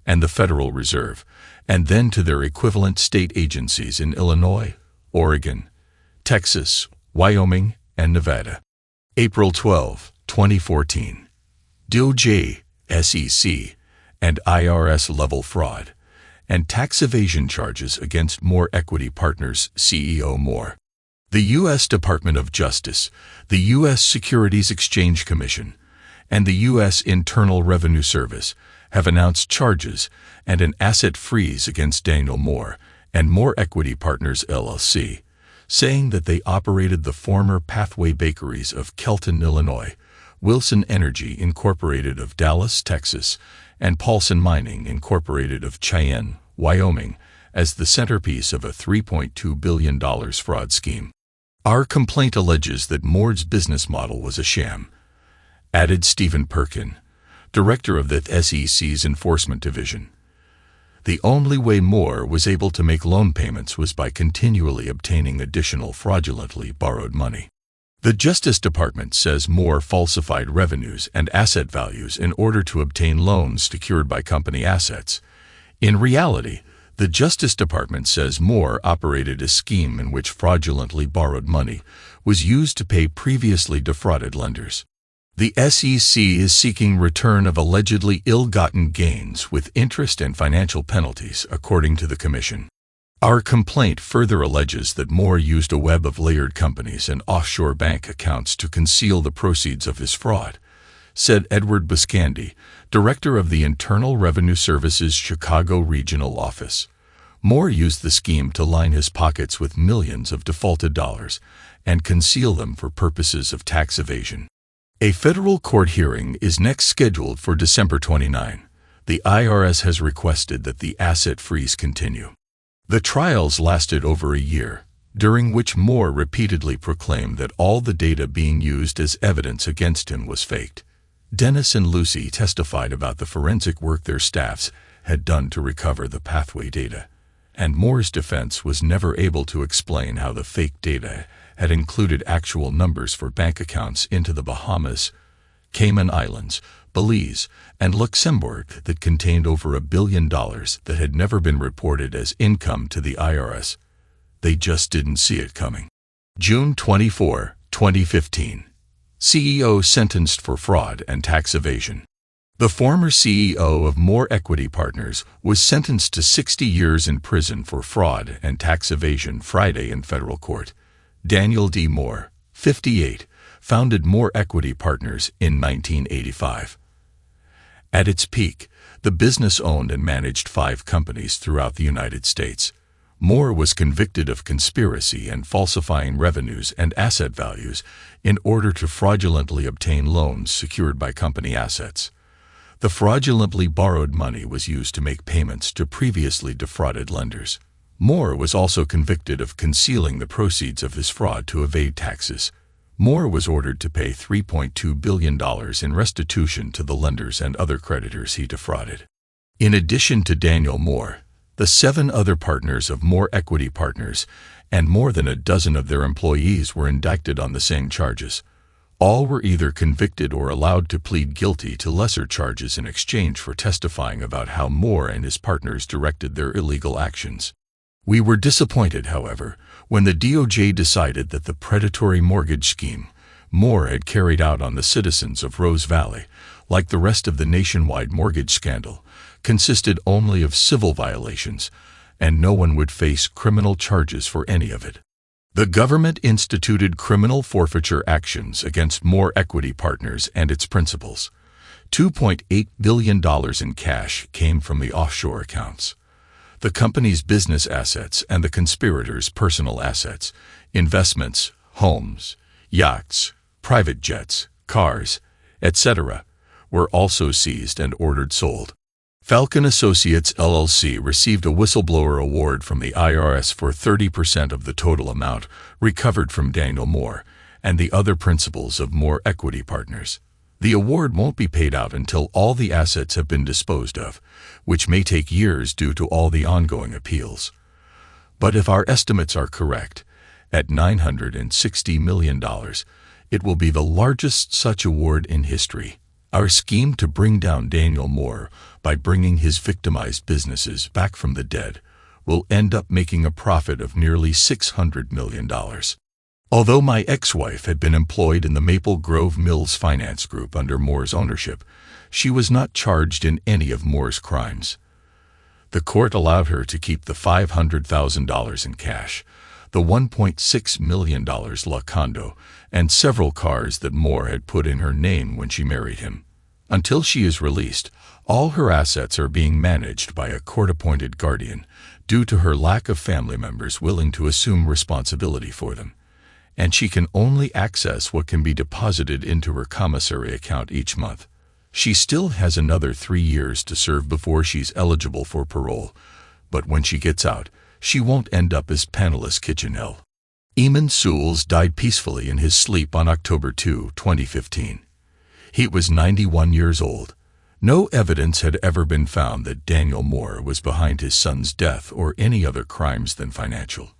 and the Federal Reserve, and then to their equivalent state agencies in Illinois, Oregon, Texas, Wyoming, and Nevada. April 12, 2014. DOJ, SEC, and IRS-level fraud and tax evasion charges against More Equity Partners CEO Moore. The U.S. Department of Justice, the U.S. Securities Exchange Commission, and the U.S. Internal Revenue Service have announced charges and an asset freeze against Daniel Moore and More Equity Partners LLC, saying that they operated the former Pathway Bakeries of Kelton, Illinois, Wilson Energy Incorporated of Dallas, Texas, and Paulson Mining Incorporated of Cheyenne, Wyoming, as the centerpiece of a $3.2 billion fraud scheme. "Our complaint alleges that Moore's business model was a sham," added Stephen Perkin, director of the SEC's Enforcement Division. "The only way Moore was able to make loan payments was by continually obtaining additional fraudulently borrowed money." The Justice Department says Moore falsified revenues and asset values in order to obtain loans secured by company assets. In reality, the Justice Department says Moore operated a scheme in which fraudulently borrowed money was used to pay previously defrauded lenders. The SEC is seeking return of allegedly ill-gotten gains with interest and financial penalties, according to the Commission. "Our complaint further alleges that Moore used a web of layered companies and offshore bank accounts to conceal the proceeds of his fraud," said Edward Buscandi, director of the Internal Revenue Service's Chicago Regional Office. Moore used the scheme to line his pockets with millions of defaulted dollars and conceal them for purposes of tax evasion. A federal court hearing is next scheduled for December 29. The IRS has requested that the asset freeze continue. The trials lasted over a year, during which Moore repeatedly proclaimed that all the data being used as evidence against him was faked. Dennis and Lucy testified about the forensic work their staffs had done to recover the Pathway data, and Moore's defense was never able to explain how the fake data had included actual numbers for bank accounts into the Bahamas, Cayman Islands, Belize, and Luxembourg that contained over $1 billion that had never been reported as income to the IRS. They just didn't see it coming. June 24, 2015. CEO sentenced for fraud and tax evasion. The former CEO of More Equity Partners was sentenced to 60 years in prison for fraud and tax evasion Friday in federal court. Daniel D. Moore, 58, founded More Equity Partners in 1985. At its peak, the business owned and managed 5 companies throughout the United States. Moore was convicted of conspiracy and falsifying revenues and asset values in order to fraudulently obtain loans secured by company assets. The fraudulently borrowed money was used to make payments to previously defrauded lenders. Moore was also convicted of concealing the proceeds of his fraud to evade taxes. Moore was ordered to pay $3.2 billion in restitution to the lenders and other creditors he defrauded. In addition to Daniel Moore, the 7 other partners of Moore Equity Partners and more than a dozen of their employees were indicted on the same charges. All were either convicted or allowed to plead guilty to lesser charges in exchange for testifying about how Moore and his partners directed their illegal actions. We were disappointed, however, when the DOJ decided that the predatory mortgage scheme Moore had carried out on the citizens of Rose Valley, like the rest of the nationwide mortgage scandal, consisted only of civil violations, and no one would face criminal charges for any of it. The government instituted criminal forfeiture actions against Moore Equity Partners and its principals. $2.8 billion in cash came from the offshore accounts. The company's business assets and the conspirators' personal assets, investments, homes, yachts, private jets, cars, etc., were also seized and ordered sold. Falcon Associates LLC received a whistleblower award from the IRS for 30% of the total amount recovered from Daniel Moore and the other principals of Moore Equity Partners. The award won't be paid out until all the assets have been disposed of, which may take years due to all the ongoing appeals. But if our estimates are correct, at $960 million, it will be the largest such award in history. Our scheme to bring down Daniel Moore by bringing his victimized businesses back from the dead will end up making a profit of nearly $600 million. Although my ex-wife had been employed in the Maple Grove Mills Finance Group under Moore's ownership, she was not charged in any of Moore's crimes. The court allowed her to keep the $500,000 in cash, the $1.6 million La Condo, and several cars that Moore had put in her name when she married him. Until she is released, all her assets are being managed by a court-appointed guardian due to her lack of family members willing to assume responsibility for them, and she can only access what can be deposited into her commissary account each month. She still has another 3 years to serve before she's eligible for parole, but when she gets out, she won't end up as panelist kitchen L. Eamon Sewells died peacefully in his sleep on October 2, 2015. He was 91 years old. No evidence had ever been found that Daniel Moore was behind his son's death or any other crimes than financial.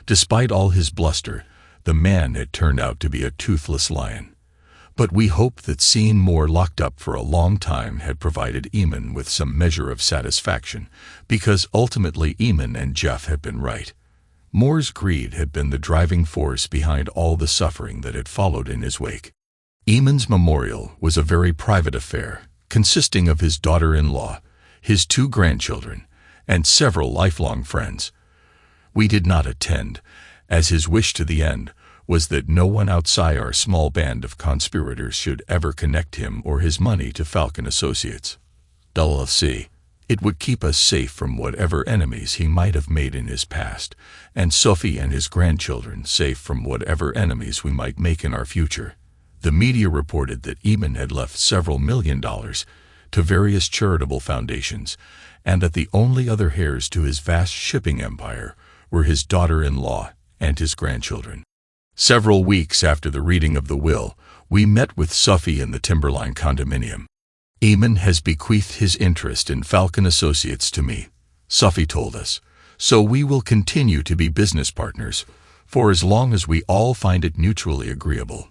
Despite all his bluster, the man had turned out to be a toothless lion. But we hoped that seeing Moore locked up for a long time had provided Eamon with some measure of satisfaction, because ultimately Eamon and Jeff had been right. Moore's greed had been the driving force behind all the suffering that had followed in his wake. Eamon's memorial was a very private affair, consisting of his daughter-in-law, his 2 grandchildren, and several lifelong friends. We did not attend, as his wish to the end was that no one outside our small band of conspirators should ever connect him or his money to Falcon Associates, LLC. It would keep us safe from whatever enemies he might have made in his past, and Sophie and his grandchildren safe from whatever enemies we might make in our future. The media reported that Eamon had left several $1 million to various charitable foundations, and that the only other heirs to his vast shipping empire were his daughter-in-law and his grandchildren. Several weeks after the reading of the will, we met with Sophie in the Timberline condominium. Eamon has bequeathed his interest in Falcon Associates to me, Sophie told us, so we will continue to be business partners for as long as we all find it mutually agreeable.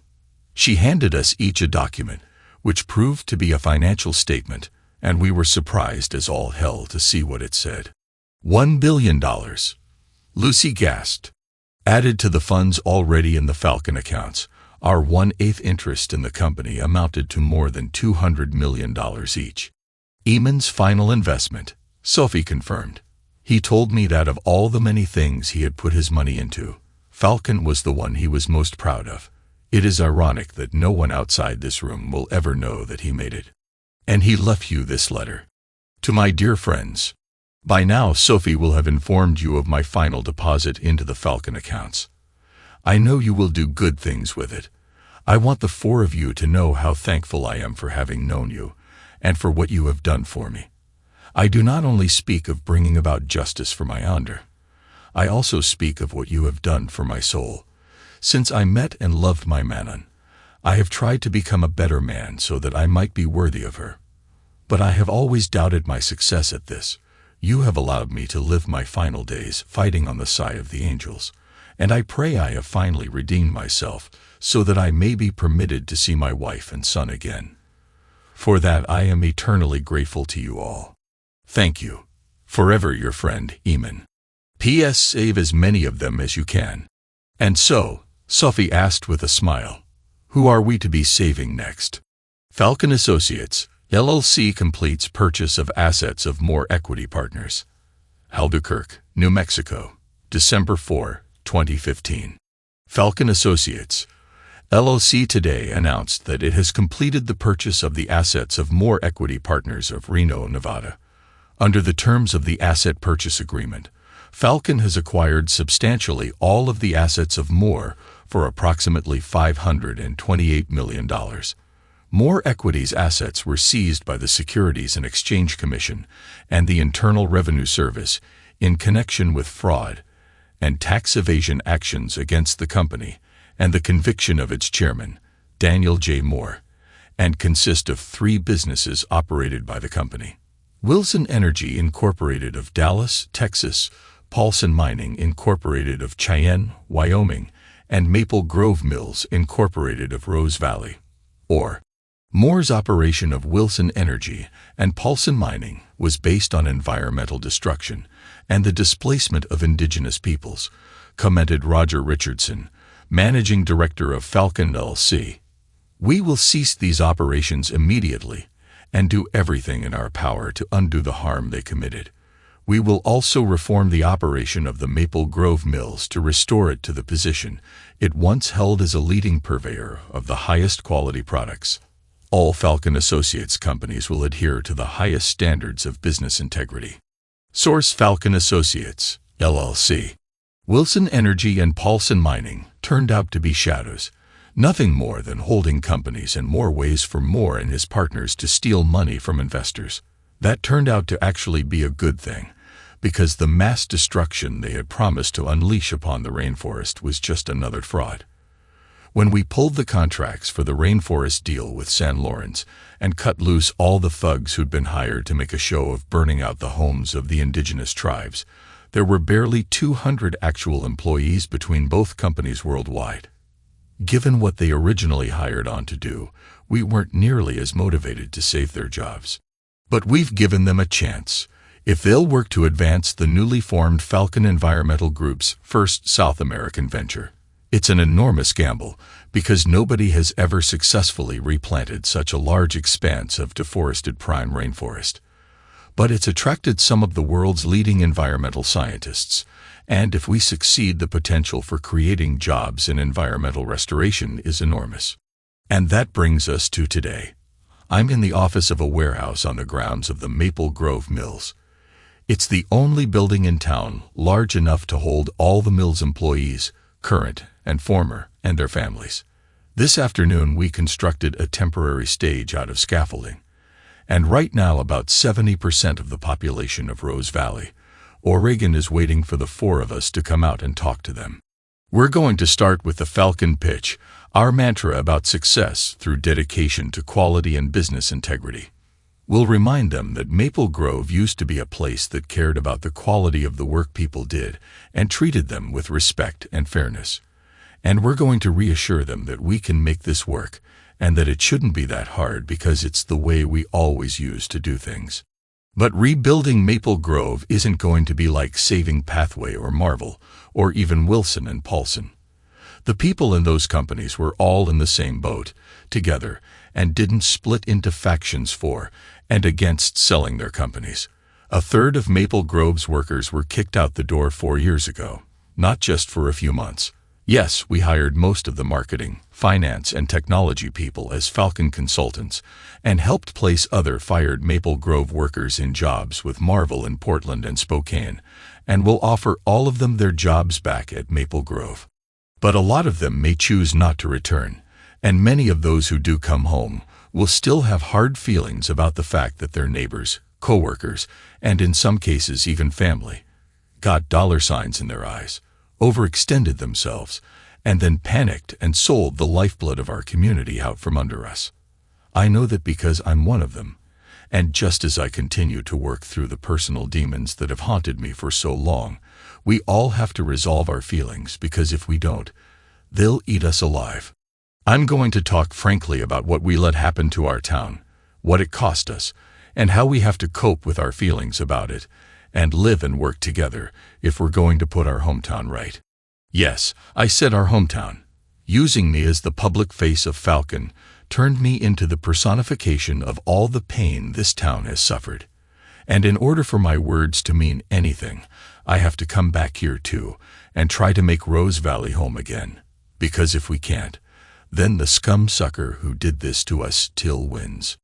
She handed us each a document, which proved to be a financial statement, and we were surprised as all hell to see what it said. $1 billion. Lucy gasped. Added to the funds already in the Falcon accounts, our 1/8 interest in the company amounted to more than $200 million each. Eamon's final investment, Sophie confirmed. He told me that of all the many things he had put his money into, Falcon was the one he was most proud of. It is ironic that no one outside this room will ever know that he made it. And he left you this letter. To my dear friends. By now Sophie will have informed you of my final deposit into the Falcon accounts. I know you will do good things with it. I want the 4 of you to know how thankful I am for having known you, and for what you have done for me. I do not only speak of bringing about justice for my Onder. I also speak of what you have done for my soul. Since I met and loved my Manon, I have tried to become a better man so that I might be worthy of her. But I have always doubted my success at this. You have allowed me to live my final days fighting on the side of the angels, and I pray I have finally redeemed myself so that I may be permitted to see my wife and son again. For that I am eternally grateful to you all. Thank you. Forever your friend, Eamon. P.S. Save as many of them as you can. And so, Sophie asked with a smile, who are we to be saving next? Falcon Associates, LLC completes purchase of assets of More Equity Partners. Albuquerque, New Mexico, December 4, 2015. Falcon Associates, LLC today announced that it has completed the purchase of the assets of More Equity Partners of Reno, Nevada. Under the terms of the asset purchase agreement, Falcon has acquired substantially all of the assets of More for approximately $528 million. More Equity's assets were seized by the Securities and Exchange Commission and the Internal Revenue Service in connection with fraud and tax evasion actions against the company and the conviction of its chairman, Daniel J. Moore, and consist of 3 businesses operated by the company. Wilson Energy Incorporated of Dallas, Texas, Paulson Mining Incorporated of Cheyenne, Wyoming, and Maple Grove Mills Incorporated of Rose Valley. Or, Moore's operation of Wilson Energy and Paulson Mining was based on environmental destruction and the displacement of indigenous peoples, commented Roger Richardson, Managing Director of Falcon LLC. We will cease these operations immediately and do everything in our power to undo the harm they committed. We will also reform the operation of the Maple Grove Mills to restore it to the position it once held as a leading purveyor of the highest quality products. All Falcon Associates companies will adhere to the highest standards of business integrity. Source: Falcon Associates, LLC. Wilson Energy and Paulson Mining turned out to be shadows, nothing more than holding companies and more ways for Moore and his partners to steal money from investors. That turned out to actually be a good thing, because the mass destruction they had promised to unleash upon the rainforest was just another fraud. When we pulled the contracts for the rainforest deal with San Lawrence and cut loose all the thugs who'd been hired to make a show of burning out the homes of the indigenous tribes, there were barely 200 actual employees between both companies worldwide. Given what they originally hired on to do, we weren't nearly as motivated to save their jobs. But we've given them a chance. If they'll work to advance the newly formed Falcon Environmental Group's first South American venture. It's an enormous gamble, because nobody has ever successfully replanted such a large expanse of deforested prime rainforest. But it's attracted some of the world's leading environmental scientists, and if we succeed, the potential for creating jobs in environmental restoration is enormous. And that brings us to today. I'm in the office of a warehouse on the grounds of the Maple Grove Mills. It's the only building in town large enough to hold all the mill's employees, current and former, and their families. This afternoon we constructed a temporary stage out of scaffolding, and right now about 70% of the population of Rose Valley, Oregon, is waiting for the 4 of us to come out and talk to them. We're going to start with the Falcon pitch, our mantra about success through dedication to quality and business integrity. We'll remind them that Maple Grove used to be a place that cared about the quality of the work people did and treated them with respect and fairness. And we're going to reassure them that we can make this work and that it shouldn't be that hard because it's the way we always used to do things. But rebuilding Maple Grove isn't going to be like saving Pathway or Marvel or even Wilson and Paulson. The people in those companies were all in the same boat, together, and didn't split into factions for and against selling their companies. A third of Maple Grove's workers were kicked out the door 4 years ago, not just for a few months. Yes, we hired most of the marketing, finance, and technology people as Falcon consultants and helped place other fired Maple Grove workers in jobs with Marvel in Portland and Spokane, and will offer all of them their jobs back at Maple Grove. But a lot of them may choose not to return, and many of those who do come home will still have hard feelings about the fact that their neighbors, co-workers, and in some cases even family, got dollar signs in their eyes, overextended themselves, and then panicked and sold the lifeblood of our community out from under us. I know that because I'm one of them, and just as I continue to work through the personal demons that have haunted me for so long, we all have to resolve our feelings, because if we don't, they'll eat us alive. I'm going to talk frankly about what we let happen to our town, what it cost us, and how we have to cope with our feelings about it, and live and work together if we're going to put our hometown right. Yes, I said our hometown. Using me as the public face of Falcon turned me into the personification of all the pain this town has suffered. And in order for my words to mean anything, I have to come back here too and try to make Rose Valley home again. Because if we can't, then the scum sucker who did this to us still wins.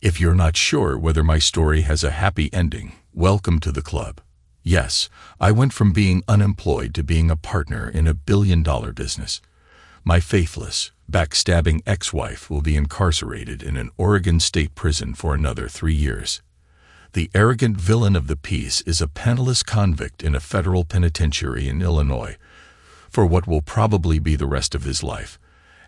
If you're not sure whether my story has a happy ending, welcome to the club. Yes, I went from being unemployed to being a partner in a billion-dollar business. My faithless, backstabbing ex-wife will be incarcerated in an Oregon state prison for another 3 years. The arrogant villain of the piece is a penniless convict in a federal penitentiary in Illinois for what will probably be the rest of his life,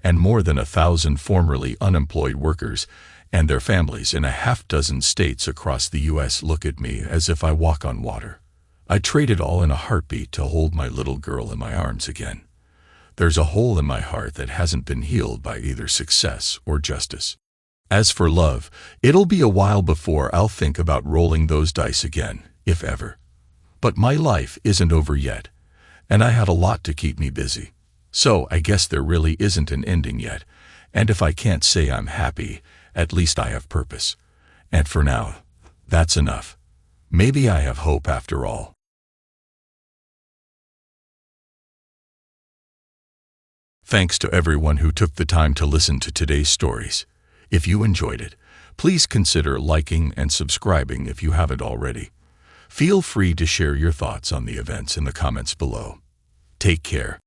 and more than 1,000 formerly unemployed workers and their families in a half-dozen states across the U.S. look at me as if I walk on water. I'd trade it all in a heartbeat to hold my little girl in my arms again. There's a hole in my heart that hasn't been healed by either success or justice. As for love, it'll be a while before I'll think about rolling those dice again, if ever. But my life isn't over yet, and I had a lot to keep me busy. So I guess there really isn't an ending yet, and if I can't say I'm happy, at least I have purpose. And for now, that's enough. Maybe I have hope after all. Thanks to everyone who took the time to listen to today's stories. If you enjoyed it, please consider liking and subscribing if you haven't already. Feel free to share your thoughts on the events in the comments below. Take care.